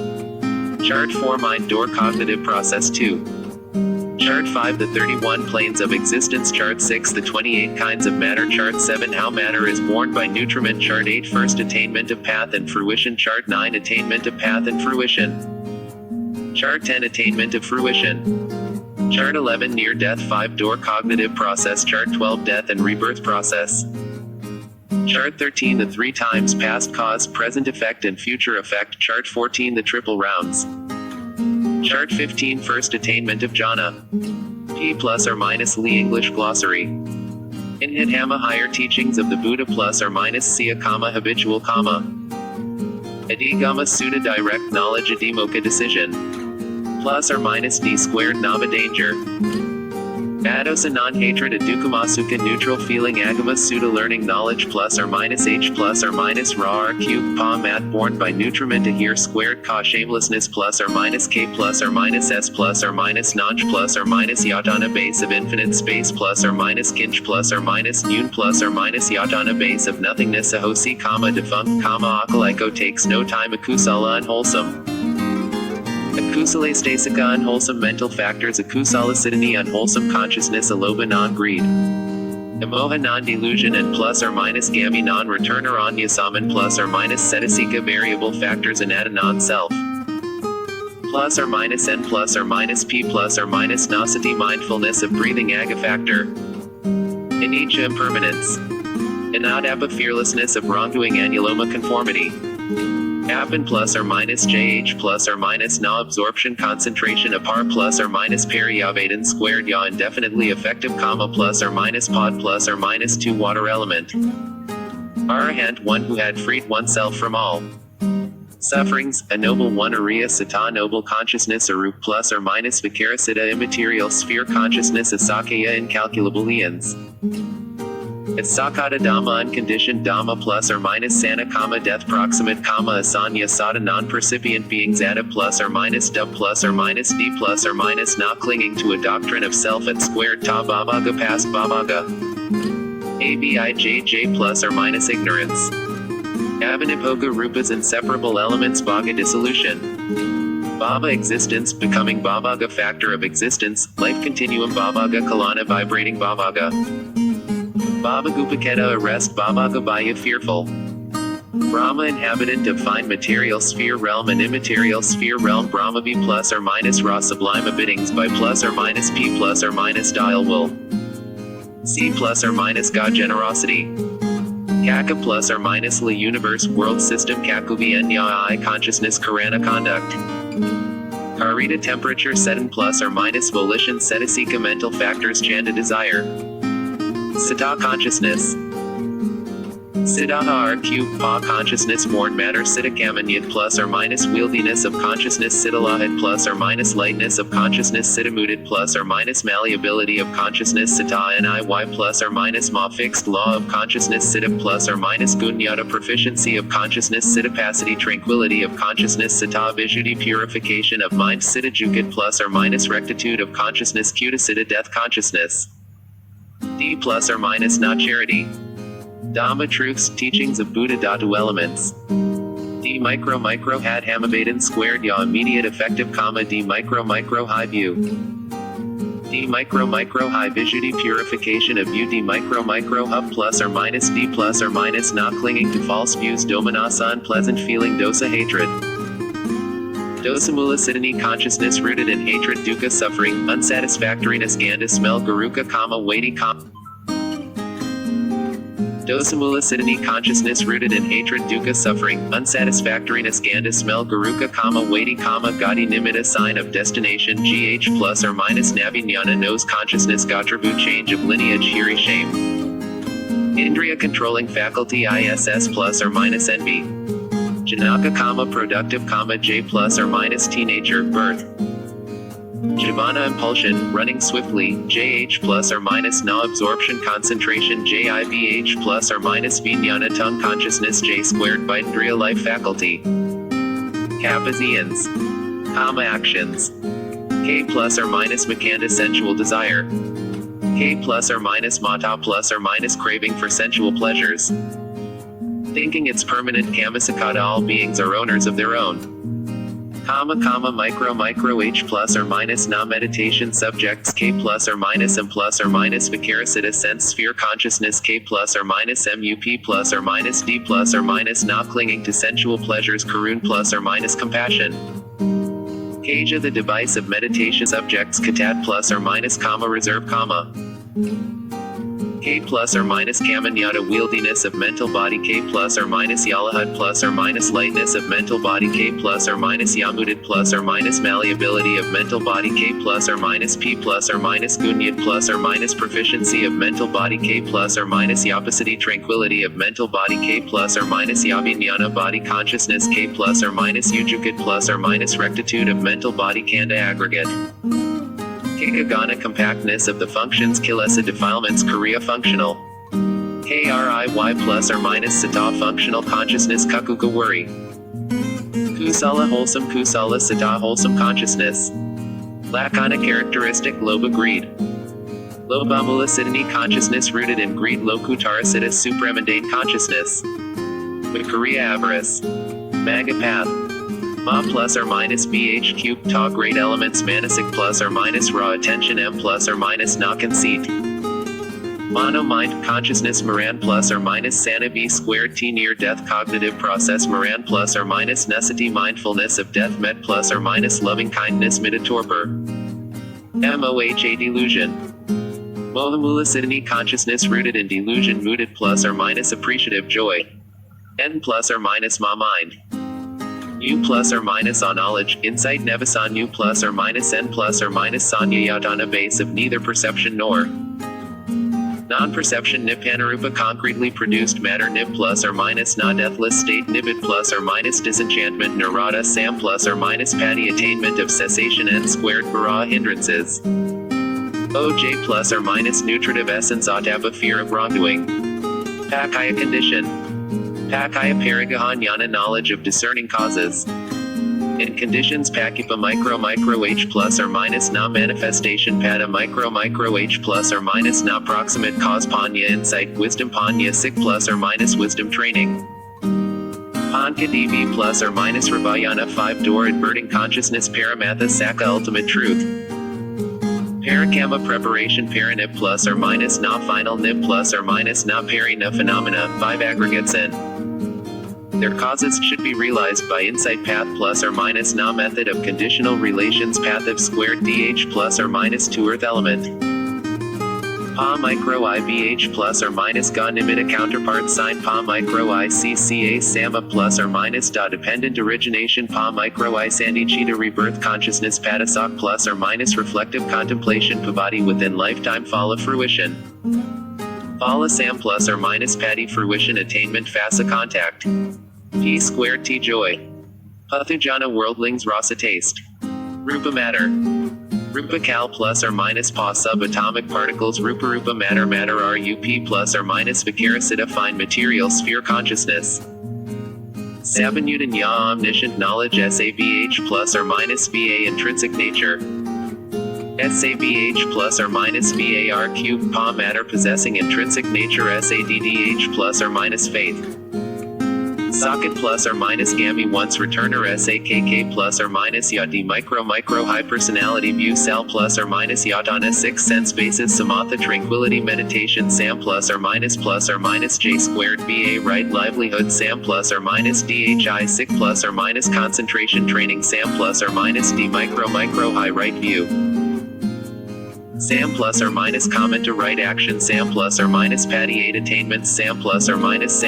Chart 4 mind door cognitive process 2. Chart 5 the 31 planes of existence. Chart 6 the 28 kinds of matter. Chart 7 how matter is born by nutriment. Chart 8 first attainment of path and fruition. Chart 9 attainment of path and fruition. Chart 10 attainment of fruition. Chart 11 near death. 5 door cognitive process. Chart 12 death and rebirth process. Chart 13 the 3 times past cause, present effect and future effect. Chart 14 the triple rounds. Chart 15 first attainment of jhana. P plus or minus Lee English glossary. In Abhidhamma higher teachings of the Buddha plus or minus Siya comma habitual comma. Adhigama Sutta direct knowledge Adhimokkha decision. Plus or minus D squared Nava danger. Adosa non-hatred adukkamasuka neutral feeling agama suda learning knowledge plus or minus h plus or minus ra r cube pa mat born by nutriment a here squared ka shamelessness plus or minus k plus or minus s plus or minus nonch plus or minus yatana base of infinite space plus or minus kinch plus or minus nun plus or minus yatana base of nothingness ahosi comma defunct comma akaliko takes no time akusala unwholesome. Akusala stasika unwholesome mental factors akusala siddhini unwholesome consciousness aloba non-greed. Amoha non-delusion and plus or minus gami non-returner anyasaman plus or minus cetasika variable factors anata non-self. Plus or minus n plus or minus p plus or minus nasati mindfulness of breathing aga factor. Anicca impermanence. Anadapa fearlessness of wrongdoing anuloma conformity. Apan plus or minus jh plus or minus na absorption concentration apar plus or minus periavadan squared ya indefinitely effective comma plus or minus pod plus or minus 2 water element. Arahant one who had freed oneself from all sufferings, a noble one Ariya Sata noble consciousness Arup plus or minus Vikarasita immaterial sphere consciousness Asakaya incalculable eons. It's Sakata Dhamma unconditioned Dhamma plus or minus Sana comma death proximate comma Asanya Sada non-percipient beings Ada plus or minus Dub plus or minus D plus or minus not clinging to a doctrine of self at squared Ta Bhavaga past Bhavaga. Abhijj plus or minus ignorance. Abhinipoga Rupa's inseparable elements Bhaga dissolution. Bhava existence becoming Bhavaga factor of existence, life continuum Bhavaga Kalana vibrating Bhavaga. Baba Gupaketa arrest Bhavaga Baya fearful. Brahma inhabitant of fine material sphere realm and immaterial sphere realm Brahma B plus or minus Ra sublime abiddings by plus or minus P plus or minus dial will. C plus or minus God generosity. Kaka plus or minus La universe world system Kakuvi Enya I consciousness Karana conduct. Karita temperature Sedan plus or minus volition Cetasika mental factors Chanda desire. Sita consciousness. Siddhaha R cube Pa consciousness Morn matter Siddhakamanyat plus or minus wieldiness of consciousness Siddhalahit plus or minus lightness of consciousness Siddhamudit plus or minus malleability of consciousness Sita Niy plus or minus Ma fixed law of consciousness Siddha plus or minus Gunyata proficiency of consciousness Siddhapacity tranquility of consciousness Sita Vishuddhi purification of mind Siddhajukit plus or minus rectitude of consciousness Kuta Siddha death consciousness. D plus or minus not charity. Dhamma truths, teachings of Buddha Dhatu elements. D micro had Hamavadan squared ya immediate effective comma D micro high view. D micro high Vishuddhi purification of view D micro hub plus or minus D plus or minus not clinging to false views Domanasa unpleasant feeling dosa hatred. Dosamula siddhini consciousness rooted in hatred dukkha suffering, unsatisfactoriness ganda smell garuka comma weighty comma. Dosamula siddhini consciousness rooted in hatred dukkha suffering, unsatisfactoriness ganda smell garuka comma weighty comma gadi nimitta sign of destination gh plus or minus navinyana knows consciousness gatrabu change of lineage hiri shame. Indriya controlling faculty iss plus or minus envy. Janaka comma productive comma J plus or minus teenager birth. Jivana impulsion running swiftly JH plus or minus na absorption concentration JIVH plus or minus vijnana tongue consciousness J squared by Indriya life faculty. Kappas eons. Comma actions. K plus or minus makanda sensual desire. K plus or minus mata plus or minus craving for sensual pleasures. Thinking it's permanent kamasakata all beings are owners of their own. Comma micro H plus or minus na meditation subjects K plus or minus M plus or minus vikarasita sense sphere consciousness K plus or minus MUP plus or minus D plus or minus na clinging to sensual pleasures Karun plus or minus compassion. Kaja the device of meditation subjects Katat plus or minus comma reserve comma. K plus or minus kamanyata wieldiness of mental body K plus or minus yalahad plus or minus lightness of mental body K plus or minus yamudit plus or minus malleability of mental body K plus or minus P plus or minus gunyat plus or minus proficiency of mental body K plus or minus yapasity tranquility of mental body K plus or minus yavinyana body consciousness K plus or minus ujukit plus or minus rectitude of mental body kanda aggregate. Kikagana compactness of the functions Kilesa defilements Korea functional. KRIY plus or minus Sata functional consciousness Kakuka worry. Kusala Sata wholesome consciousness. Lakana characteristic Loba greed. Loba mulasitani consciousness rooted in greed Lokutarasita supramundane consciousness. Korea avarice. Magapath. Ma plus or minus BH cube Ta great elements Manasic plus or minus raw attention M plus or minus Na conceit. Mono mind consciousness Moran plus or minus Sana B squared T near death cognitive process Moran plus or minus Necessity mindfulness of death Met plus or minus loving kindness Mida torpor. MOHA delusion. Mohamulasidani consciousness rooted in delusion mooted plus or minus appreciative joy. N plus or minus Ma mind. U plus or minus on knowledge, insight Nevasan U plus or minus N plus or minus Sanya Yadana base of neither perception nor non-perception Nipanarupa concretely produced matter Nib plus or minus Na deathless state Nibid plus or minus disenchantment Narada Sam plus or minus Patti attainment of cessation N squared Bara hindrances. OJ plus or minus nutritive essence Atapa fear of wrongdoing. Pakaya condition. Pakaya parigahanyana knowledge of discerning causes. In conditions Pakipa micro H plus or minus Na manifestation Pada micro H plus or minus Na proximate cause Panya insight wisdom Panya sick plus or minus wisdom training. Panka DV plus or minus Rabayana 5 door adverting consciousness Paramatha Saka ultimate truth. Parakama preparation Paranib plus or minus Na final Nib plus or minus Na Parina phenomena 5 aggregates in. Their causes should be realized by insight path plus or minus Na method of conditional relations path of squared DH plus or minus 2 earth element. Pa micro IBH plus or minus Ga Nimita counterpart sign Pa micro ICCA Sama plus or minus Da dependent origination Pa micro I Sandichita rebirth consciousness Padasak plus or minus reflective contemplation Pavati within lifetime Phala fruition. Phala Sam plus or minus Patti fruition attainment Fasa contact. P squared T joy. Pathujana worldlings rasa taste. Rupa matter. Rupa cal plus or minus Pa subatomic particles Rupa matter RUP plus or minus Vikarasita fine material sphere consciousness. Sabanutan Ya omniscient knowledge SABH plus or minus VA intrinsic nature. SABH plus or minus VAR cube Pa matter possessing intrinsic nature SADDH plus or minus faith. Socket plus or minus Gammy once returner SAKK plus or minus Yadi micro high personality view Sal plus or minus Yadana 6 sense basis Samatha tranquility meditation Sam plus or minus J squared BA right livelihood Sam plus or minus DHI sick plus or minus concentration training Sam plus or minus D micro high right view. Sam plus or minus comment to right action Sam plus or minus Patti 8 attainments Sam plus or minus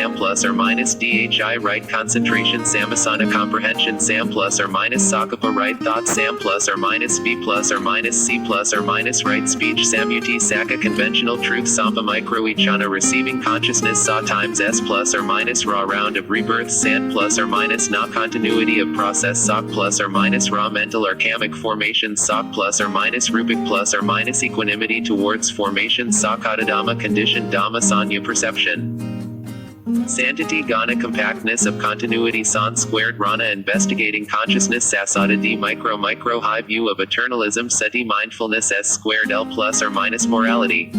DHI right concentration Samasana comprehension Sam plus or minus Sakapa right thought Sam plus or minus V plus or minus C plus or minus right speech Samuti Saka conventional truth Samba micro Ichana receiving consciousness Sa times S plus or minus raw round of rebirth Sand plus or minus Na continuity of process Sak plus or minus raw mental or kamic formation Sak plus or minus Rubik plus or minus equanimity towards formation Sakadadama condition Dhamma Sanya perception. Santity Gana compactness of continuity San squared Rana investigating consciousness Sasada D micro high view of eternalism Sati mindfulness S squared L plus or minus morality.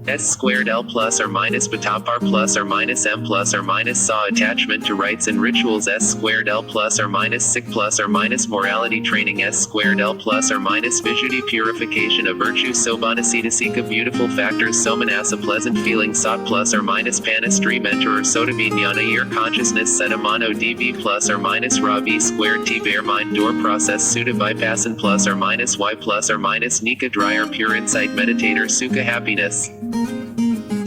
S squared L plus or minus Batapar plus or minus M plus or minus Sa attachment to rites and rituals S squared L plus or minus Sick plus or minus morality training S squared L plus or minus Visuddhi purification of virtue Sobanasitasika beautiful factors Somanasa pleasant feeling Sat plus or minus Panastri mentor or Sotavinyana ear consciousness Setamano DV plus or minus Ravi squared T bare mind door process Sutta Vipassan plus or minus Y plus or minus Nika dryer pure insight meditator Sukha happiness.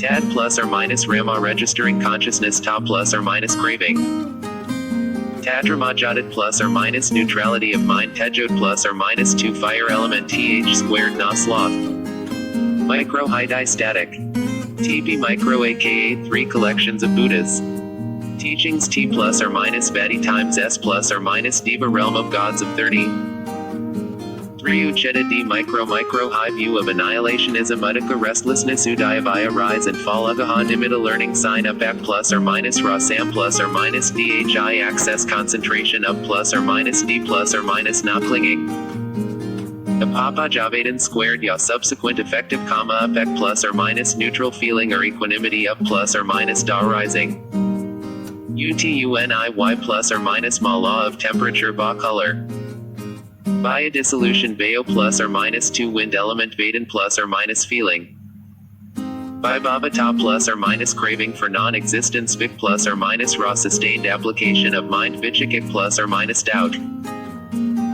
Tad plus or minus Rama registering consciousness Ta plus or minus craving. Tadramajadit plus or minus neutrality of mind Tejod plus or minus 2 fire element Th squared Na sloth. Micro high static. TP micro aka 3 collections of Buddhas. Teachings T plus or minus Vadi times S plus or minus Diva realm of gods of 30. 3. Ucheta D. Micro High View of Annihilationism Uddhaka Restlessness Udayabhaya Rise and Fall Agaha Nimitta Learning Sign Up Act plus or minus Rasam plus or minus DHI Access Concentration Up plus or minus D plus or minus Not Clinging. Apapa Javadan squared Ya subsequent effective comma up Ek plus or minus Neutral feeling or equanimity up plus or minus Da rising. Utuniy plus or minus Ma law of temperature Ba color. Via dissolution Bayo plus or minus 2 wind element Vadan plus or minus feeling. By Bhavata plus or minus craving for non-existence Vik plus or minus raw sustained application of mind Vichikik plus or minus doubt.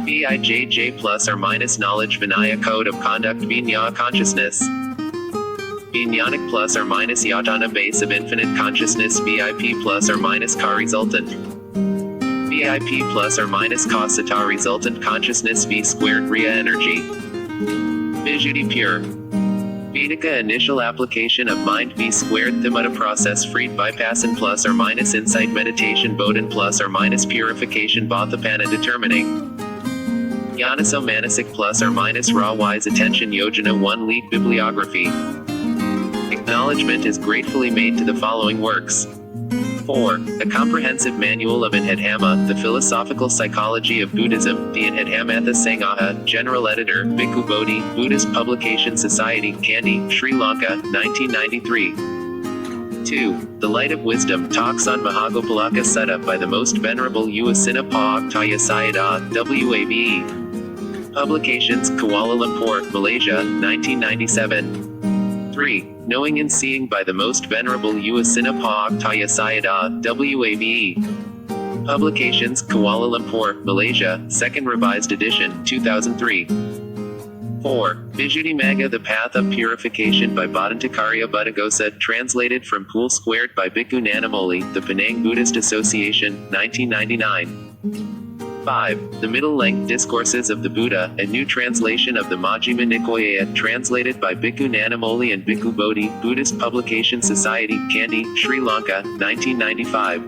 Bijj plus or minus knowledge Vinaya code of conduct Vinya consciousness. Vijnanic plus or minus Yatana base of infinite consciousness VIP plus or minus Ka resultant. VIP plus or minus Kasata resultant consciousness V squared Riya energy. Vijudi pure. Vedika initial application of mind V squared Thimata process freed bypassing plus or minus insight meditation Bodhan plus or minus purification Bhathapana determining. Yanaso Manasic plus or minus raw wise attention Yojana 1 lead bibliography. Acknowledgement is gratefully made to the following works. 4. A Comprehensive Manual of Abhidhamma, The Philosophical Psychology of Buddhism, The Abhidhamma Sangha, General Editor, Bhikkhu Bodhi, Buddhist Publication Society, Kandy, Sri Lanka, 1993. 2. The Light of Wisdom, Talks on Mahagopalaka Sutta by the Most Venerable Uasina Pa Aktaya Sayadaw, WABE. Publications, Kuala Lumpur, Malaysia, 1997. 3. Knowing and Seeing by the Most Venerable Uasina Pa Aktaya Sayadaw, WABE. Publications, Kuala Lumpur, Malaysia, 2nd Revised Edition, 2003. 4. Visuddhimagga The Path of Purification by Bhattacharya Buddhaghosa, translated from Pool Squared by Bhikkhu Nanamoli, The Penang Buddhist Association, 1999. 5. The Middle-Length Discourses of the Buddha, a new translation of the Majjhima Nikaya, translated by Bhikkhu Nanamoli and Bhikkhu Bodhi, Buddhist Publication Society, Kandy, Sri Lanka, 1995.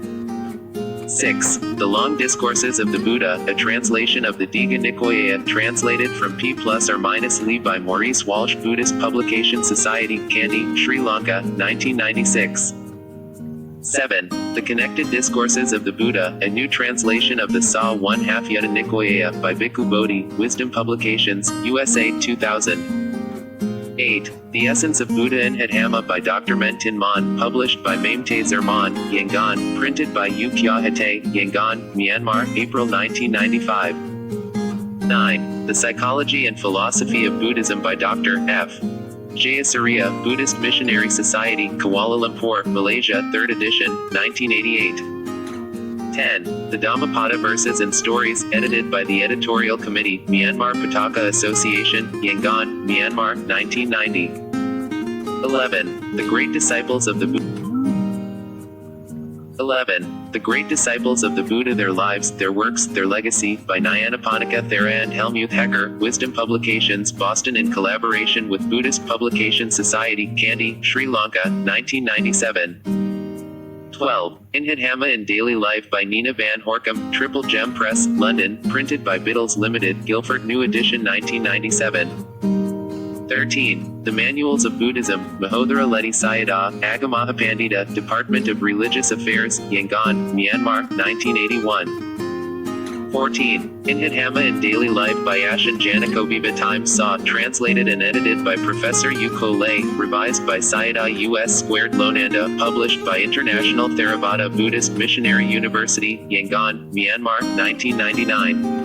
6. The Long Discourses of the Buddha, a translation of the Digha Nikaya, translated from P plus or minus Li by Maurice Walsh, Buddhist Publication Society, Kandy, Sri Lanka, 1996. 7. The Connected Discourses of the Buddha, a new translation of the Sa 1/2 Yutta Nikaya by Bhikkhu Bodhi, Wisdom Publications, USA, 2000. 8. The Essence of Buddha in Abhidhamma by Dr. Mentin Mon, published by Maimte Zerman, Yangon, printed by U Kya Hate, Yangon, Myanmar, April 1995. 9. The Psychology and Philosophy of Buddhism by Dr. F. Jayasuriya, Buddhist Missionary Society, Kuala Lumpur, Malaysia, 3rd edition, 1988. 10. The Dhammapada Verses and Stories, edited by the Editorial Committee, Myanmar Pataka Association, Yangon, Myanmar, 1990. 11. The Great Disciples of the Buddha. 11. The Great Disciples of the Buddha Their Lives, Their Works, Their Legacy, by Nyanaponika Thera and Helmuth Hecker, Wisdom Publications, Boston in collaboration with Buddhist Publication Society, Kandy, Sri Lanka, 1997. 12. In Abhidhamma in Daily Life by Nina Van Horkum, Triple Gem Press, London, printed by Biddles Limited, Guildford New Edition 1997. 13. The Manuals of Buddhism, Mahodhara Ledi Sayadaw, Agamahapandita, Department of Religious Affairs, Yangon, Myanmar, 1981. 14. In Abhidhamma in Daily Life by Ashin Janakoviva Times Saw, translated and edited by Professor Yuko Lei, revised by Sayadaw US Squared Lonanda, published by International Theravada Buddhist Missionary University, Yangon, Myanmar, 1999.